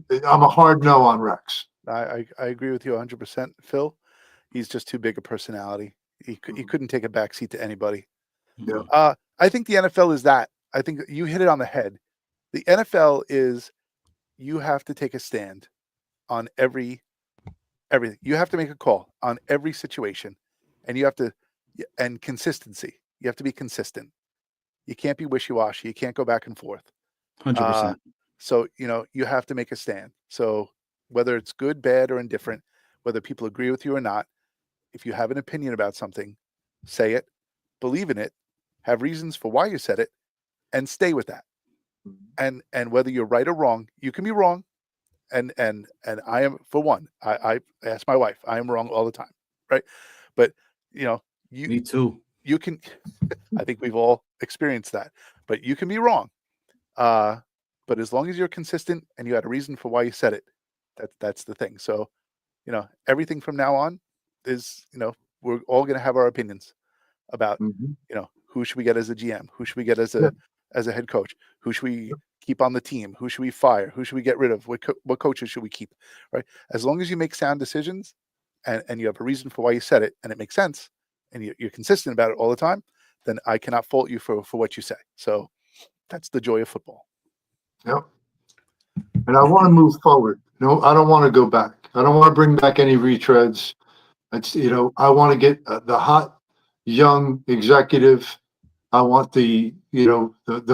it. I'm a hard no on Rex. I agree with you 100%, Phil. He's just too big a personality. He couldn't take a backseat to anybody. Yeah. I think the NFL is that. I think you hit it on the head. The NFL is you have to take a stand on every everything. You have to make a call on every situation, and you have to, and consistency. You have to be consistent. You can't be wishy-washy. You can't go back and forth. 100%. So, you have to make a stand. So whether it's good, bad, or indifferent, whether people agree with you or not, if you have an opinion about something, say it, believe in it, have reasons for why you said it, and stay with that. And whether you're right or wrong, you can be wrong. And I am, for one, I ask my wife, I am wrong all the time, right? But Me too. you can, I think we've all experienced that, but you can be wrong. But as long as you're consistent and you had a reason for why you said it, that's the thing. So, everything from now on is, we're all going to have our opinions about, who should we get as a GM? Who should we get as a head coach? Who should we keep on the team? Who should we fire? Who should we get rid of? What coaches should we keep? Right? As long as you make sound decisions and you have a reason for why you said it and it makes sense and you're consistent about it all the time, then I cannot fault you for what you say. So that's the joy of football. Yep. And I want to move forward. No, I don't want to go back. I don't want to bring back any retreads. It's, I want to get the hot young executive. I want the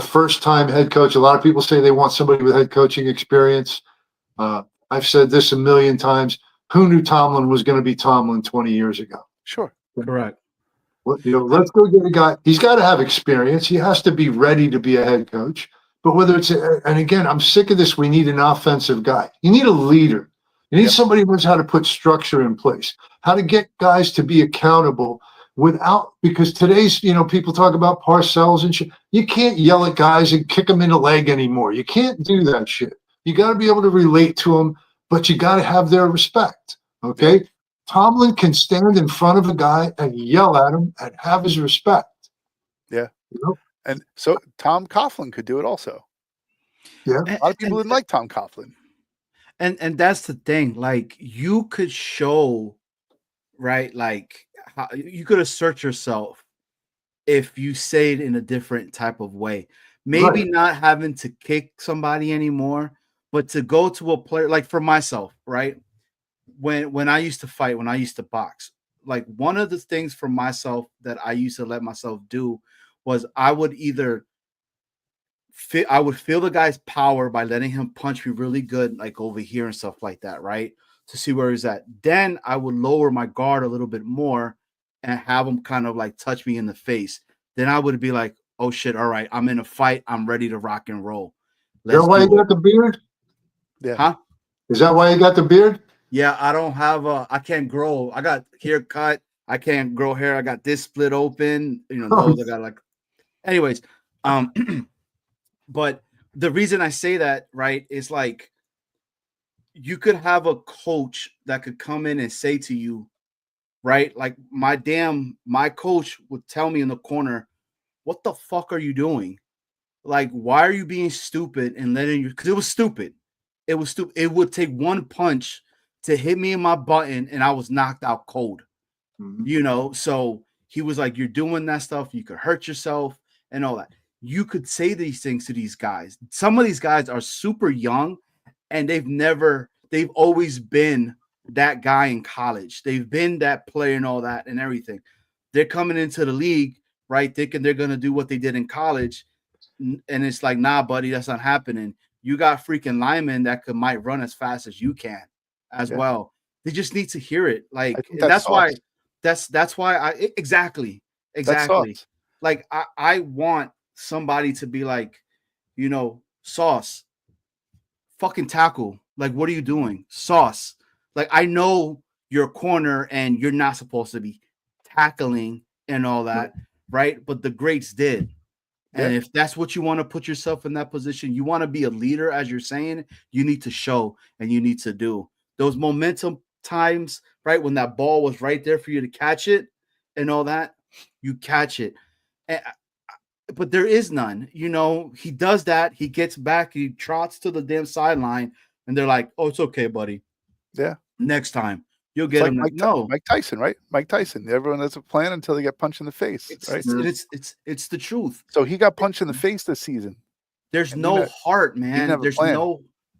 first time head coach. A lot of people say they want somebody with head coaching experience. I've said this a million times. Who knew Tomlin was going to be Tomlin 20 years ago? Sure. Correct. Well, let's go get a guy. He's got to have experience. He has to be ready to be a head coach. But whether it's, and again, I'm sick of this. We need an offensive guy. You need a leader. You need somebody who knows how to put structure in place, how to get guys to be accountable because today's, people talk about Parcells and shit. You can't yell at guys and kick them in the leg anymore. You can't do that shit. You got to be able to relate to them, but you got to have their respect. Okay. Tomlin can stand in front of a guy and yell at him and have his respect. Yeah. And so Tom Coughlin could do it also. Yeah. A lot of people didn't like Tom Coughlin. And that's the thing. Like, you could show, right? Like, how, you could assert yourself if you say it in a different type of way. Maybe not having to kick somebody anymore, but to go to a player, like for myself, right? When I used to fight, when I used to box, like one of the things for myself that I used to let myself do was I would feel the guy's power by letting him punch me really good, like over here and stuff like that, right? To see where he's at. Then I would lower my guard a little bit more and have him kind of like touch me in the face. Then I would be like, oh shit, all right, I'm in a fight. I'm ready to rock and roll. Is that why you got the beard? Yeah. Huh? Is that why you got the beard? Yeah, I can't grow. I got hair cut. I can't grow hair. I got this split open. Those I got like, anyways. But the reason I say that, right, is like you could have a coach that could come in and say to you, right, like my coach would tell me in the corner, what the fuck are you doing? Like, why are you being stupid and letting you? Because it was stupid. It was stupid. It would take one punch to hit me in my button and I was knocked out cold. So he was like, you're doing that stuff. You could hurt yourself and all that. You could say these things to these guys. Some of these guys are super young and they've always been that guy in college. They've been that player and all that and everything. They're coming into the league, right, thinking they're going to do what they did in college. And it's like, nah, buddy, that's not happening. You got freaking linemen that might run as fast as you can as well. They just need to hear it. Like, that's why I exactly. Like, I want somebody to be like, Sauce, fucking tackle. Like, what are you doing? Sauce. Like, I know you're a corner and you're not supposed to be tackling and all that, right? But the greats did. And if that's what you want to put yourself in that position, you want to be a leader, as you're saying, you need to show and you need to do those momentum times, right? When that ball was right there for you to catch it and all that, you catch it. But there is none. He does that. He gets back. He trots to the damn sideline, and they're like, "Oh, it's okay, buddy. Yeah, next time you'll get him." Mike Tyson, right? Mike Tyson. Everyone has a plan until they get punched in the face. It's the truth. So he got punched in the face this season. There's no heart, man.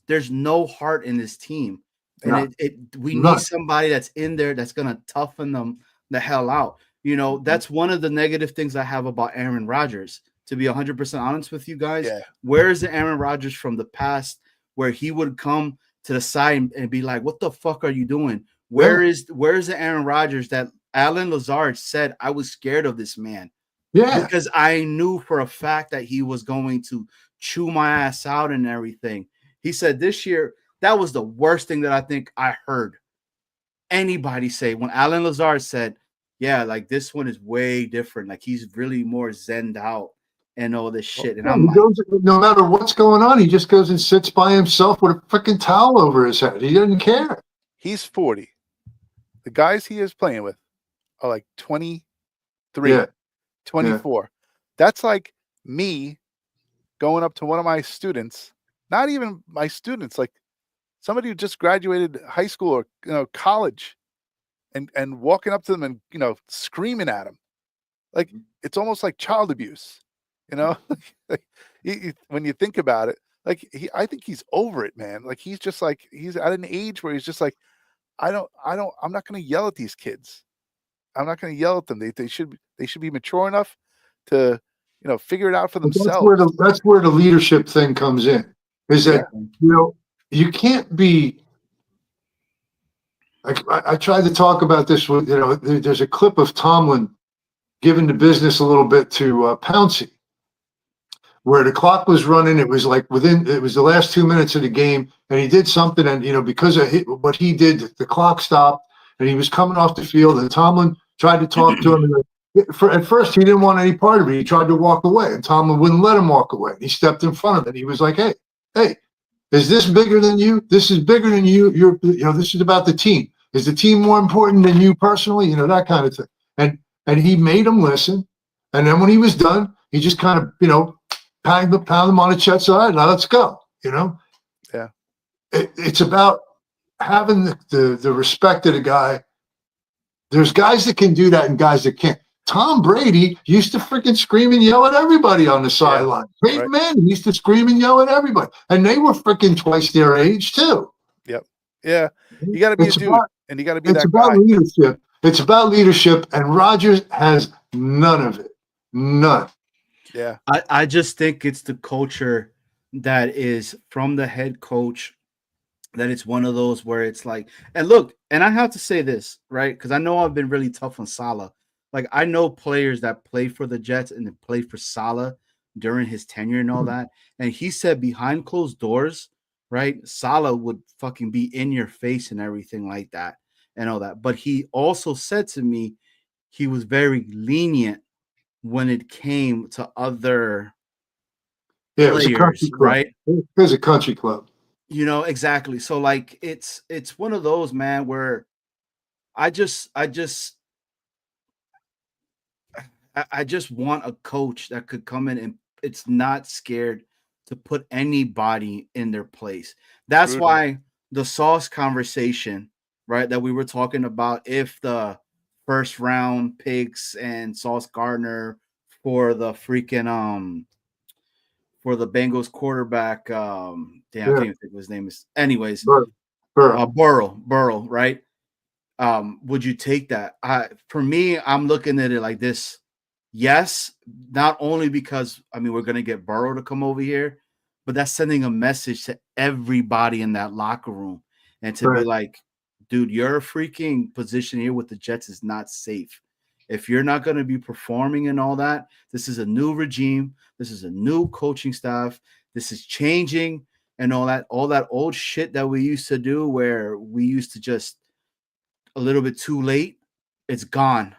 There's no heart in this team. And we need somebody that's in there that's gonna toughen them the hell out. You know, that's one of the negative things I have about Aaron Rodgers. To be 100% honest with you guys, where is the Aaron Rodgers from the past where he would come to the side and be like, "What the fuck are you doing?" Where's the Aaron Rodgers that Alan Lazard said, "I was scared of this man"? Yeah, Because I knew for a fact that he was going to chew my ass out and everything. He said this year, that was the worst thing that I think I heard anybody say when Alan Lazard said, yeah, like this one is way different. Like he's really more zened out and all this shit. And I'm like, no matter what's going on, he just goes and sits by himself with a freaking towel over his head. He doesn't care. He's 40. The guys he is playing with are like 23, 24. That's like me going up to one of my students, not even my students, like somebody who just graduated high school or college, and walking up to them and screaming at them. Like it's almost like child abuse, like, when you think about it. Like I think he's over it, man. Like he's just like he's at an age where he's just like, I'm not going to yell at these kids. I'm not going to yell at them. They should be mature enough to figure it out for themselves. That's where the leadership thing comes in. Is that you can't be. I tried to talk about this with there's a clip of Tomlin giving the business a little bit to Pouncey, where the clock was running. It was like it was the last 2 minutes of the game, and he did something, and because of what he did, the clock stopped, and he was coming off the field, and Tomlin tried to talk to him. And at first, he didn't want any part of it. He tried to walk away, and Tomlin wouldn't let him walk away. He stepped in front of it. He was like, "Hey, is this bigger than you? This is bigger than you. This is about the team. Is the team more important than you personally? That kind of thing." And he made him listen. And then when he was done, he just kind of, pound him on the chest. All right, now let's go. Yeah. It's about having the respect of the guy. There's guys that can do that and guys that can't. Tom Brady used to freaking scream and yell at everybody on the sideline. Peyton Manning used to scream and yell at everybody. And they were freaking twice their age, too. Yep. Yeah. You got to be a dude, and you got to be that guy. It's about leadership. It's about leadership, and Rodgers has none of it. None. Yeah. I just think it's the culture that is from the head coach, that it's one of those where it's like, and look, and I have to say this, right? Because I know I've been really tough on Saleh. Like, I know players that played for the Jets and then played for Saleh during his tenure and all that. And he said behind closed doors, right, Saleh would fucking be in your face and everything like that and all that. But he also said to me he was very lenient when it came to other players, right? It was a country club. Exactly. So, like, it's one of those, man, where I just want a coach that could come in and it's not scared to put anybody in their place. That's why the Sauce conversation, right, that we were talking about, if the first round picks and Sauce Gardner for the freaking for the Bengals quarterback, I can't even think of his name is. Anyways, Burrow, right? Would you take that? For me, I'm looking at it like this. Yes, not only because we're gonna get Burrow to come over here, but that's sending a message to everybody in that locker room and to be like, dude, your freaking position here with the Jets is not safe. If you're not going to be performing and all that, this is a new regime. This is a new coaching staff. This is changing and all that old shit that we used to do where we used to just a little bit too late. It's gone.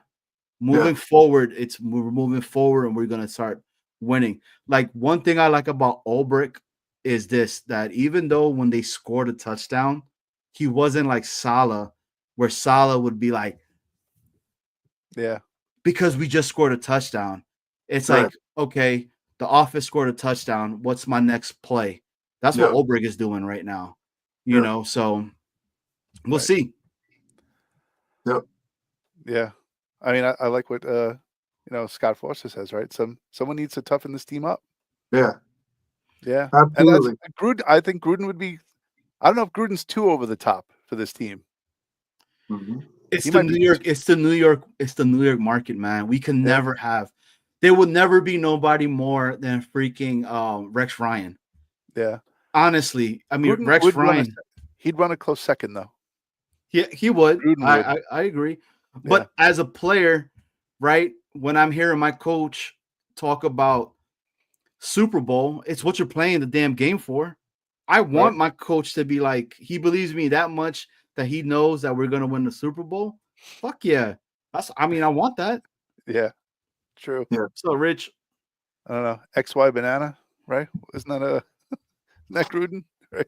Moving forward, we're moving forward and we're going to start winning. Like, one thing I like about Ulbrich is this, that even though when they scored a touchdown, he wasn't like Saleh, where Saleh would be like, because we just scored a touchdown. It's like, okay, the offense scored a touchdown. What's my next play? That's what Ulbrich is doing right now. So we'll see. Yep. Yeah. I like what Scott Forster says, right? Someone needs to toughen this team up. Yeah. Yeah. Absolutely. And I think Gruden would be. I don't know if Gruden's too over the top for this team. Mhm. It's He the might New be- York. It's the New York. It's the New York market, man. We can never have. There will never be nobody more than freaking Rex Ryan. Yeah. Honestly, I mean Gruden Rex would run Ryan. he'd run a close second though. He would. Gruden would. I agree. But as a player, right? When I'm hearing my coach talk about Super Bowl, it's what you're playing the damn game for. I want my coach to be like, he believes me that much that he knows that we're gonna win the Super Bowl. Fuck yeah. I want that. Yeah. True. So Rich, I don't know. XY banana, right? Isn't that a that Gruden? Right.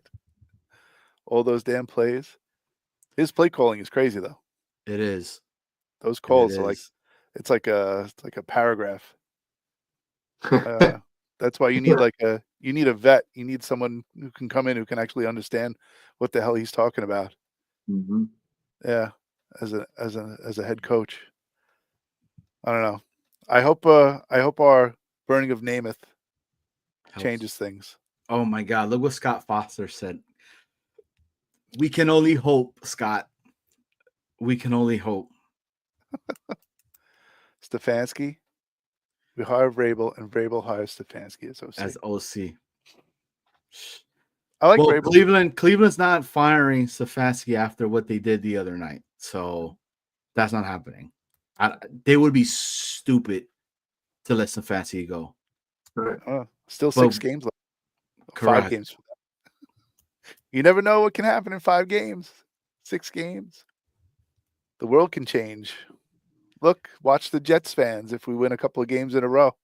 All those damn plays. His play calling is crazy though. it is. Those It calls are like is. it's like a paragraph. That's why you need you need a vet. You need someone who can come in who can actually understand what the hell he's talking about. Mhm. Yeah, as a head coach. I don't know. I hope our burning of Namath Helps. changes things. Oh my God! Look what Scott Foster said. We can only hope, Scott. We can only hope. Stefanski, we hire Vrabel, and Vrabel hires Stefanski as OC. As OC. I like Well, Vrabel. Cleveland's not firing Stefanski after what they did the other night, so that's not happening. They would be stupid to let Stefanski go. Right. Still 6 games left. Correct. 5 games. You never know what can happen in 5 games. 6 games. The world can change. Look, watch the Jets fans if we win a couple of games in a row.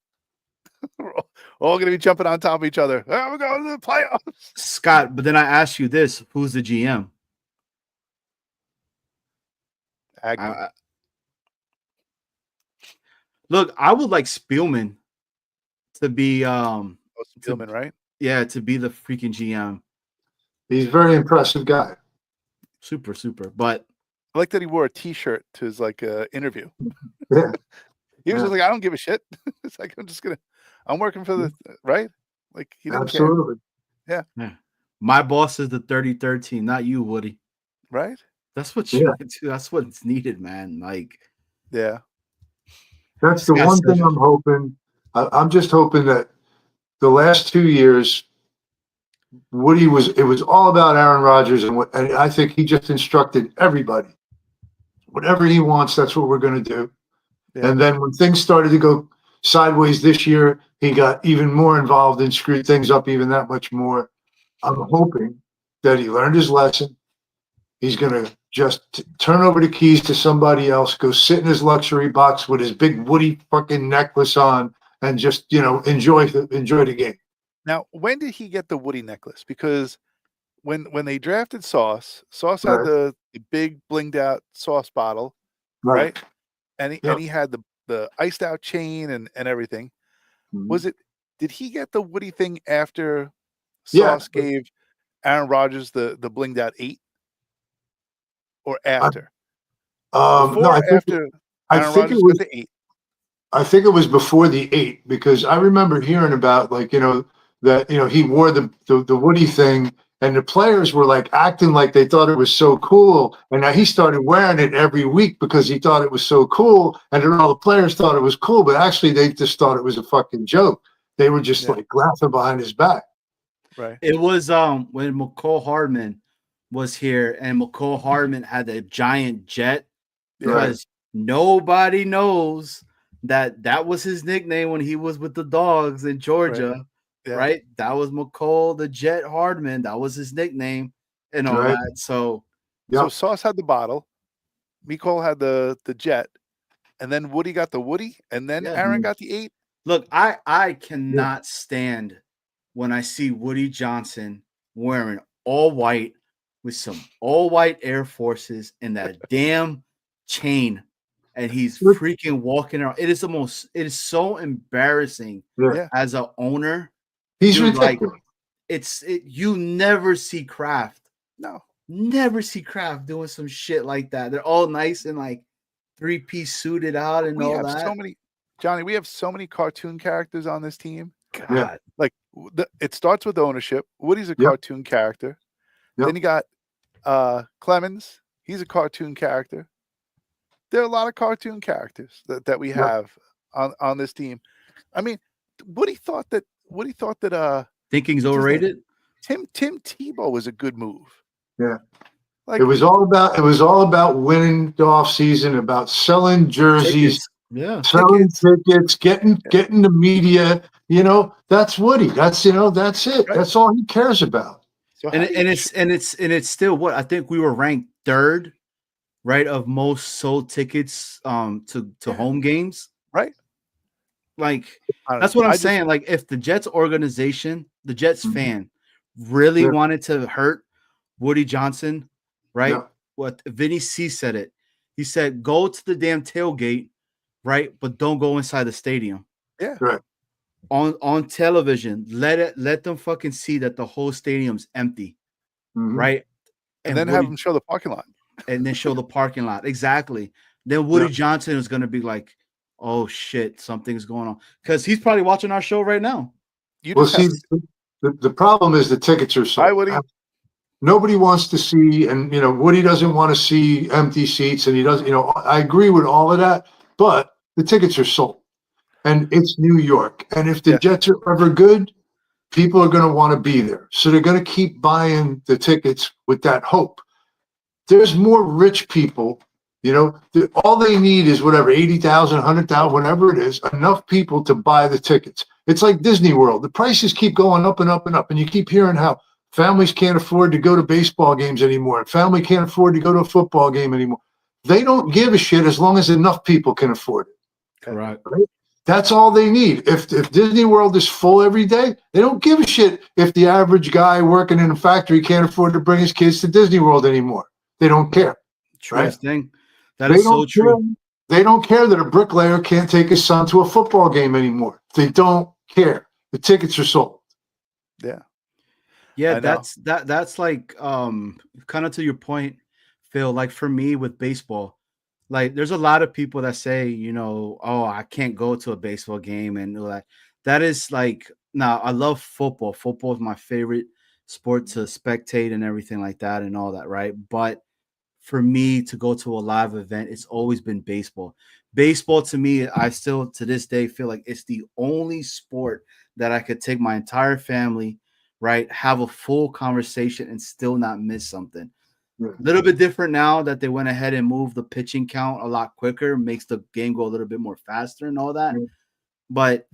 We're all going to be jumping on top of each other. Oh, we're going to the playoffs. Scott, but then I ask you this: who's the GM? Look, I would like Spielman to be Spielman, right? Yeah, to be the freaking GM. He's a very impressive guy. Super. But I like that he wore a T-shirt to his interview. Yeah. He was just like, I don't give a shit. It's like I'm working for the right. Like he didn't Absolutely. care. Yeah. My boss is the 33rd team, not you, Woody. Right. That's what you do. That's what's needed, man. Like, yeah. That's the one thing I'm hoping. I'm just hoping that the last 2 years, Woody it was all about Aaron Rodgers, and I think he just instructed everybody. Whatever he wants, that's what we're going to do. Yeah. And then when things started to go sideways this year, he got even more involved and screwed things up even that much more. I'm hoping that he learned his lesson. He's going to just turn over the keys to somebody else, go sit in his luxury box with his big Woody fucking necklace on, and just, enjoy the game. Now, when did he get the Woody necklace? Because when they drafted Sauce Right. had the big blinged out Sauce bottle, right? And he had the iced out chain and everything. Mm-hmm. Did he get the Woody thing after Sauce gave Aaron Rodgers the blinged out 8? Or after? No, I think Aaron Rodgers got the 8. I think it was before the 8, because I remember hearing about that he wore the Woody thing, and the players were like acting like they thought it was so cool, and now he started wearing it every week because he thought it was so cool, and then all the players thought it was cool, but actually they just thought it was a fucking joke. They were just like laughing behind his back. Right. It was when McCall Hardman was here, and McCall Hardman had a giant jet, because nobody knows that was his nickname when he was with the Dogs in Georgia, right? That was McCall the Jet Hardman. That was his nickname and all that. So Sauce had the bottle, McCall had the jet, and then Woody got the Woody, and then Aaron got the 8. Look, I cannot stand when I see Woody Johnson wearing all white with some all white Air Forces and that damn chain, and he's freaking walking around. It is so embarrassing as an owner. He's ridiculous. You never see Kraft. No. Never see Kraft doing some shit like that. They're all nice and like 3-piece suited out and all that. Johnny, we have so many cartoon characters on this team. God. Like it starts with ownership. Woody's a cartoon character. Then you got Clemens, he's a cartoon character. There are a lot of cartoon characters that we have on this team. I mean, Woody thought that Thinking's what's his name? overrated. Tim Tebow was a good move. Yeah. Like It was all about winning the off season, about selling jerseys, Tickets. Yeah. selling tickets, getting the media. You know, that's Woody. That's that's it. Right. That's all he cares about. so And how do you it's still what I think we were ranked third, right, of most sold tickets to home games. right? Like I don't that's know. what I'm I just- saying. Like if the Jets organization, the Jets Mhm. fan really Yeah. wanted to hurt Woody Johnson, right? Yeah. What Vinny C said it. He said, go to the damn tailgate, right? But don't go inside the stadium. Yeah. Right. On television, let them fucking see that the whole stadium's empty, Mhm. right? and then Woody- have them show the parking lot. and then show the parking lot. Exactly. Then Woody Yeah. Johnson is gonna be like, oh shit, something's going on. Because he's probably watching our show right now. You Well, just see, have to, the problem is the tickets are sold. Hi, Woody. Nobody wants to see, and Woody doesn't want to see empty seats, and he doesn't. I agree with all of that, but the tickets are sold, and it's New York, and if the Yeah. Jets are ever good, people are going to want to be there, so they're going to keep buying the tickets with that hope. There's more rich people. All they need is whatever 80,000, 100,000, whatever it is, enough people to buy the tickets. It's like Disney World. The prices keep going up and up and up, and you keep hearing how families can't afford to go to baseball games anymore. And family can't afford to go to a football game anymore. They don't give a shit as long as enough people can afford it. Correct. That's all they need. If Disney World is full every day, they don't give a shit if the average guy working in a factory can't afford to bring his kids to Disney World anymore. They don't care. Truest thing. That They is so don't true. care. They don't care that a bricklayer can't take his son to a football game anymore. They don't care. The tickets are sold. yeah. Yeah, I know. that's like kind of to your point, Phil. Like for me with baseball, like there's a lot of people that say, oh, I can't go to a baseball game and all that. That is like now I love football. Football is my favorite sport to spectate and everything like that and all that, right? But for me to go to a live event, it's always been baseball. Baseball to me, I still to this day feel like it's the only sport that I could take my entire family, right? Have a full conversation and still not miss something. A little bit different now that they went ahead and moved the pitching count a lot quicker, makes the game go a little bit more faster and all that. But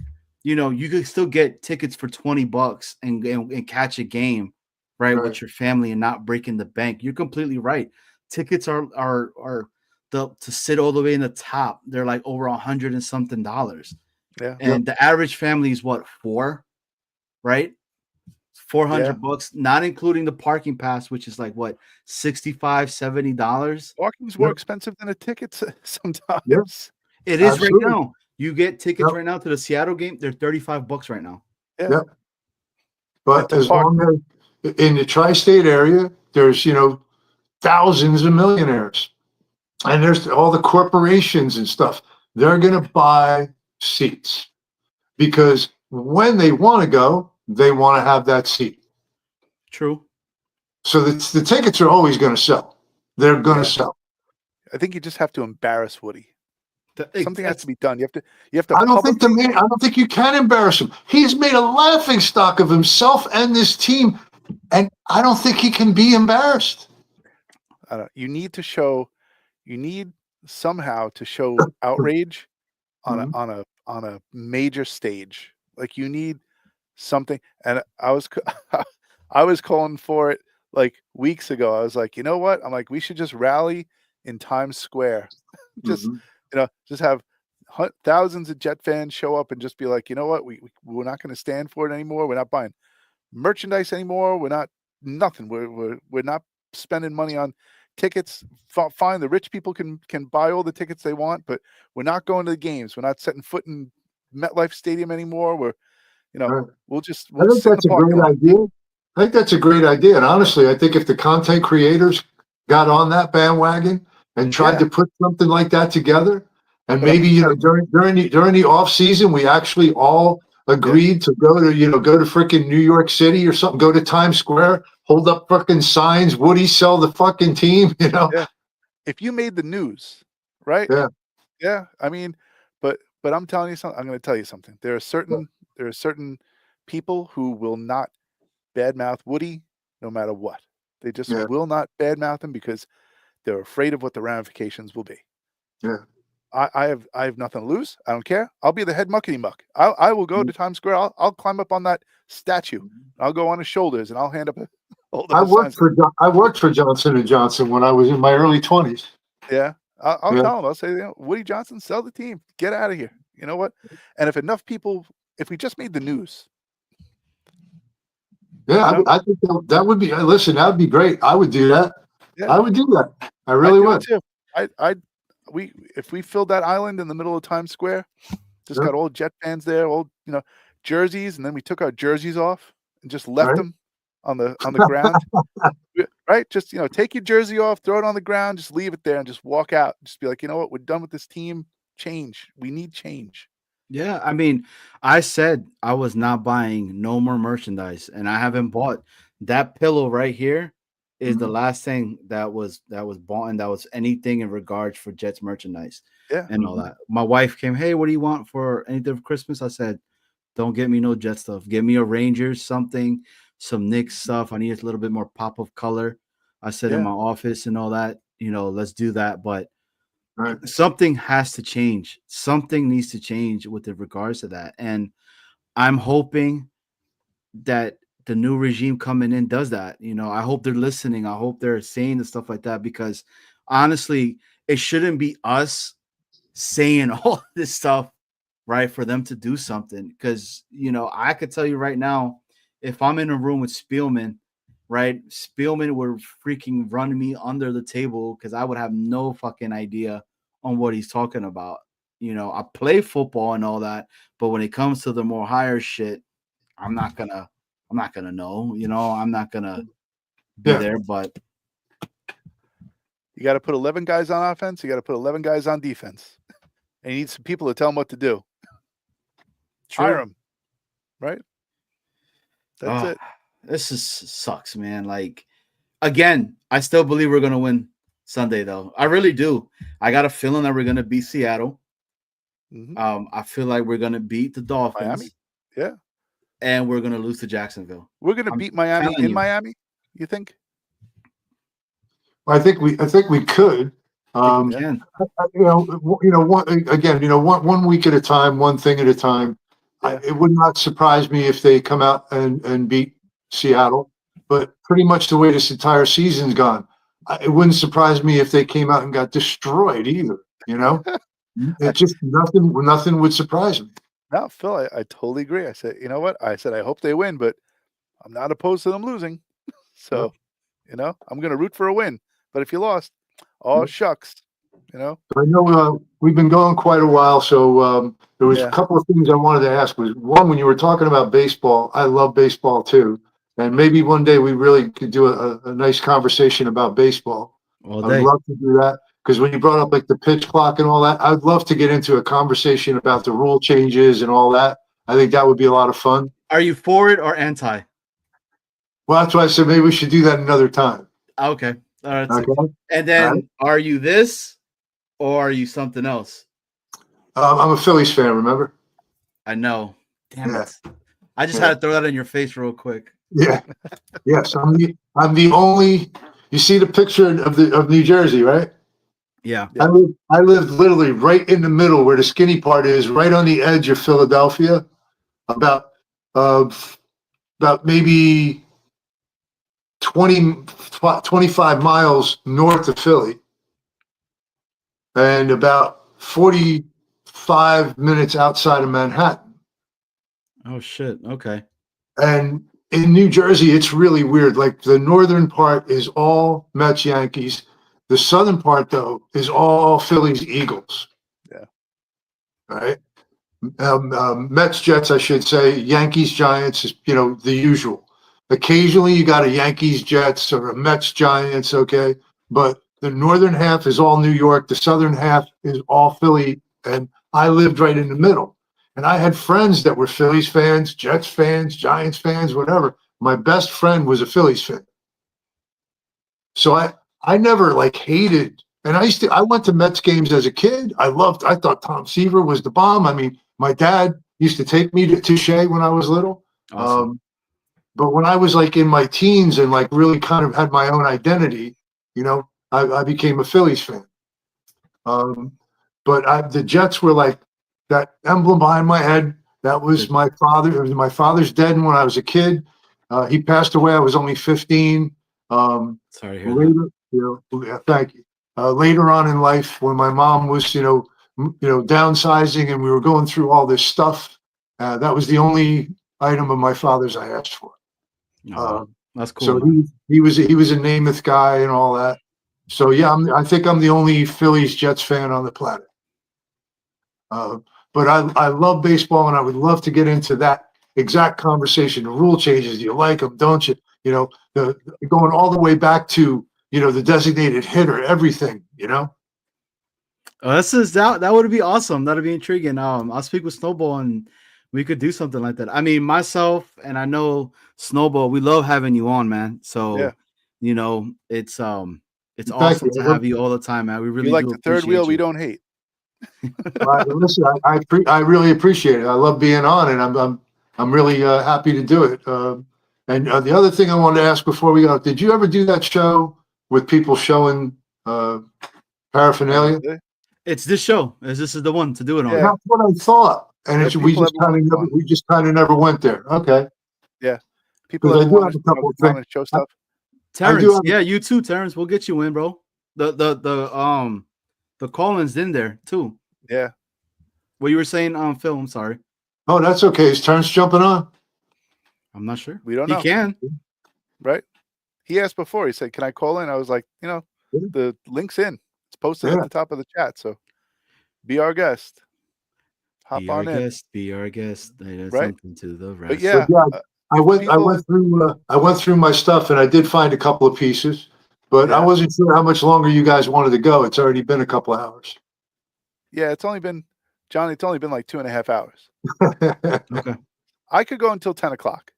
you could still get tickets for $20 and catch a game, right, with your family and not breaking the bank. You're completely right. Tickets are to sit all the way in the top. They're like over $100 and something. Yeah. And the average family is what, 4, right? $400, not including the parking pass, which is like what, $65, $70. Parking's more expensive than a ticket sometimes. Yep. It is Absolutely. right now. You get tickets Yep. right now to the Seattle game. They're $35 right now. Yeah. Yep. But to as park- long as in the tri-state area, there's thousands of millionaires, and there's all the corporations and stuff. They're going to buy seats because when they want to go, they want to have that seat. True. So the tickets are always going to sell. They're going to sell. I think you just have to embarrass Woody. Something has to be done. You have to. I don't think publicly- I don't think you can embarrass him. He's made a laughing stock of himself and this team, and I don't think he can be embarrassed. I don't. You need to show. You need somehow to show outrage on a major stage. Like you need something. And I was calling for it like weeks ago. I was like, you know what? I'm like, we should just rally in Times Square. Just just have thousands of Jet fans show up and just be like, you know what? We're not going to stand for it anymore. We're not buying merchandise anymore. We're not nothing. We're not spending money on tickets. Fine, the rich people can buy all the tickets they want, but we're not going to the games. We're not setting foot in MetLife Stadium anymore. We're we'll I think sit in that's the a parking great lot. idea. I think that's a great idea. And honestly, I think if the content creators got on that bandwagon and tried to put something like that together, and maybe during the off season we actually all agreed to go to freaking New York City or something, go to Times Square, hold up fucking signs, Woody sell the fucking team, Yeah. If you made the news, right? Yeah. Yeah. I mean, but I'm telling you something. I'm going to tell you something. There are certain people who will not badmouth Woody no matter what. They just Yeah. will not badmouth him because they're afraid of what the ramifications will be. Yeah. I have nothing to lose. I don't care. I'll be the head muckety muck. I will go to Times Square. I'll climb up on that statue. I'll go on his shoulders and I'll hold up I a sign. worked for Johnson & Johnson when I was in my early 20s. Yeah. I'll Yeah. tell him. I'll say, Woody Johnson, sell the team. Get out of here. You know what? And if enough people, if we just made the news. Yeah, You know? I think that would be. Listen, that would be great. I would do that. Yeah. I would do that. I I'd really do it would. too. If we filled that island in the middle of Times Square, just Yeah. got old Jet fans there, old jerseys, and then we took our jerseys off and just left Right. them on the ground. Right? Just take your jersey off, throw it on the ground, just leave it there, and just walk out. Just be like, you know what? We're done with this team. Change. We need change. Yeah, I mean, I said I was not buying no more merchandise, and I haven't bought that pillow right here. Is the last thing that was bought, and that was anything in regards for Jets merchandise Yeah. and all that. My wife came, hey, what do you want for anything for Christmas? I said, don't get me no Jet stuff. Give me a Rangers something, some Knicks stuff. I need a little bit more pop of color. I said in Yeah. my office and all that, let's do that. But Right. something has to change. Something needs to change with regards to that. And I'm hoping that the new regime coming in does that. I hope they're listening. I hope they're saying the stuff like that, because honestly, it shouldn't be us saying all this stuff, right, for them to do something. Because, I could tell you right now, if I'm in a room with Spielman, right, Spielman would freaking run me under the table because I would have no fucking idea on what he's talking about. I play football and all that, but when it comes to the more higher shit, I'm not gonna know. I'm not gonna be Yeah. there. But You got to put 11 guys on offense. You got to put 11 guys on defense. And you need some people to tell them what to do. Hire them. Right? That's it. This sucks, man. Like, again, I still believe we're gonna win Sunday, though. I really do. I got a feeling that we're gonna beat Seattle. I feel like we're gonna beat the Dolphins. Miami. Yeah. And we're gonna lose to Jacksonville. We're gonna beat Miami in Miami. You think? I think we could. Can. One week at a time, one thing at a time. Yeah. It would not surprise me if they come out and beat Seattle, but pretty much the way this entire season's gone, it wouldn't surprise me if they came out and got destroyed either. It just nothing would surprise me. No, Phil, I totally agree. I said, you know what? I said I hope they win, but I'm not opposed to them losing. So, I'm going to root for a win. But if you lost, shucks, I know we've been going quite a while, so there was Yeah. a couple of things I wanted to ask. Was one, when you were talking about baseball, I love baseball too, and maybe one day we really could do a nice conversation about baseball. All I'd day. love to do that, because when you brought up like the pitch clock and all that, I'd love to get into a conversation about the rule changes and all that. I think that would be a lot of fun. Are you for it or anti? Well, that's why I said maybe we should do that another time. Okay. All right. Okay. And then, All right. Are you this or are you something else? I'm a Phillies fan, remember? I know. Damn Yeah. it. I just Yeah. had to throw that in your face real quick. Yeah. Yes. I'm the only. You see the picture of New Jersey, right? Yeah. I live literally right in the middle where the skinny part is, right on the edge of Philadelphia, about maybe 25 miles north of Philly, and about 45 minutes outside of Manhattan. Oh shit. Okay. And in New Jersey, it's really weird. Like the northern part is all Mets, Yankees. The southern part, though, is all Phillies, Eagles. Yeah. All right. Mets, Jets, I should say. Yankees, Giants, the usual. Occasionally, you got a Yankees, Jets, or a Mets, Giants, okay? But the northern half is all New York. The southern half is all Philly. And I lived right in the middle. And I had friends that were Phillies fans, Jets fans, Giants fans, whatever. My best friend was a Phillies fan. So I never like hated, and I went to Mets games as a kid. I thought Tom Seaver was the bomb. I mean, my dad used to take me to Touche when I was little. Awesome. But when I was like in my teens and like really kind of had my own identity, I became a Phillies fan. But the Jets were like that emblem behind my head. That was my father. My father's dead when I was a kid. He passed away. I was only 15. Sorry to hear Later, that. yeah, thank you. Later on in life, when my mom was, downsizing and we were going through all this stuff, that was the only item of my father's I asked for. That's cool. So Man. he was a Namath guy and all that. So yeah, I think I'm the only Phillies Jets fan on the planet. But I love baseball, and I would love to get into that exact conversation. The rule changes. Do you like them? Don't you? Going all the way back to the designated hitter, everything. That would be awesome. That'd be intriguing. I'll speak with Snowball and we could do something like that. I mean, myself and I know Snowball, we love having you on, man. So Yeah. it's awesome you. to have you all the time, man. We really You like do the third wheel appreciate we you. don't hate. Listen, I really appreciate it. I love being on, and I'm really happy to do it. And the other thing I wanted to ask before we go, did you ever do that show with people showing paraphernalia? It's this show. This is the one to do it on. Yeah. That's what I thought, and we just kind of never went there. Okay. Yeah. People Because ever want to come on and show stuff. Terrence, yeah, you too, Terrence. We'll get you in, bro. The call-ins in there too. Yeah. What you were saying on Phil, I'm sorry. Oh, that's okay. Is Terrence jumping on? I'm not sure. We don't know. He can. Right? He asked before. He said, "Can I call in?" I was like, the link's in. It's posted at the top of the chat. So be our guest. Hop Be on our in. guest. Be our guest. Right? Something to the rest. But yeah, I went through my stuff and I did find a couple of pieces, but I wasn't sure how much longer you guys wanted to go. It's already been a couple of hours. Yeah, it's only been like 2.5 hours. Okay. I could go until 10 o'clock.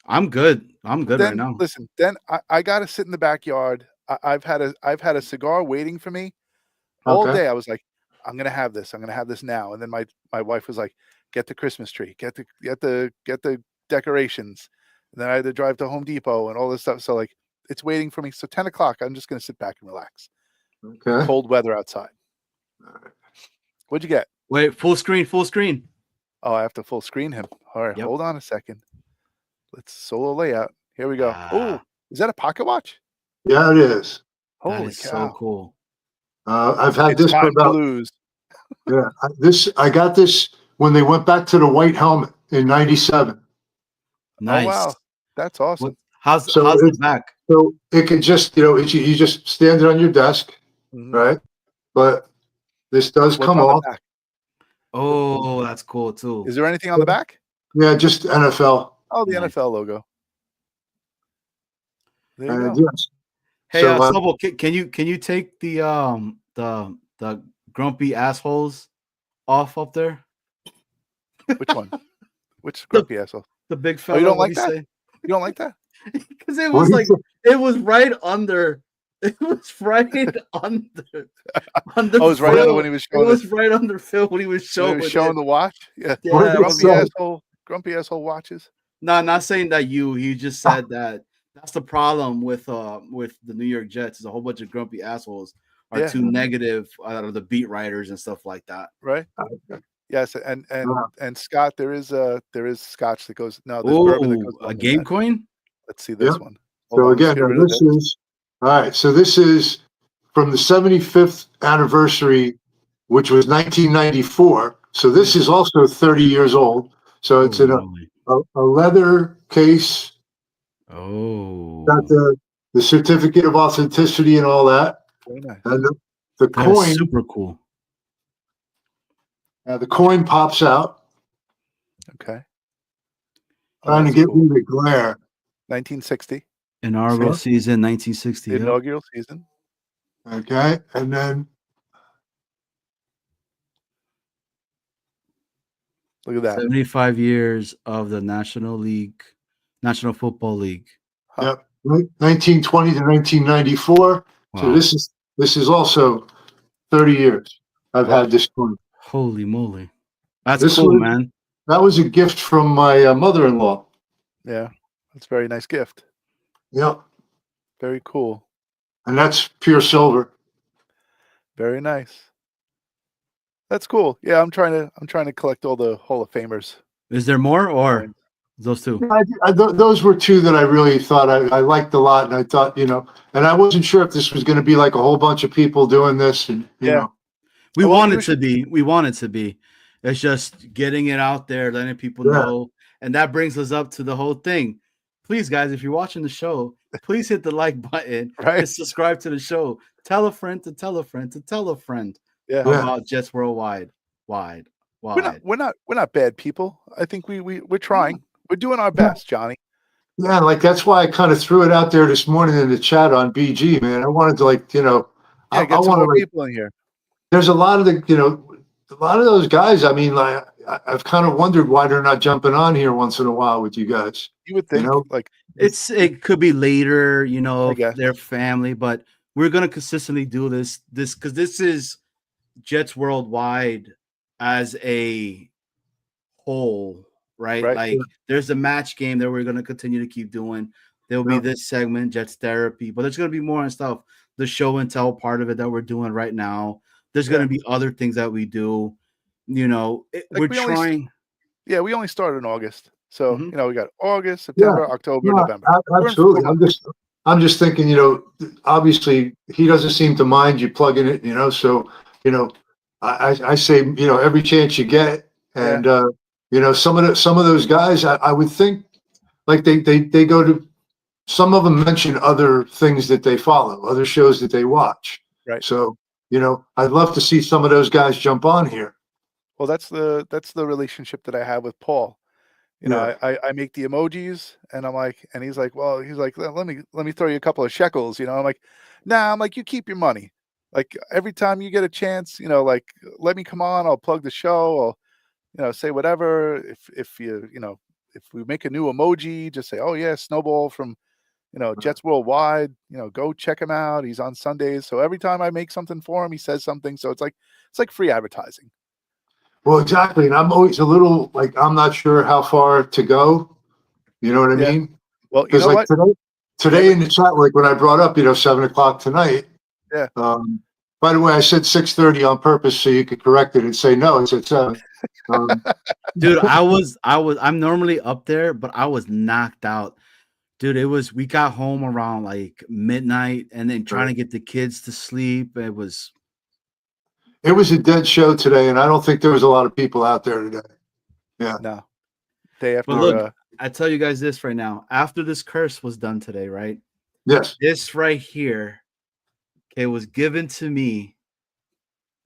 I'm good. Right now. Listen, then I got to sit in the backyard. I've had a cigar waiting for me all day. I was like, I'm gonna have this. I'm gonna have this now. And then my wife was like, get the Christmas tree, get the decorations. And then I had to drive to Home Depot and all this stuff. So like, it's waiting for me. So 10 o'clock, I'm just gonna sit back and relax. Okay. Cold weather outside. What'd you get? Wait, full screen. Oh, I have to full screen him. All right, hold on a second. Let's solo layout. Here we go. Oh, is that a pocket watch? Yeah, it is. Holy that is cow. so cool. I've had It's this for about. Blues. Yeah, I got this when they went back to the white helmet in '97. Nice. Oh wow, that's awesome. How's the back? So it could just you just stand it on your desk, right? But this does come off. Oh, that's cool too. Is there anything on the back? Yeah, just NFL. Oh, the NFL logo. There you go. Yes. Hey, Snowball, can you take the grumpy assholes off up there? Which one? Which grumpy asshole? The big fella. Oh, you don't like that? You don't like that? Because it was like it was right under. It was right under. It was right under when he was showing. It was right under Phil when he was showing. When he was showing the watch. Yeah. Grumpy asshole watches. No, not saying that you. He just said that that's the problem with the New York Jets. Is a whole bunch of grumpy assholes are too negative out of the beat writers and stuff like that. Right. Yes, and Scott, there is scotch that goes. No, there's bourbon that goes. A game coin. Let's see this one. So again, this is all right. So this is from the 75th anniversary, which was 1994. So this is also 30 years old. So it's in a leather case. Oh, got the certificate of authenticity and all that. Very nice. And the coin, super cool. The coin pops out. Okay. Trying to get me the glare. 1960. Inaugural season, 1960. Inaugural season. Okay, and then Look at that. 75 years of the National Football League. Huh. Yep. 1920 to 1994. So Wow. this is also 30 years I've Wow. had this coin. Holy moly. That's This cool, was- man. That was a gift from my mother-in-law. Yeah, that's a very nice gift. Yep. Very cool. And that's pure silver. Very nice. That's cool. Yeah, I'm trying to collect all the Hall of Famers. Is there more or coins. those two? Those were two that I really thought I liked a lot, and I thought, and I wasn't sure if this was going to be like a whole bunch of people doing this, and you Yeah. know, We Well, want it usually- to be. We want it to be. It's just getting it out there, letting people Yeah. know. And that brings us up to the whole thing. Please, guys, if you're watching the show, please hit the like button Right. and subscribe to the show. Tell a friend to tell a friend to tell a friend Yeah. Yeah. about Jets Worldwide. Wide. We're not bad people. I think we're trying. We're doing our best, Johnny. yeah, like that's why I kind of threw it out there this morning in the chat on BG, man. I wanted to Yeah, I get some want more to people in here. there's a lot of a lot of those guys. I mean, like I've kind of wondered why they're not jumping on here once in a while with you guys. You would think know? like It could be later, I guess. their family, but we're gonna consistently do this because this is Jets Worldwide as a whole, right? Right. Like there's a match game that we're gonna continue to keep doing. There'll be Yeah. this segment, Jets Therapy, but there's gonna be more and stuff. The show and tell part of it that we're doing right now. There's gonna be other things that we do. We're we only trying. Yeah, we only started in August. So, Mhm. We got August, September, October, No, November. We're in absolutely. 4 months. I'm just thinking, obviously he doesn't seem to mind you plugging it, so, I say, every chance you get. And, some of those guys, I would think like they go to, some of them mention other things that they follow, other shows that they watch. Right. So, I'd love to see some of those guys jump on here. Well, that's the relationship that I have with Paul. I make the emojis and I'm like, and he's like, let me throw you a couple of shekels, I'm like, nah, I'm like, you keep your money. Like every time you get a chance, like let me come on, I'll plug the show, I'll, say whatever. If if we make a new emoji, just say, oh yeah, Snowball from, Jets Worldwide, go check him out. He's on Sundays. So every time I make something for him, he says something. So it's like free advertising. Well, exactly. And I'm always a little like, I'm not sure how far to go. You know what I Yeah. mean? Well, you Because know like what? today in the chat, like when I brought up, 7:00 tonight. Yeah. By the way, I said 6:30 on purpose so you could correct it and say no, it's at 7. Dude, I'm normally up there, but I was knocked out. Dude, we got home around like midnight and then trying to get the kids to sleep. It was a dead show today, and I don't think there was a lot of people out there today. Yeah. No. Day after. But look, I tell you guys this right now. After this curse was done today, right? Yes. This right here, okay, was given to me,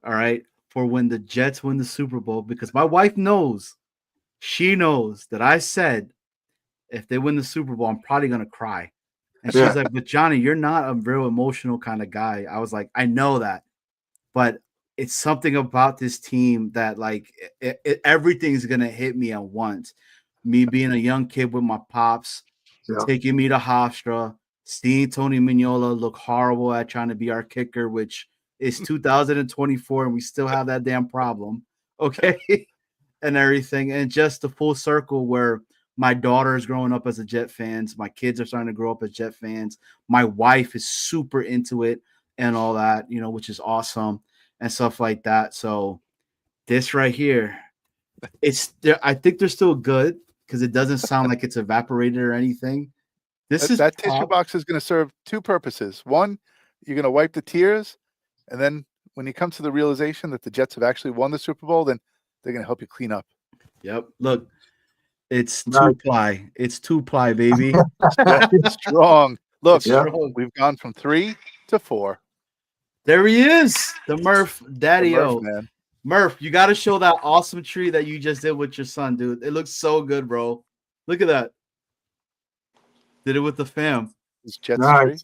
all right, for when the Jets win the Super Bowl, because my wife knows, she knows that I said if they win the Super Bowl, I'm probably gonna cry. And she's like, but Johnny, you're not a real emotional kind of guy. I was like, I know that, but it's something about this team that like everything's gonna hit me at once. Me being a young kid with my pops, taking me to Hofstra, seeing Tony Mignola look horrible at trying to be our kicker, which is 2024, and we still have that damn problem. Okay. And everything. And just the full circle where my daughter is growing up as a Jet fans. My kids are starting to grow up as Jet fans. My wife is super into it and all that, which is awesome and stuff like that. So this right here, I think they're still good because it doesn't sound like it's evaporated or anything. That tissue box is going to serve 2 purposes. One, you're going to wipe the tears, and then when you come to the realization that the Jets have actually won the Super Bowl, then they're going to help you clean up. Yep. Look, it's 2-ply. It's 2-ply, baby. Strong. Look, strong. We've gone from 3 to 4. There he is, the Murph Daddy-O. Man. Murph, you got to show that awesome tree that you just did with your son, dude. It looks so good, bro. Look at that. Did it with the fam. It's Jets tree.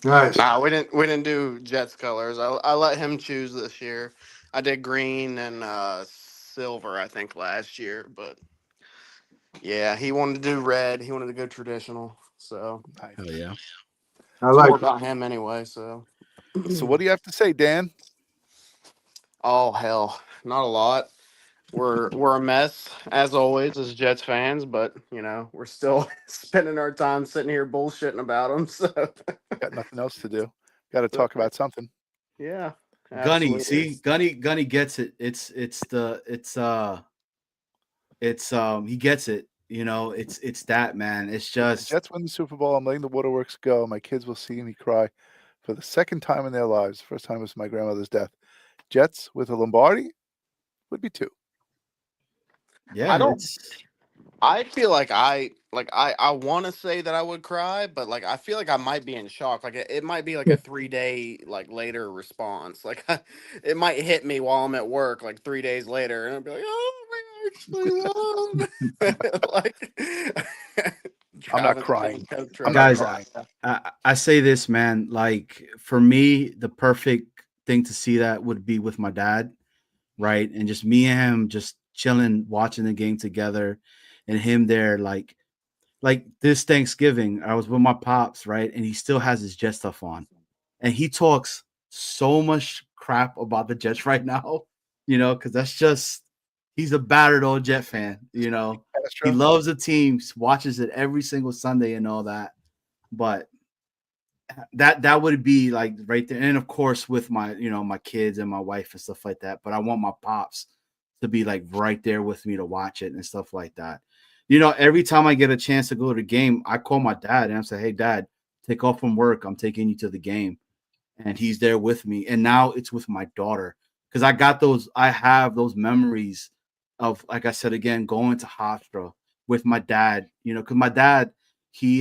Nice. Nah, we didn't do Jets colors. I let him choose this year. I did green and silver, I think, last year. But yeah, he wanted to do red. He wanted to go traditional. So Nice. Hell yeah. I it's more like about him anyway. So So what do you have to say, Dan? oh hell, not a lot. We're a mess as always as Jets fans, but you know we're still spending our time sitting here bullshitting about them. So Got nothing else to do. Got to talk about something. yeah, Gunny, absolutely. see, Gunny gets it. It's he gets it. You know, it's that, man. It's If the just Jets win the Super Bowl, I'm letting the waterworks go. My kids will see me cry for the second time in their lives. First time was my grandmother's death. Jets with a Lombardi would be 2. yeah. I don't. It's I feel like I want to say that I would cry, but like I feel like I might be in shock. Like it might be like a 3 day like later response. Like it might hit me while I'm at work like 3 days later, and I'll be like, oh, we actually won. Like I'm not driving crying. coach I'm truck. not guys. crying. I say this, man. Like for me, the perfect thing to see that would be with my dad, right? And just me and him just chilling, watching the game together, and him there, like this Thanksgiving, I was with my pops, right? And he still has his Jet stuff on. And he talks so much crap about the Jets right now, you know, because that's just he's a battered old Jet fan, you know. He Castro? loves the team, watches it every single Sunday and all that. But that would be like right there. And of course, with my, you know, my kids and my wife and stuff like that. But I want my pops to be like right there with me to watch it and stuff like that. You know, every time I get a chance to go to the game, I call my dad and I say, hey, Dad, take off from work. I'm taking you to the game. And he's there with me. And now it's with my daughter. Because I have those memories of, like I said again, going to Hofstra with my dad, you know, because my dad, he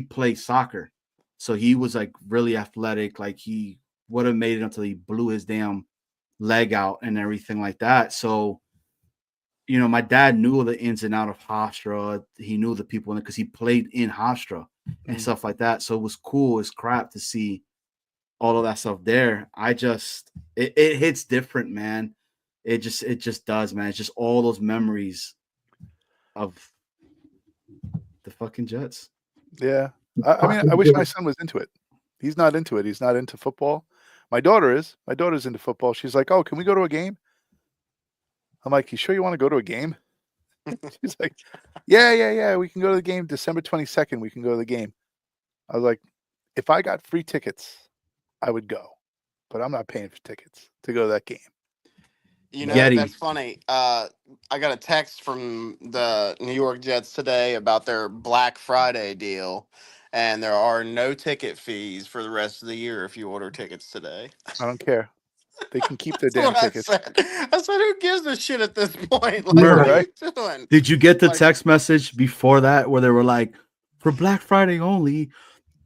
played soccer. So he was like really athletic. Like he would have made it until he blew his damn leg out and everything like that. So, you know, my dad knew the ins and out of Hofstra. He knew the people in it because he played in Hofstra and stuff like that. So it was cool as crap to see all of that stuff there. It hits different, man. It just does, man. It's just all those memories of the fucking Jets. Yeah. I mean, I wish my son was into it. He's not into it. He's not into football. My daughter is. My daughter's into football. She's like, oh, can we go to a game? I'm like, you sure you want to go to a game? She's like, yeah. We can go to the game December 22nd. We can go to the game. I was like, if I got free tickets, I would go. But I'm not paying for tickets to go to that game. You know, Yeti. that's funny. I got a text from the New York Jets today about their Black Friday deal, and there are no ticket fees for the rest of the year if you order tickets today. I don't care. They can keep their That's damn what tickets. I said. I said, who gives a shit at this point? Like, Murph, what are you doing? Did you get the Like- text message before that where they were like, for Black Friday only,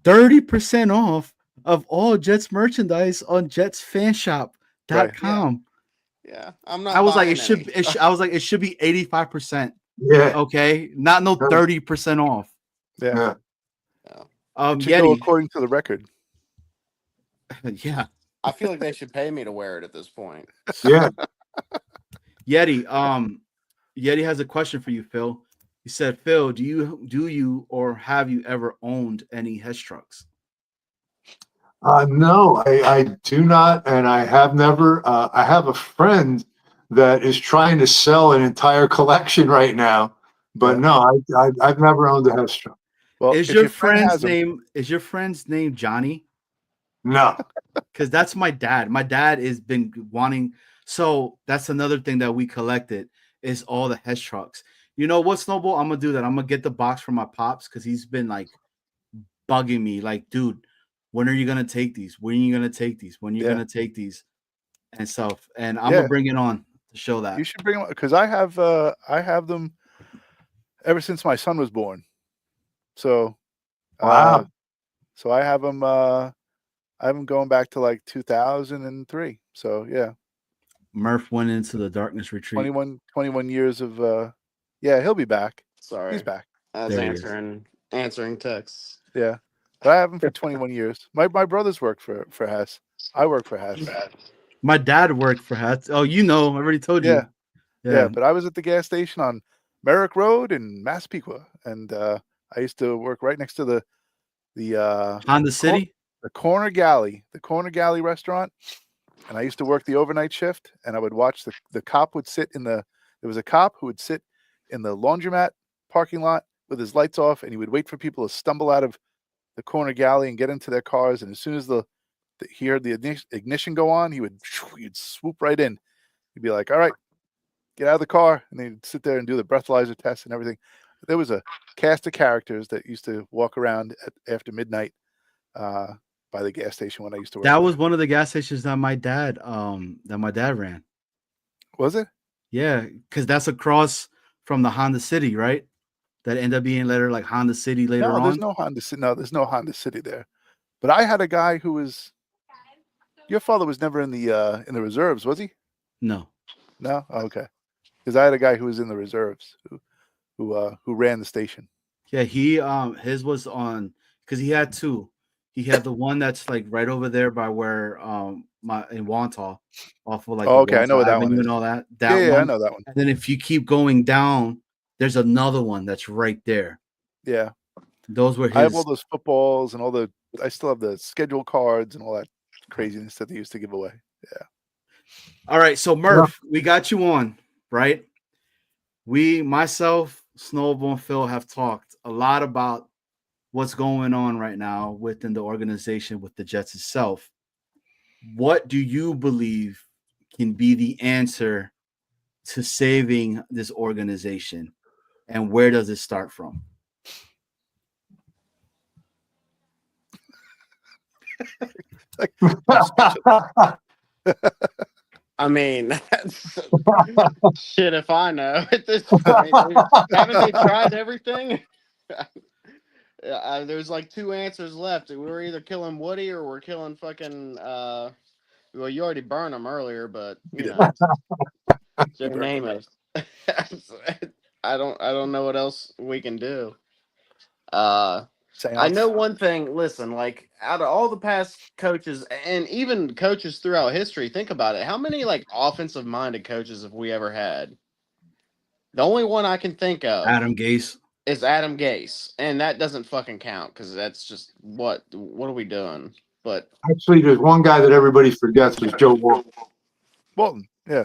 30% off of all Jets merchandise on jetsfanshop.com. Yeah, I'm not. I was like, buying any. I was like, it should be 85%. Yeah. Okay. Not no 30% off. Yeah. Um, It should go Yeti. according to the record. Yeah. I feel like they should pay me to wear it at this point. Yeah. Yeti. Yeti has a question for you, Phil. He said, Phil, do you or have you ever owned any Hess trucks? No, I do not, and I have never. I have a friend that is trying to sell an entire collection right now, but no, I've never owned a Hestra. Well, Is if your friend has friend's them, name Johnny? No, Because that's my dad. My dad has been wanting. So that's another thing that we collected is all the Hess trucks. You know what, Snowball? I'm gonna do that. I'm gonna get the box from my pops because he's been like bugging me, like, dude, when are you gonna take these? When are you gonna take these? When are you gonna take these? And stuff. And I'm gonna bring it on to show that. You should bring them because I have them ever since my son was born. So, wow. So I have them. I have them going back to like 2003. So yeah, Murph went into the darkness retreat. 21 years of. Yeah, he'll be back. Sorry, He's back. I was There he is. answering texts. Yeah, but I have him for 21 years. My brothers work for Hess. I work for Hess. My dad worked for Hess. Oh, you know, I already told you. Yeah. Yeah, but I was at the gas station on Merrick Road in Massapequa, and I used to work right next to the Honda City. the Corner Galley restaurant, and I used to work the overnight shift, and I would watch the cop would sit in there was a cop who would sit in the laundromat parking lot with his lights off, and he would wait for people to stumble out of the Corner Galley and get into their cars, and as soon as he heard the ignition go on, he'd swoop right in. He'd be like, "All right, get out of the car," and they'd sit there and do the breathalyzer test and everything. There was a cast of characters that used to walk around after midnight by the gas station when I used to work. That there. was one of the gas stations that my dad ran. Was it? Yeah, because that's across from the Honda City, right? That ended up being later like Honda City later No, on. there's no Honda City. No, there's no Honda City there. But I had a guy who was. Your father was never in the reserves, was he? No. No. Oh, okay. Because I had a guy who was in the reserves who ran the station. Yeah, he his was on because he had two. He had the one that's like right over there by where in Wantagh, off of like Oh, the okay, I know Wantagh what that Avenue one is. and all that. Yeah, one. I know that one. And then if you keep going down, there's another one that's right there. Yeah. Those were his. I have all those footballs and I still have the schedule cards and all that craziness that they used to give away. Yeah. All right, so Murph, we got you on, right? Myself, Snowball, and Phil have talked a lot about what's going on right now within the organization with the Jets itself. What do you believe can be the answer to saving this organization, and where does it start from? I mean, that's shit if I know at this point. Haven't they tried everything? There's like two answers left. We're either killing Woody or we're killing fucking. Well, you already burned him earlier, but you know, Joe Namath. I don't know what else we can do. I know one thing. Listen, like out of all the past coaches and even coaches throughout history, think about it. How many like offensive minded coaches have we ever had? The only one I can think of Adam Gase is Adam Gase, and that doesn't fucking count because that's just what are we doing? But Actually, there's one guy that everybody forgets was Joe Walton. Walton, yeah.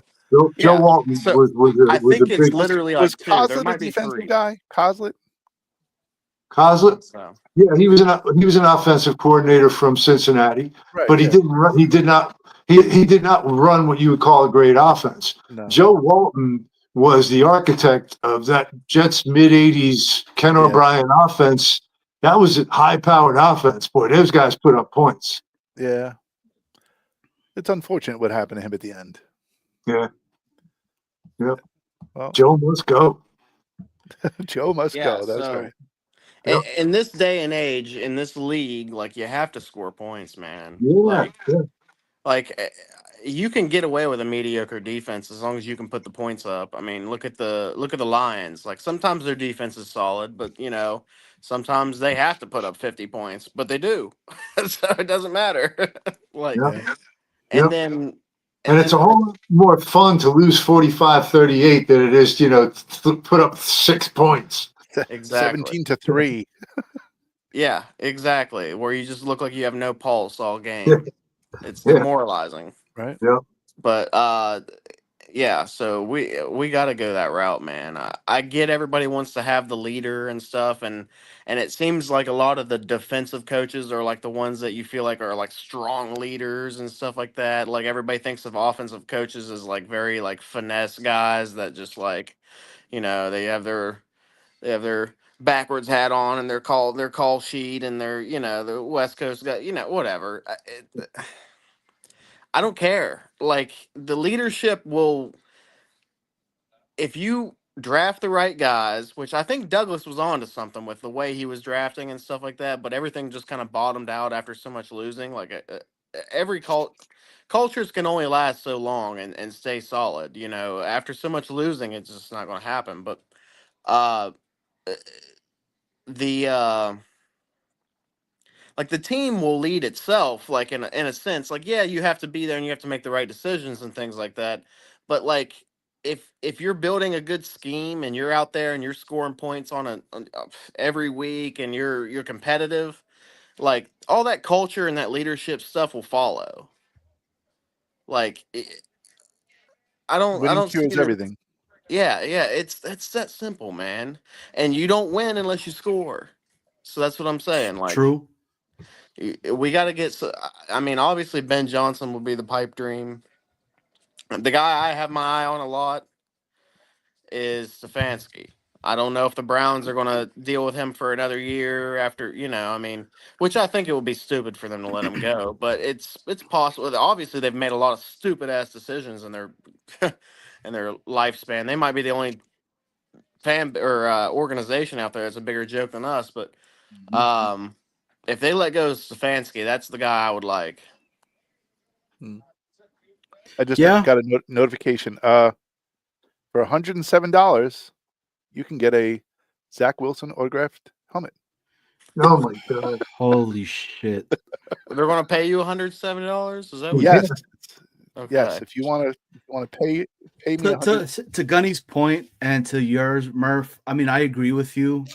Joe Walton so was I a think it's big literally Was like two. There Coslet a might be defensive three. guy? Coslet? Coslet. So. Yeah, he was an offensive coordinator from Cincinnati, Right, but he yeah. did not run what you would call a great offense. No. Joe Walton was the architect of that Jets mid-'80s Ken O'Brien offense. That was a high-powered offense. Boy, those guys put up points. Yeah. It's unfortunate what happened to him at the end. Yeah. Yep. Well, Joe must go. Joe must go. That's right. Yep. In this day and age, in this league, like you have to score points, man. Yeah. Like you can get away with a mediocre defense as long as you can put the points up. I mean, look at the Lions. Like sometimes their defense is solid, but you know, sometimes they have to put up 50 points, but they do. So it doesn't matter. Like Yep. and then And it's a whole lot more fun to lose 45-38 than it is, to put up 6 points. Exactly. 17-3. Yeah, exactly. Where you just look like you have no pulse all game. It's demoralizing. Right. Yeah. But yeah, so we got to go that route, man. I get everybody wants to have the leader and stuff, and it seems like a lot of the defensive coaches are like the ones that you feel like are like strong leaders and stuff like that. Like everybody thinks of offensive coaches as like very like finesse guys that just like, they have their backwards hat on and their call sheet and their the West Coast guy, whatever. I don't care. Like the leadership will, if you draft the right guys, which I think Douglas was on to something with the way he was drafting and stuff like that, but everything just kind of bottomed out after so much losing. Like every cultures can only last so long and stay solid. After so much losing, it's just not going to happen. But uh, the like the team will lead itself, like in a sense. Like, yeah, you have to be there and you have to make the right decisions and things like that. But like if you're building a good scheme and you're out there and you're scoring points every week and you're competitive, like all that culture and that leadership stuff will follow. Like I Winning don't see cures that. everything. Yeah, it's that simple, man. And you don't win unless you score. So that's what I'm saying. Like True. we got to get. I mean, obviously Ben Johnson would be the pipe dream. The guy I have my eye on a lot is Stefanski. I don't know if the Browns are going to deal with him for another year after, I mean, which I think it would be stupid for them to let him go, but it's possible. Obviously, they've made a lot of stupid ass decisions in their in their lifespan. They might be the only fan or organization out there that's a bigger joke than us, but um, if they let go of Stefanski, that's the guy I would like. Hmm. I just Yeah. got a notification. For $107, you can get a Zach Wilson autographed helmet. Oh my God. Holy shit. They're going to pay you $170. Is that what? Yeah. Yes, Okay. yes. If you want to pay me To, 100. to Gunny's point and to yours, Murph, I mean, I agree with you.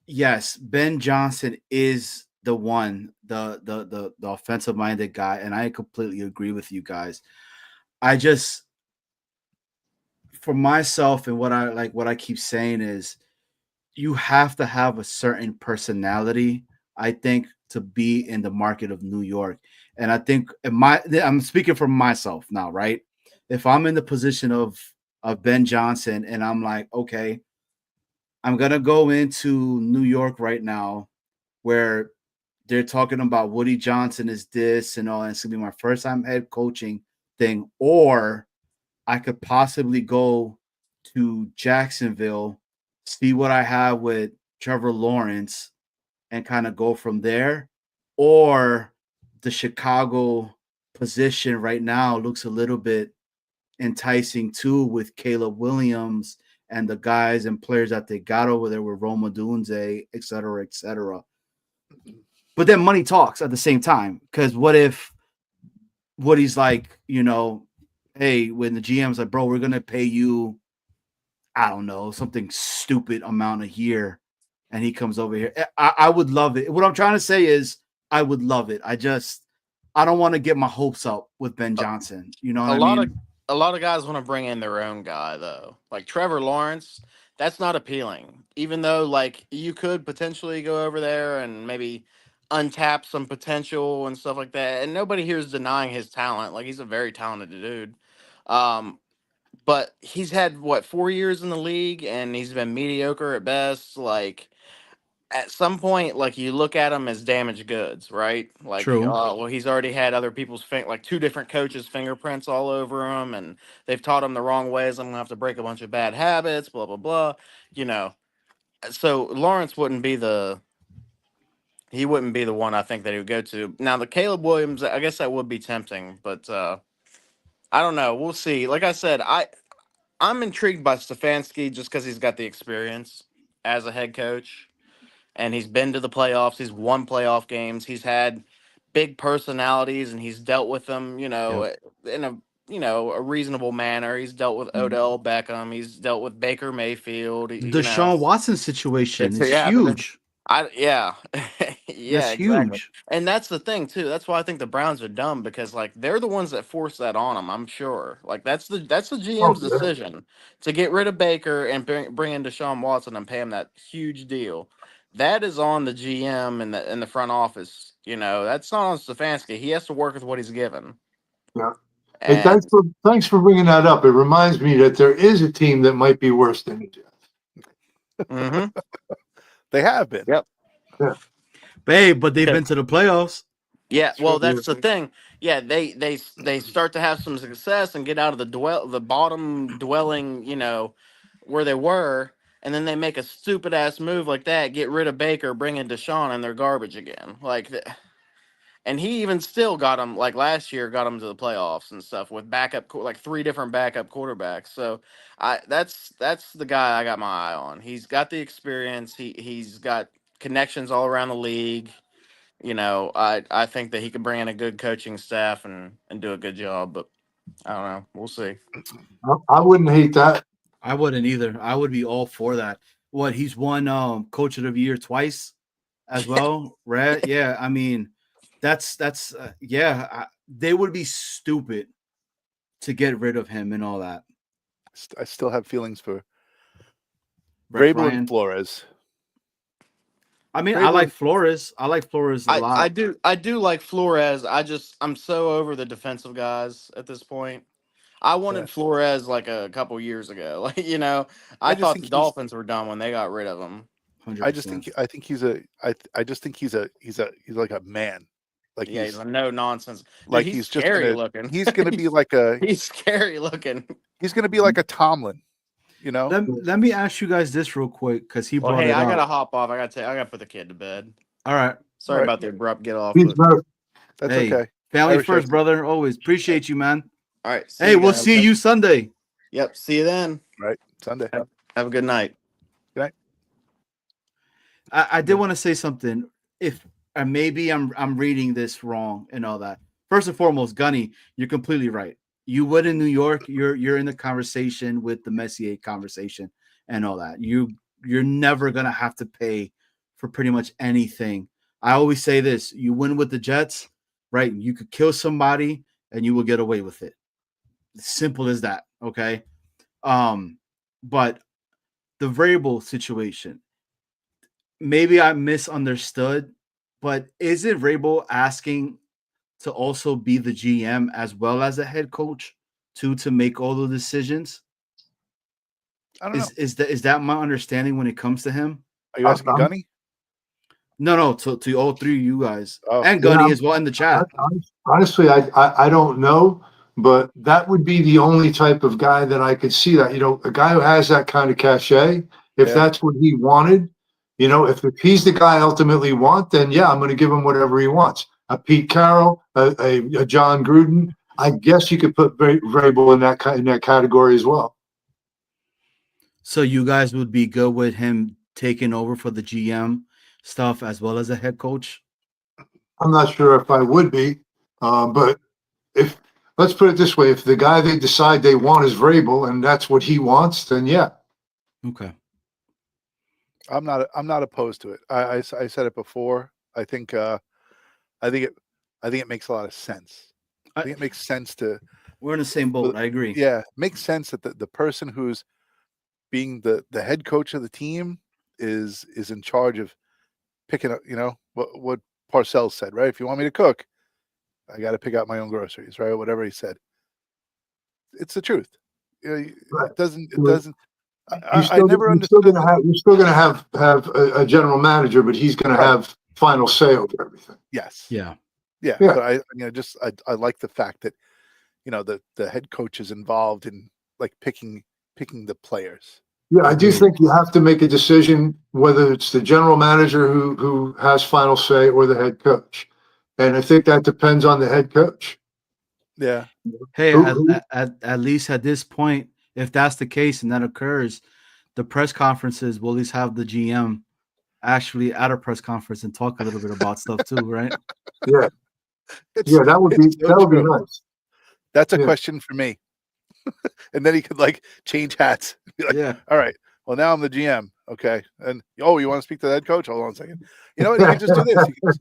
Yes, Ben Johnson is the one, the offensive minded guy, and I completely agree with you guys. I just, for myself, and what I keep saying is, you have to have a certain personality, I think, to be in the market of New York. And I think I'm speaking for myself now, right? If I'm in the position of Ben Johnson and I'm like, okay, I'm gonna go into New York right now where they're talking about Woody Johnson is this and all, and it's gonna be my first time head coaching thing, or I could possibly go to Jacksonville, see what I have with Trevor Lawrence, and kind of go from there. Or the Chicago position right now looks a little bit enticing too, with Caleb Williams and the guys and players that they got over there with Roma Dunze, et cetera, et cetera. But then money talks at the same time, because what if Woody's like, hey, when the GM's like, bro, we're gonna pay you, I don't know, something stupid amount a year, and he comes over here. I would love it. What I'm trying to say is, I would love it. I don't want to get my hopes up with Ben Johnson. You know what A I lot of mean? a lot of guys want to bring in their own guy though. Like Trevor Lawrence, that's not appealing. Even though like you could potentially go over there and maybe untap some potential and stuff like that. And nobody here is denying his talent. Like he's a very talented dude. Um, but he's had what 4 years in the league and he's been mediocre at best. Like at some point, like you look at him as damaged goods, right? Like, True. well, he's already had other people's like two different coaches' fingerprints all over him, and they've taught him the wrong ways. I'm gonna have to break a bunch of bad habits, blah blah blah. You know, so Lawrence wouldn't be the one I think that he would go to. Now the Caleb Williams, I guess that would be tempting, but I don't know. We'll see. Like I said, I'm intrigued by Stefanski just because he's got the experience as a head coach and he's been to the playoffs. He's won playoff games. He's had big personalities, and he's dealt with them, Yep. in a reasonable manner. He's dealt with Odell Beckham. He's dealt with Baker Mayfield. The Deshaun Watson situation It's is yeah, but huge. yeah, That's yeah, exactly. huge. And that's the thing too. That's why I think the Browns are dumb because like they're the ones that forced that on them. I'm sure. Like that's the Oh, GM's yeah. decision to get rid of Baker and bring in Deshaun Watson and pay him that huge deal. That is on the GM and the front office. That's not on Stefanski. He has to work with what he's given. Yeah. Hey, And thanks for bringing that up. It reminds me that there is a team that might be worse than the Jets. mm-hmm. They have been. Yep. Yeah. But they've been to the playoffs. Yeah, True. well, that's the thing. Yeah, they start to have some success and get out of the bottom dwelling, where they were, and then they make a stupid ass move like that, get rid of Baker, bring in Deshaun, and they're garbage again. And he even still got them like last year, got them to the playoffs and stuff with like three different backup quarterbacks. So that's the guy I got my eye on. He's got the experience. He's got connections all around the league. I think that he could bring in a good coaching staff and do a good job. But I don't know. We'll see. I wouldn't hate that. I wouldn't either. I would be all for that. What, he's won coach of the year twice as well, right? Yeah, I mean, that's yeah. They would be stupid to get rid of him and all that. I still have feelings for Rex Vrabel and Ryan. Flores. I mean, I Vrabel like and- Flores. I like Flores a lot. I do like Flores. I'm so over the defensive guys at this point. I wanted Yeah. Flores like a couple years ago. Like, you know, I I just thought think the he's- Dolphins were done when they got rid of him. 100%. I think he's a I just think he's like a man. Like Yeah, he's he's a no nonsense. Dude, like he's just scary gonna looking. he's gonna be like a He's scary looking. he's gonna be like a Tomlin, you know? Let me ask you guys this real quick because he Well, brought hey, it I up. gotta hop off. I gotta put the kid to bed. All right. Sorry Right. about the abrupt get off. He's But... better. That's Hey, okay. family Irish first, accent. brother. Always appreciate you, man. All right. Hey, we'll see you Sunday. Yep. See you then. Right. Sunday. Have a good night. Good night. I did want to say something. If maybe I'm reading this wrong and all that. First and foremost, Gunny, you're completely right. You would in New York. You're in the conversation with the Messier conversation and all that. You're never gonna have to pay for pretty much anything. I always say this: you win with the Jets, right? You could kill somebody and you will get away with it. Simple as that. Okay. But the variable situation, maybe I misunderstood, but isn't Vrabel asking to also be the GM as well as a head coach to make all the decisions? I don't know. Is that my understanding when it comes to him? Are you asking Gunny? No, to all three of you guys Oh. and Gunny Yeah, as well in the chat. Honestly, I don't know, but that would be the only type of guy that I could see that, a guy who has that kind of cachet, if Yeah. that's what he wanted, if he's the guy I ultimately want, then yeah, I'm going to give him whatever he wants. A Pete Carroll, a John Gruden. I guess you could put Vrabel in that category as well. So you guys would be good with him taking over for the GM stuff as well as a head coach? I'm not sure if I would be, but let's put it this way: if the guy they decide they want is Vrabel and that's what he wants, then yeah. Okay. I'm not opposed to it. I said it before. I think it makes a lot of sense. I think it makes sense to. We're in the same boat. I agree. Yeah, it makes sense that the person who's being the head coach of the team is in charge of picking up. What Parcells said, right? If you want me to cook, I got to pick out my own groceries, right? Whatever he said. It's the truth. It doesn't. I never understood. You're still going to have a general manager, but he's going to have final say over everything. Yes. Yeah. Yeah. Yeah. But I like the fact that the head coach is involved in like picking the players. Yeah, I do think you have to make a decision whether it's the general manager who has final say or the head coach, and I think that depends on the head coach. Yeah. Hey, at least at this point, if that's the case and that occurs, the press conferences will at least have the GM actually at a press conference and talk a little bit about stuff too, right? Yeah, that would be nice. That's a question for me. And then he could like change hats. Be like, yeah. All right. Well, now I'm the GM. Okay. And you want to speak to the head coach? Hold on a second. You know what? You can just do this. You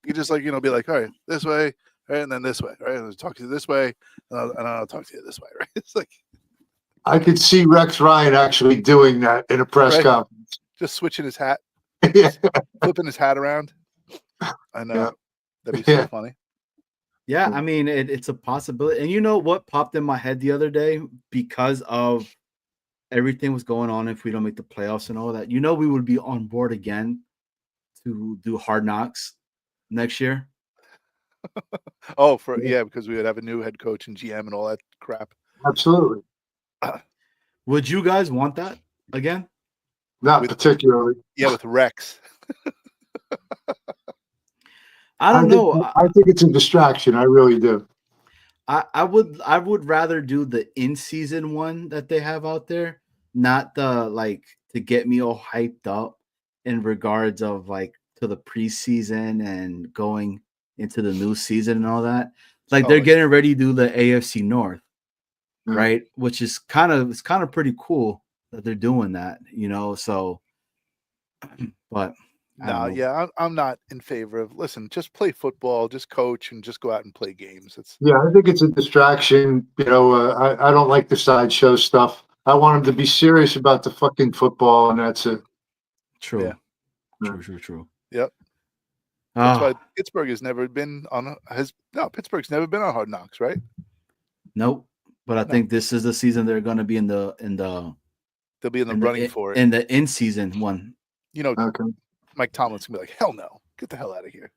can just like be like, all right, this way, right, and then this way, right, and I'll talk to you this way, and I'll talk to you this way, right? It's like I could see Rex Ryan actually doing that in a press conference. Just switching his hat, Yeah. flipping his hat around. I know. Yeah. That'd be so funny. Yeah, I mean, it's a possibility. And you know what popped in my head the other day because of everything was going on if we don't make the playoffs and all that. We would be on board again to do Hard Knocks next year. Oh, because we would have a new head coach and GM and all that crap. Absolutely. Would you guys want that again? Not particularly. Yeah, with Rex. I don't know. I think it's a distraction. I really do. I would rather do the in-season one that they have out there, not the like to get me all hyped up in regards of like to the preseason and going into the new season and all that. Like they're getting ready to do the AFC North. Yeah. right? Which is kind of pretty cool that they're doing that, So, but I don't No, know. yeah, I'm not in favor of. Listen, just play football, just coach, and just go out and play games. It's Yeah, I think it's a distraction. I don't like the sideshow stuff. I want them to be serious about the fucking football, and that's it. True, Yeah. true. Yep. That's why Ah, Pittsburgh has never been on Pittsburgh's never been on Hard Knocks, right? nope. But I No. think this is the season they're going to be in the They'll be in the running for it. in the in season one. Okay. Mike Tomlin's gonna be like, hell no, get the hell out of here.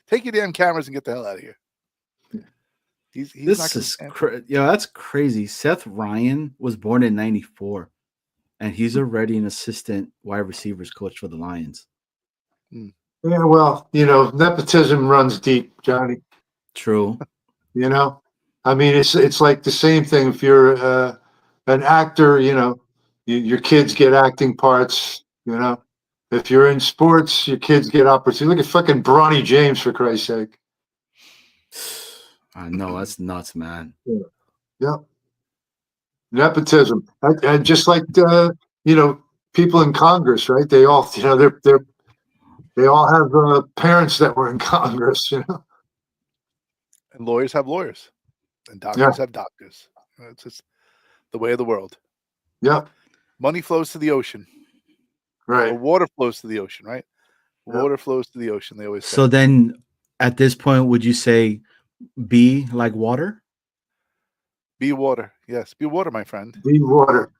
Take your damn cameras and get the hell out of here. He's not This gonna is stand. that's crazy. Seth Ryan was born in '94, and he's already an assistant wide receivers coach for the Lions. Yeah, well, nepotism runs deep, Johnny. True. I mean, it's like the same thing. If you're an actor, your kids get acting parts. If you're in sports, your kids get opportunities. Look at fucking Bronny James, for Christ's sake. I know that's nuts, man. Yeah. Nepotism. And just like people in Congress, right? They all, they all have parents that were in Congress. And lawyers have lawyers, and doctors have doctors. It's just the way of the world. Yeah. Money flows to the ocean, Right. or water flows to the ocean, right? Yeah. Water flows to the ocean. They always say. So then, at this point, would you say be like water? Be water, yes. Be water, my friend. Be water.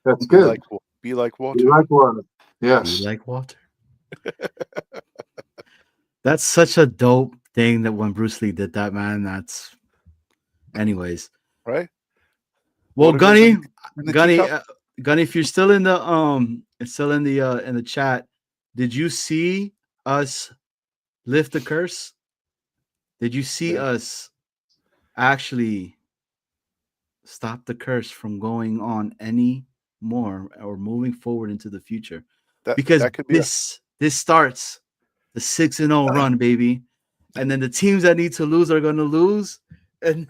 That's Be good. like water. Be like water. Yes. Be like water. That's such a dope thing that when Bruce Lee did that, man. That's, anyways. Right. Well, Water Gunny, goes in the teacup. Gunny, if you're still in the in the chat, did you see us lift the curse? Did you see Yeah. us actually stop the curse from going on any more or moving forward into the future? Because that could be this starts the 6-0 run, baby, and then the teams that need to lose are going to lose, and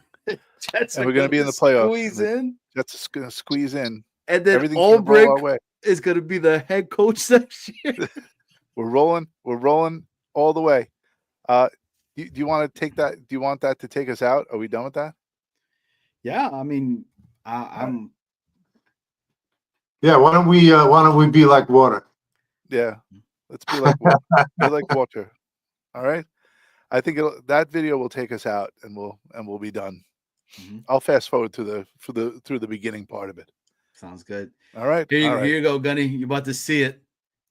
Jets and are we're going to be in the playoffs. squeeze in, Jets going to squeeze in. and then Everything's going to roll our way. is going to be the head coach next year. We're rolling all the way. Do you want to take that? Do you want that to take us out? Are we done with that? Yeah, I mean, I'm. Yeah. Why don't we be like water? Yeah. Let's be like water. Be like water. All right. I think that video will take us out, and we'll be done. Mhm. I'll fast forward through the beginning part of it. Sounds good. All right. Here you go, Gunny. You're about to see it.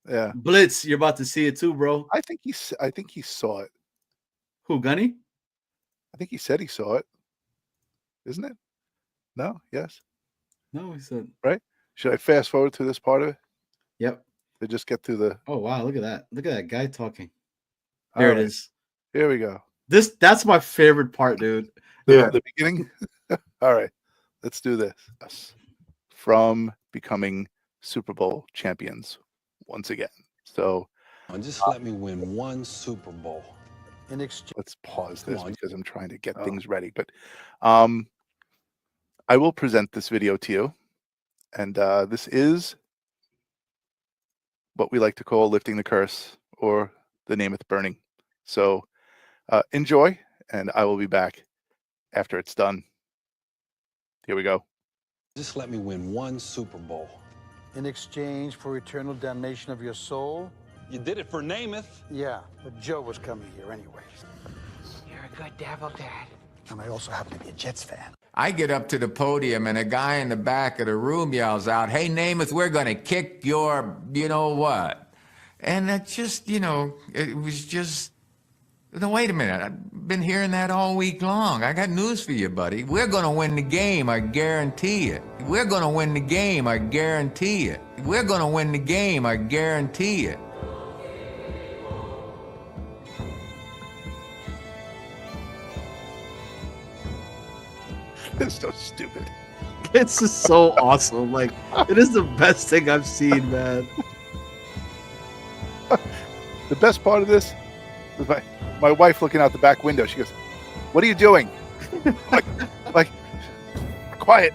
Yeah. Blitz, you're about to see it too, bro. I think he saw it. Who, Gunny? I think he said he saw it. Isn't it? No. Yes. No, he said. Right. Should I fast forward to this part of it Yep. to just get through the? Oh wow, look at that. Look at that guy talking. All There right. it is. Here we go. That's my favorite part, dude. Yeah. The beginning. All right. Let's do this. From becoming Super Bowl champions once again. So Just let me win one Super Bowl. In exchange. let's pause this Come on. because I'm trying to get things ready. But I will present this video to you. And this is what we like to call lifting the curse, or the nameth burning. So enjoy, and I will be back after it's done. Here we go. Just let me win one Super Bowl. In exchange for eternal damnation of your soul? You did it for Namath. Yeah, but Joe was coming here anyway. You're a good devil, Dad. And I also happen to be a Jets fan. I get up to the podium and a guy in the back of the room yells out, "Hey, Namath, we're going to kick your, you know what?" And that just, it was just, no, wait a minute. I've been hearing that all week long. I got news for you, buddy. We're going to win the game, I guarantee it. We're going to win the game, I guarantee it. We're going to win the game, I guarantee it. It's so stupid. It's just so awesome. Like, it is the best thing I've seen, man. The best part of this was my wife looking out the back window. She goes, "What are you doing?" like quiet.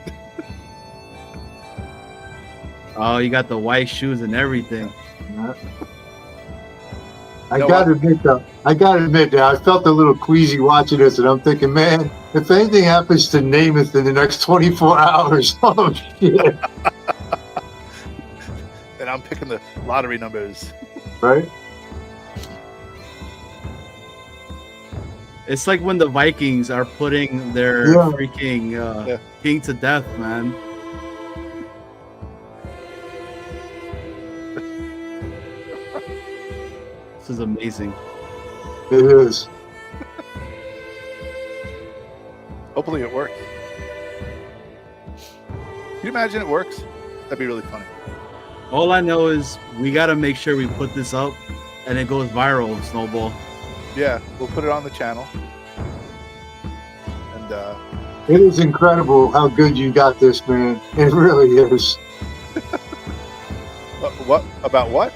Oh, you got the white shoes and everything. I know gotta what? admit though, I felt a little queasy watching this, and I'm thinking, man, if anything happens to Namath in the next 24 hours, oh shit, And I'm picking the lottery numbers. right? It's like when the Vikings are putting their Yeah. freaking Yeah. king to death, man. This is amazing. It is. Hopefully it works. Can you imagine it works? That'd be really funny. All I know is we got to make sure we put this up and it goes viral, Snowball. Yeah, we'll put it on the channel. And It is incredible how good you got this, man. It really is. what about what?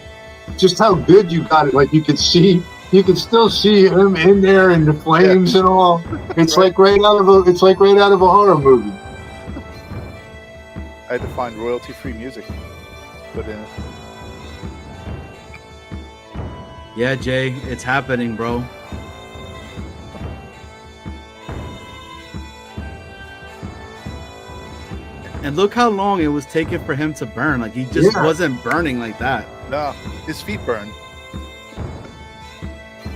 Just how good you got it. Like you could still see him in there in the flames and all. It's Right. like right out of a horror movie. I had to find royalty-free music to put in it. Yeah, Jay, it's happening, bro. And look how long it was taking for him to burn. Like he just wasn't burning like that. No, his feet burn.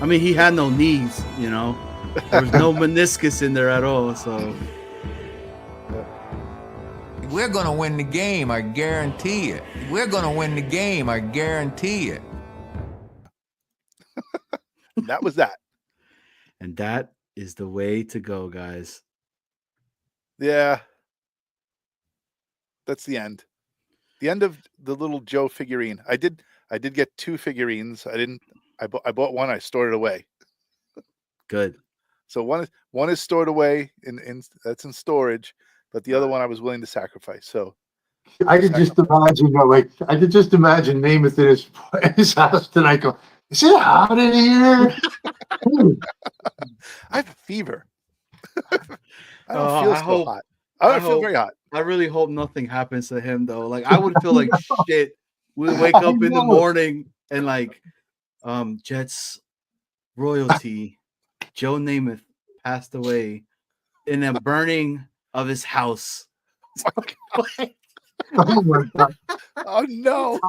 I mean, he had no knees, you know. There was no meniscus in there at all. So We're going to win the game, I guarantee it. We're going to win the game, I guarantee it. That was that. and that is the way to go, guys. Yeah. That's the end. The end of the little Joe figurine. I did get 2 figurines. I bought one, I stored it away. Good. So one is stored away in that's in storage, but the other one I was willing to sacrifice. So I could just imagine, Namath in his house tonight. Go, is it hot in here? I have a fever. I don't feel I so hope- hot. I don't feel very hot. I really hope nothing happens to him though. Like I would feel like shit. We wake up in the morning and like, Jets royalty, Joe Namath passed away in a burning of his house. Oh my God. Oh no!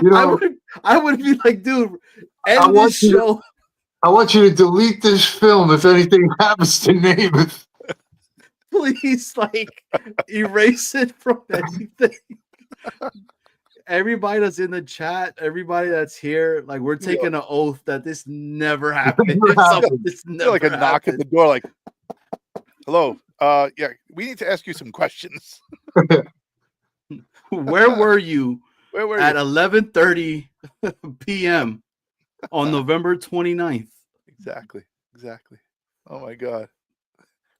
You know, I would be like, dude, I end want this you to- show. I want you to delete this film if anything happens to Namath. Please, like, erase it from anything. Everybody that's in the chat, everybody that's here, like, we're taking an oath that this never happened. Never happened. This I feel never like a knock at the door, like, "Hello, yeah, we need to ask you some questions." Where were you Where were at you? 11:30 p.m. on November 29th? Exactly. Oh my God.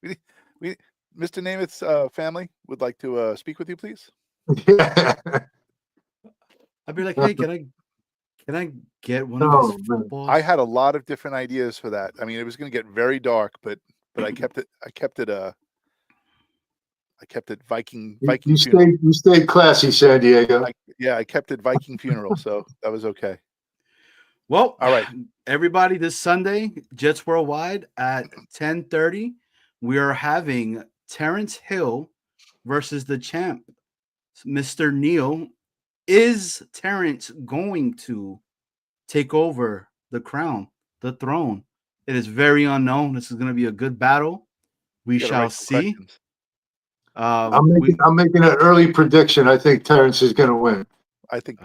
We Mr. Namath's family would like to speak with you, please. I'd be like, hey, can I get one No, of his man. footballs? I had a lot of different ideas for that. I mean, it was going to get very dark, but I kept it Viking You funeral. stayed classy, San Diego. I kept it Viking funeral, so that was okay. Well, All right. everybody, this Sunday, Jets Worldwide at 10:30, we are having Terrence Hill versus the champ, Mr. Neal. Is Terrence going to take over the crown, the throne? It is very unknown. This is going to be a good battle. We Gotta shall write some see. questions. I'm making an early prediction. I think Terrence is going to win. I think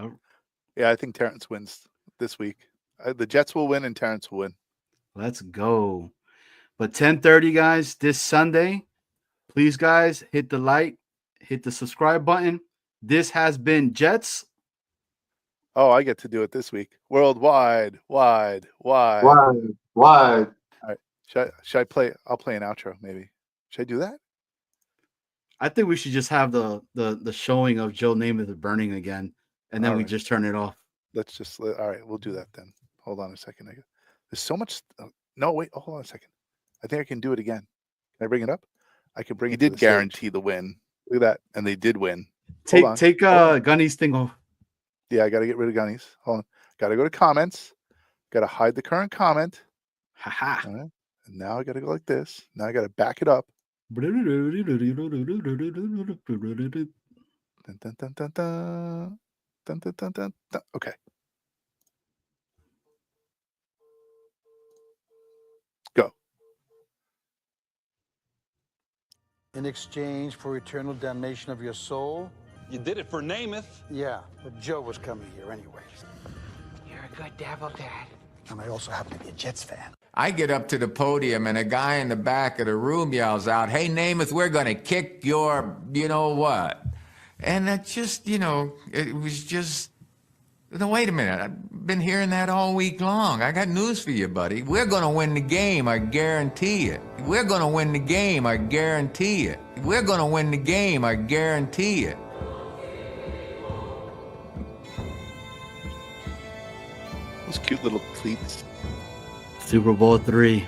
Terrence wins this week. The Jets will win and Terrence will win. Let's go. But 10:30, guys, this Sunday, please, guys, hit the like, hit the subscribe button. This has been Jets. Oh, I get to do it this week. Worldwide, wide. Why? All right. Should I play? I'll play an outro, maybe. Should I do that? I think we should just have the showing of Joe Namath burning again, and then All we right. just turn it off. All right, we'll do that then. Hold on a second. There's so much. No, wait. Hold on a second. I think I can do it again. Can I bring it up? I can bring it. He did guarantee the win. Look at that. And they did win. Hold on. Take Gunny's thing off. Yeah, I got to get rid of Gunny's. Hold on. Got to go to comments. Got to hide the current comment. Haha. All right. And now I got to go like this. Now I got to back it up. Dun, dun, dun, dun, dun. Dun, dun, dun, dun, dun. Okay. Go. In exchange for eternal damnation of your soul? You did it for Namath. Yeah, but Joe was coming here anyways. You're a good devil, Dad. And I also happen to be a Jets fan. I get up to the podium and a guy in the back of the room yells out, "Hey, Namath, we're going to kick your, you know what?" And that just, it was just, no, wait a minute. I've been hearing that all week long. I got news for you, buddy. We're going to win the game, I guarantee it. We're going to win the game, I guarantee it. We're going to win the game, I guarantee it. Those cute little cleats. Super Bowl III.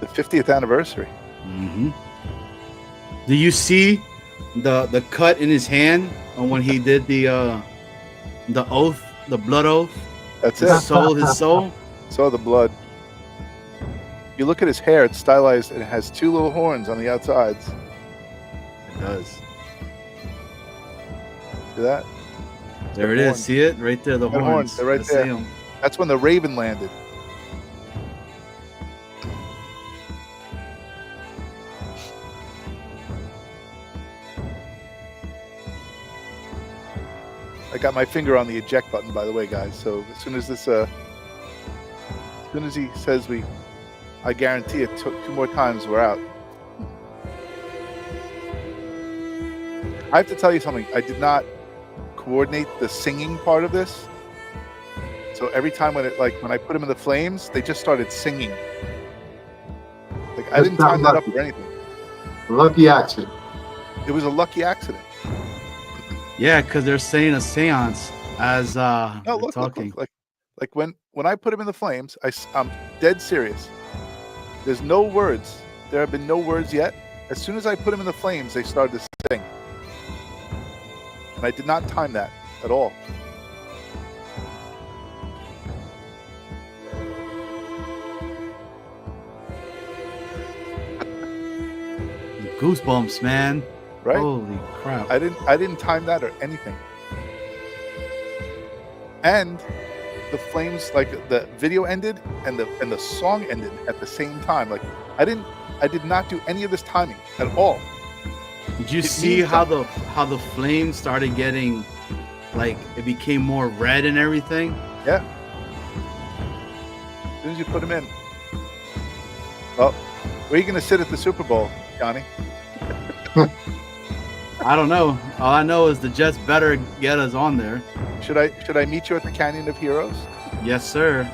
The 50th anniversary. Mm-hmm. Do you see the cut in his hand when he did the oath, the blood oath? That's His it. soul. Saw the blood. You look at his hair, it's stylized and it has two little horns on the outsides. It does. See that? There it is. horns. See it? Right there, the Got horns. horns, they're right I see there. 'em. That's when the Raven landed. I got my finger on the eject button, by the way, guys. So as soon as he says I guarantee it, took 2 more times, we're out. I have to tell you something. I did not coordinate the singing part of this. So every time when I put them in the flames, they just started singing. Like I didn't time that up or anything. Lucky accident. It was a lucky accident. Yeah, because they're saying a seance as No, they're look, talking. like when I put him in the flames, I'm dead serious. There's no words. There have been no words yet. As soon as I put him in the flames, they started to sing, and I did not time that at all. Goosebumps, man. Right? Holy crap. I didn't time that or anything. And the flames, like the video ended and the song ended at the same time. Like I did not do any of this timing at all. Did you It see means how the flames started getting, like, it became more red and everything? Yeah. As soon as you put him in. Well, where are you going to sit at the Super Bowl, Johnny? I don't know. All I know is the Jets better get us on there. Should I meet you at the Canyon of Heroes? Yes, sir.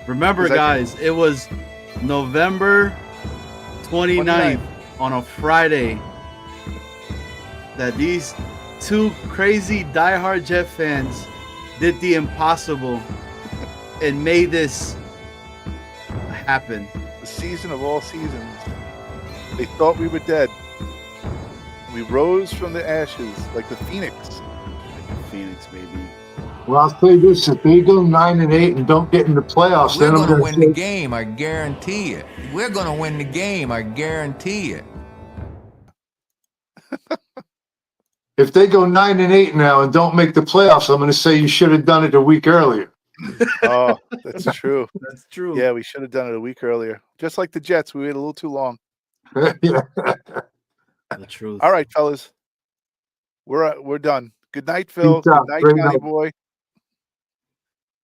Remember, Is that- guys, it was November 29th 29th. on a Friday that these two crazy diehard Jet fans did the impossible and made this happen. The season of all seasons. They thought we were dead. We rose from the ashes like the phoenix. Phoenix, baby. Well, I'll say this: if they go 9-8 and don't get in the playoffs, We're then I'm going to going win the to game, I guarantee it. We're going to win the game, I guarantee it. if they go 9-8 now and don't make the playoffs, I'm going to say you should have done it a week earlier. Oh, that's true. That's true. Yeah, we should have done it a week earlier. Just like the Jets, we waited a little too long. Yeah. The truth. All right, fellas. We're done. Good night, Phil. Peace out. Good night, Great Johnny night. boy.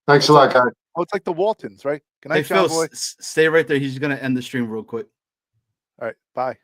Thanks a lot, guys. Oh, it's like the Waltons, right? Good Hey, night, John Phil, boy. stay right there. He's going to end the stream real quick. All right, bye.